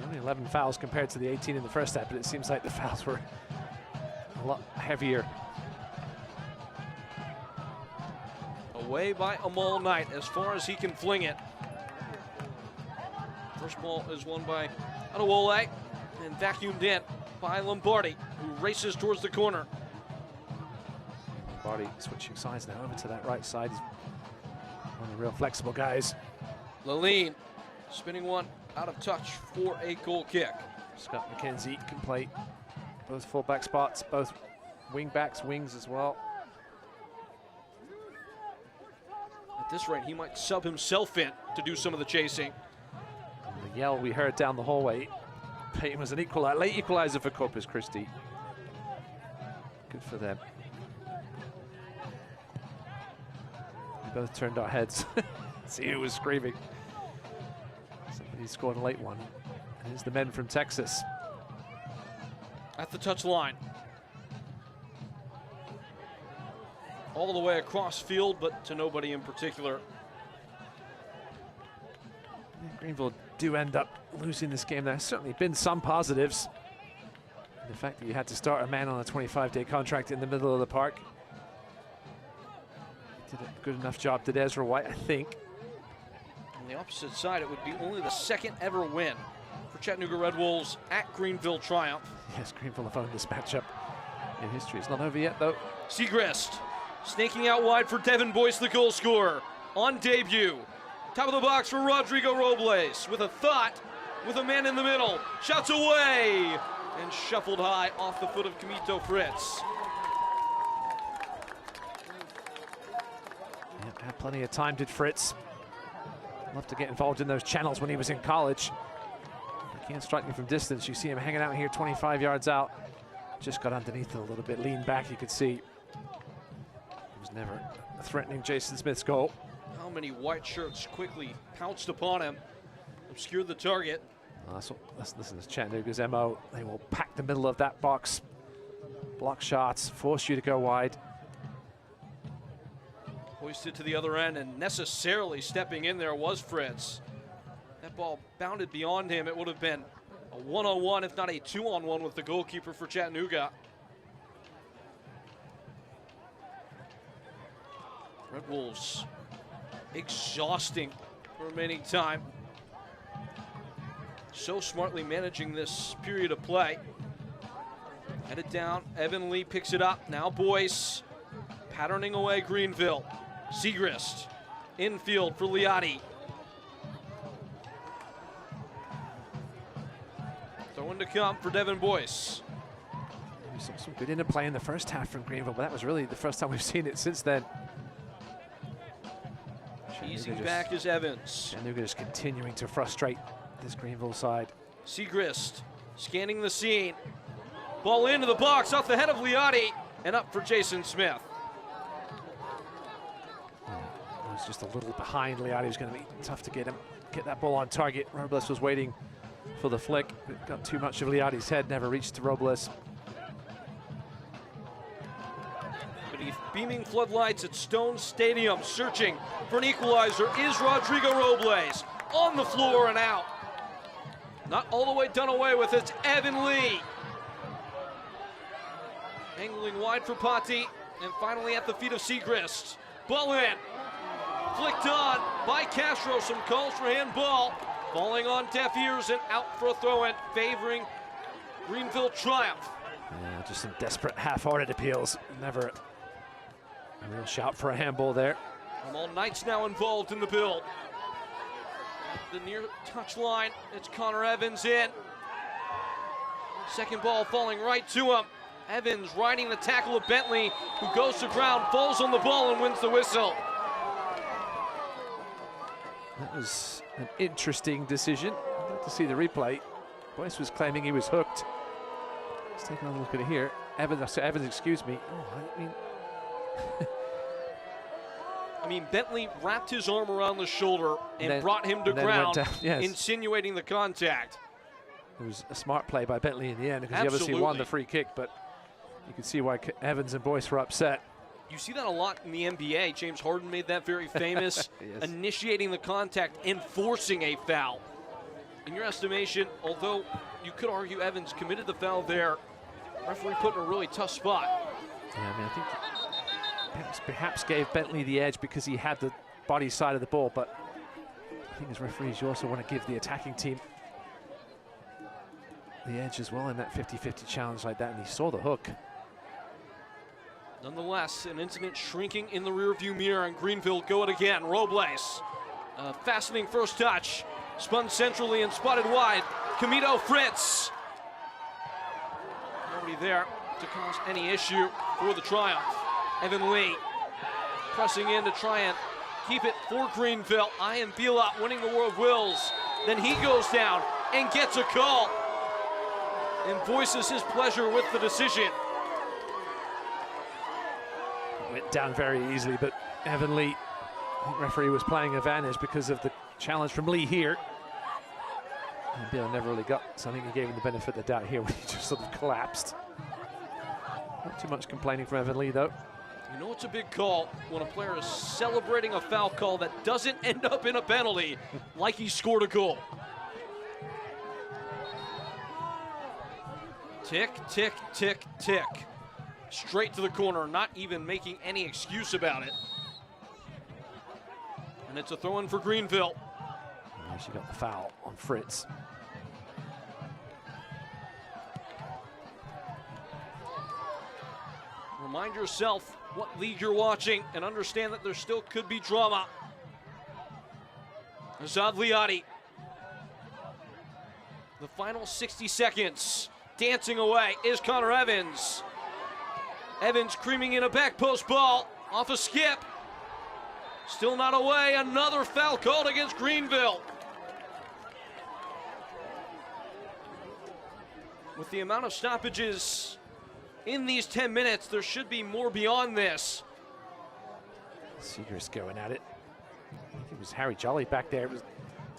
Only 11 fouls compared to the 18 in the first half, but it seems like the fouls were a lot heavier. Away by Amal Knight as far as he can fling it. First ball is won by Adewole and vacuumed in by Lombardi, who races towards the corner. Lombardi switching sides now over to that right side. He's one of the real flexible guys. Laline spinning one out of touch for a goal kick. Scott McKenzie can play both fullback spots, both wing backs, wings as well. At this rate, he might sub himself in to do some of the chasing. And the yell we heard down the hallway, Peyton was an late equalizer for Corpus Christi. Good for them. We both turned our heads. See who was screaming. Somebody scored a late one. And it's the men from Texas. At the touch line. All the way across field, but to nobody in particular. Greenville do end up losing this game. There's certainly been some positives. The fact that you had to start a man on a 25-day contract in the middle of the park. Did a good enough job, did Ezra White, I think. On the opposite side, it would be only the second ever win for Chattanooga Red Wolves at Greenville Triumph. Yes, Greenville have owned this matchup in history. It's not over yet, though. Segrist snaking out wide for Devin Boyce, the goal scorer, on debut. Top of the box for Rodrigo Robles with a thought, with a man in the middle. Shouts away and shuffled high off the foot of Camito Fritz. Yep, had plenty of time, did Fritz. Loved to get involved in those channels when he was in college. He can't strike me from distance. You see him hanging out here 25 yards out. Just got underneath it a little bit, leaned back, you could see. He was never threatening Jason Smith's goal. How many white shirts quickly pounced upon him, obscured the target. This is Chattanooga's MO. They will pack the middle of that box, block shots, force you to go wide. Hoisted to the other end, and necessarily stepping in there was Fritz. That ball bounded beyond him. It would have been a one-on-one, if not a two-on-one with the goalkeeper for Chattanooga. Red Wolves exhausting remaining time. So smartly managing this period of play. Headed down, Evan Lee picks it up. Now Boyce patterning away Greenville. Segrist infield for Liotti. Throwing to come for Devin Boyce. Some good interplay in the first half from Greenville, but that was really the first time we've seen it since then. Easing back is Evans. Chattanooga is continuing to frustrate this Greenville side. Segrist scanning the scene. Ball into the box off the head of Liotti and up for Jason Smith. He was just a little behind Liotti. It was going to be tough to get that ball on target. Robles was waiting for the flick, but got too much of Liotti's head, never reached to Robles. Beneath beaming floodlights at Stone Stadium, searching for an equalizer is Rodrigo Robles. On the floor and out. Not all the way done away with, it's Evan Lee. Angling wide for Patti, and finally at the feet of Segrist. Ball in. Flicked on by Castro, some calls for handball. Falling on deaf ears and out for a throw-in, favoring Greenville Triumph. Yeah, just some desperate half-hearted appeals. Never a real shout for a handball there. Amal Knight's now involved in the build. At the near touch line, it's Connor Evans in. Second ball falling right to him. Evans riding the tackle of Bentley, who goes to ground, falls on the ball, and wins the whistle. That was an interesting decision. I'd like to see the replay. Boyce was claiming he was hooked. Let's take another look at it here. Evans, excuse me. Oh, I mean, Bentley wrapped his arm around the shoulder and then, brought him to ground, yes. insinuating the contact. It was a smart play by Bentley in the end because he obviously won the free kick, but you can see why Evans and Boyce were upset. You see that a lot in the NBA. James Harden made that very famous, yes. Initiating the contact and forcing a foul. In your estimation, although you could argue Evans committed the foul there, referee put in a really tough spot. Yeah, I mean, I think perhaps gave Bentley the edge because he had the body side of the ball, but I think as referees, you also want to give the attacking team the edge as well in that 50-50 challenge like that, and he saw the hook. Nonetheless, an incident shrinking in the rearview mirror, and Greenville go it again. Robles, fascinating first touch, spun centrally and spotted wide. Camito Fritz. Nobody there to cause any issue for the Triumph. Evan Lee pressing in to try and keep it for Greenville. Ian Bielot winning the World Wills. Then he goes down and gets a call and voices his pleasure with the decision. Went down very easily, but Evan Lee, the referee was playing advantage because of the challenge from Lee here. And Bill never really got, so I think he gave him the benefit of the doubt here when he just sort of collapsed. Not too much complaining from Evan Lee, though. You know it's a big call when a player is celebrating a foul call that doesn't end up in a penalty like he scored a goal. Tick, tick, tick, tick. Straight to the corner, not even making any excuse about it. And it's a throw-in for Greenville. She got the foul on Fritz. Remind yourself what league you're watching and understand that there still could be drama. Azad Liati. The final 60 seconds. Dancing away is Connor Evans. Evans creaming in a back post ball off a skip. Still not away. Another foul called against Greenville. With the amount of stoppages in these 10 minutes, there should be more beyond this. Seagrass going at it. I think it was Harry Jolly back there.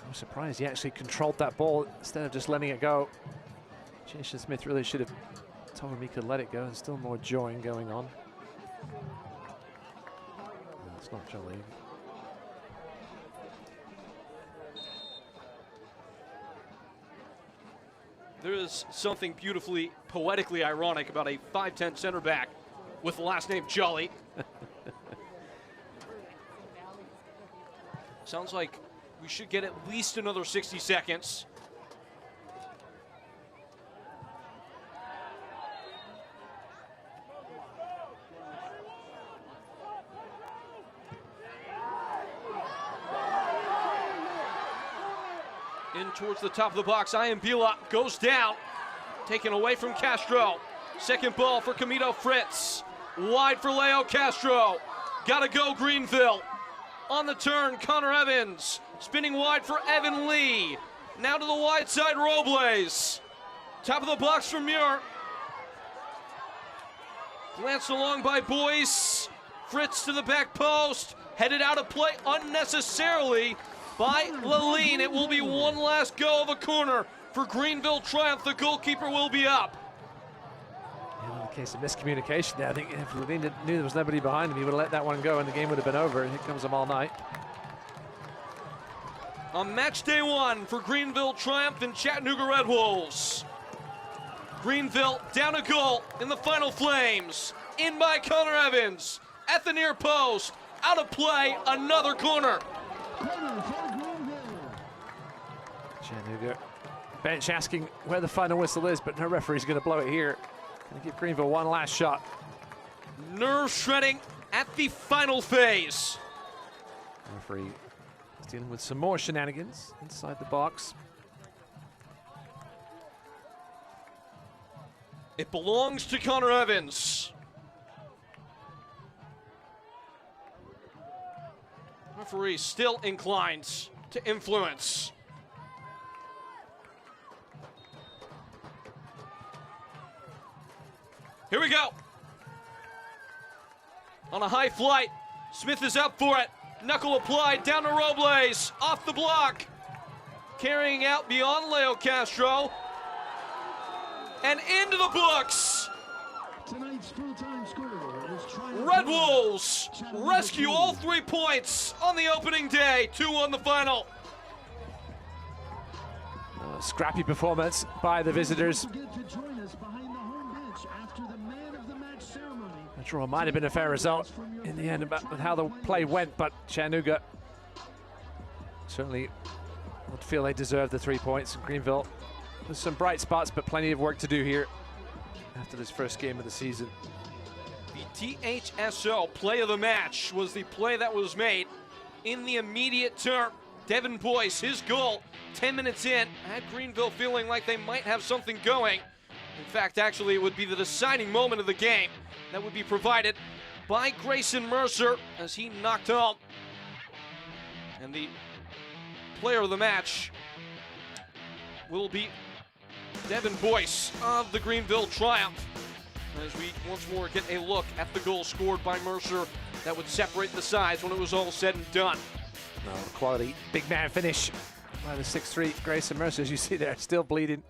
I'm surprised he actually controlled that ball instead of just letting it go. Jason Smith really should have told him he could let it go, and still more join going on. No, it's not Jolly. There is something beautifully, poetically ironic about a 5'10" center back with the last name Jolly. Sounds like we should get at least another 60 seconds. In towards the top of the box, Ian Bielot goes down, taken away from Castro. Second ball for Camito Fritz. Wide for Leo Castro. Gotta go Greenville. On the turn, Connor Evans. Spinning wide for Evan Lee. Now to the wide side, Robles. Top of the box for Muir. Glanced along by Boyce. Fritz to the back post. Headed out of play unnecessarily by Laline. It will be one last go of a corner for Greenville Triumph. The goalkeeper will be up. In the case of miscommunication there, I think if Laline knew there was nobody behind him, he would have let that one go and the game would have been over. And here comes them all night. On match day one for Greenville Triumph and Chattanooga Red Wolves. Greenville down a goal in the final flames. In by Connor Evans. At the near post. Out of play, another corner. Chattanooga bench asking where the final whistle is, but no referee's going to blow it here. Going to give Greenville one last shot. Nerve shredding at the final phase. Referee is dealing with some more shenanigans inside the box. It belongs to Connor Evans. Referee still inclined to influence. Here we go. On a high flight, Smith is up for it. Knuckle applied down to Robles, off the block. Carrying out beyond Leo Castro. And into the books. Tonight's full-time scorer is Red Wolves rescue all 3 points on the opening day. 2-1 the final. Scrappy performance by the visitors. A draw might have been a fair result in the end about how the play went, but Chattanooga certainly would feel they deserve the 3 points. Greenville, there's some bright spots, but plenty of work to do here after this first game of the season. The THSO play of the match was the play that was made in the immediate term. Devin Boyce, his goal 10 minutes in, had Greenville feeling like they might have something going. In fact, actually, it would be the deciding moment of the game that would be provided by Grayson Mercer as he knocked home. And the player of the match will be Devin Boyce of the Greenville Triumph. As we once more get a look at the goal scored by Mercer that would separate the sides when it was all said and done. Quality big man finish by the 6'3" Grayson Mercer, as you see there, still bleeding.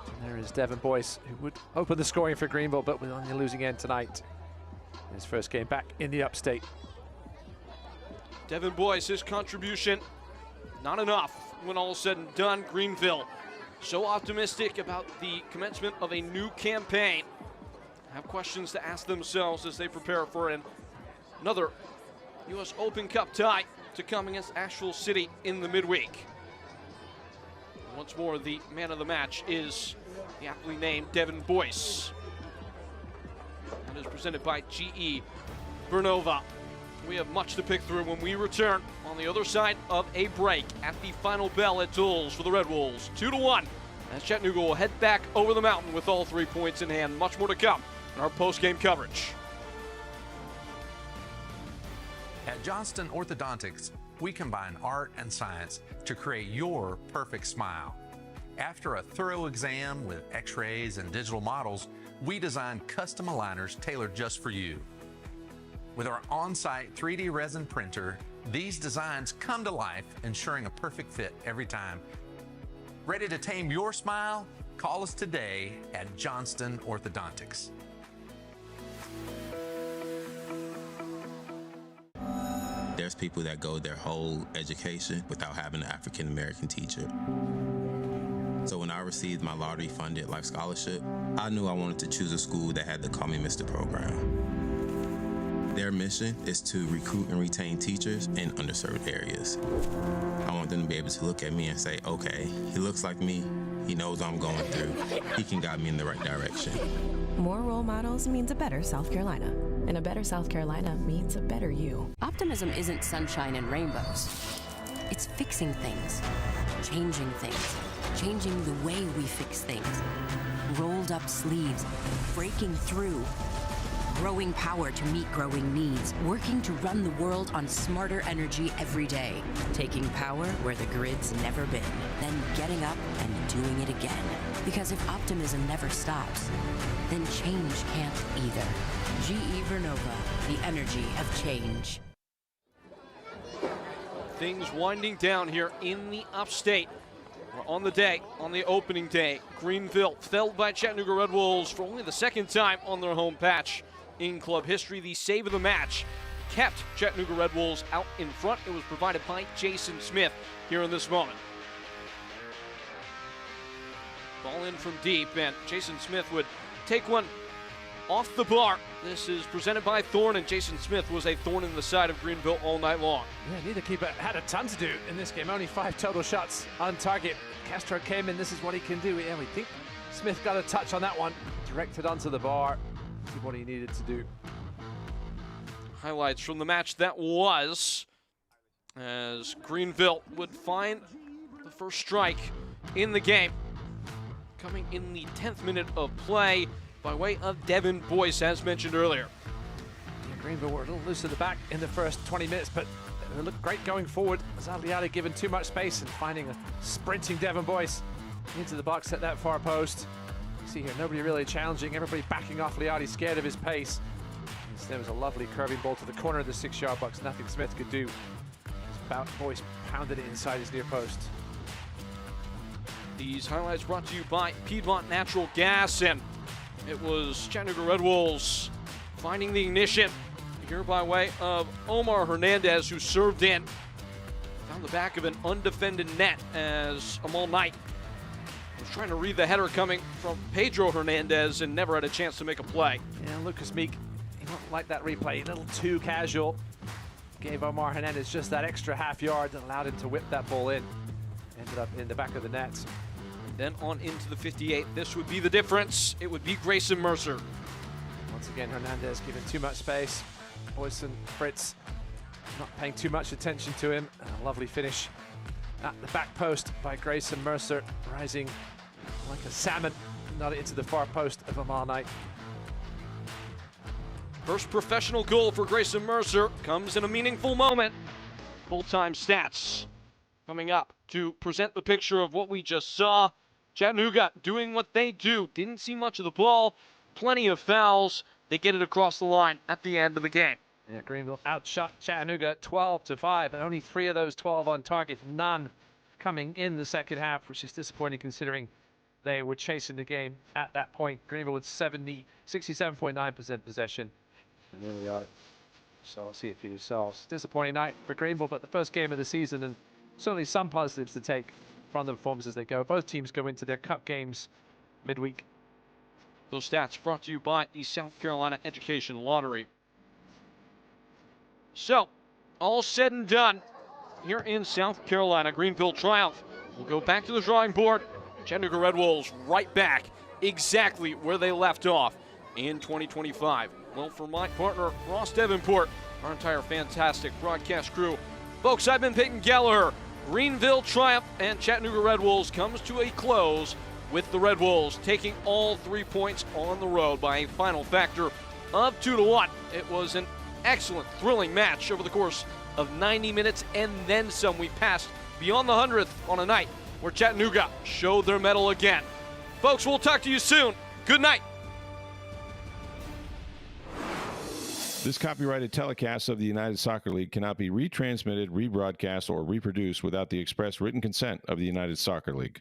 And there is Devin Boyce, who would open the scoring for Greenville, but was on the losing end tonight. His first game back in the upstate. Devin Boyce, his contribution, not enough when all is said and done. Greenville, so optimistic about the commencement of a new campaign. Have questions to ask themselves as they prepare for another U.S. Open Cup tie to come against Asheville City in the midweek. Once more, the man of the match is the aptly named Devin Boyce. That is presented by GE Vernova. We have much to pick through when we return on the other side of a break at the final bell at Tools for the Red Wolves. 2-1 as Chattanooga will head back over the mountain with all 3 points in hand. Much more to come in our post-game coverage. At Johnston Orthodontics, we combine art and science to create your perfect smile. After a thorough exam with x-rays and digital models, we design custom aligners tailored just for you. With our on-site 3D resin printer, these designs come to life, ensuring a perfect fit every time. Ready to tame your smile? Call us today at Johnston Orthodontics. There's people that go their whole education without having an African-American teacher. So when I received my lottery-funded life scholarship, I knew I wanted to choose a school that had the Call Me Mr. program. Their mission is to recruit and retain teachers in underserved areas. I want them to be able to look at me and say, okay, he looks like me, he knows what I'm going through, he can guide me in the right direction. More role models means a better South Carolina. And a better South Carolina means a better you. Optimism isn't sunshine and rainbows. It's fixing things, changing the way we fix things. Rolled up sleeves, breaking through, growing power to meet growing needs, working to run the world on smarter energy every day, taking power where the grid's never been, then getting up and doing it again. Because if optimism never stops, then change can't either. GE Vernova, the energy of change. Things winding down here in the upstate. We're on the day, on the opening day. Greenville felled by Chattanooga Red Wolves for only the second time on their home patch in club history. The save of the match kept Chattanooga Red Wolves out in front. It was provided by Jason Smith here in this moment. Ball in from deep, and Jason Smith would take one off the bar. This is presented by Thorne, and Jason Smith was a thorn in the side of Greenville all night long. Yeah, neither keeper had a ton to do in this game. Only 5 total shots on target. Castro came in, this is what he can do. Yeah, we think Smith got a touch on that one. Directed onto the bar. See what he needed to do. Highlights from the match that was, as Greenville would find the first strike in the game. coming in the 10th minute of play by way of Devin Boyce, as mentioned earlier. Greenville were a little loose at the back in the first 20 minutes, but they looked great going forward. Zagliati given too much space and finding a sprinting Devin Boyce into the box at that far post. You see here, nobody really challenging, everybody backing off Liati, scared of his pace. There was a lovely curving ball to the corner of the 6-yard box, nothing Smith could do. Boyce pounded it inside his near post. These highlights brought to you by Piedmont Natural Gas, and it was Chattanooga Red Wolves finding the ignition here by way of Omar Hernandez, who served in. Found the back of an undefended net as Amal Knight was trying to read the header coming from Pedro Hernandez and never had a chance to make a play. Yeah, Lucas Meek, he don't like that replay, a little too casual. Gave Omar Hernandez just that extra half yard that allowed him to whip that ball in. Ended up in the back of the net. Then on into the 58. This would be the difference. It would be Grayson Mercer. Once again, Hernandez given too much space. Boyce and Fritz not paying too much attention to him. And a lovely finish at the back post by Grayson Mercer, rising like a salmon, not into the far post of Amal Knight. First professional goal for Grayson Mercer comes in a meaningful moment. Full-time stats coming up to present the picture of what we just saw. Chattanooga doing what they do. Didn't see much of the ball. Plenty of fouls. They get it across the line at the end of the game. Yeah, Greenville outshot Chattanooga 12-5, and only 3 of those 12 on target. None coming in the second half, which is disappointing considering they were chasing the game at that point. Greenville with 67.9% possession. And there we are. So I'll see it for yourselves. Disappointing night for Greenville, but the first game of the season, and certainly some positives to take from the performance as they go. Both teams go into their cup games midweek. Those stats brought to you by the South Carolina Education Lottery. So, all said and done, here in South Carolina, Greenville triumph. We'll go back to the drawing board. Chattanooga Red Wolves right back exactly where they left off in 2025. Well, for my partner, Ross Davenport, our entire fantastic broadcast crew, folks, I've been Peyton Gallagher. Greenville triumph and Chattanooga Red Wolves comes to a close with the Red Wolves taking all 3 points on the road by a final factor of 2-1. It was an excellent, thrilling match over the course of 90 minutes and then some. We passed beyond the 100th on a night where Chattanooga showed their mettle again. Folks, we'll talk to you soon. Good night. This copyrighted telecast of the United Soccer League cannot be retransmitted, rebroadcast, or reproduced without the express written consent of the United Soccer League.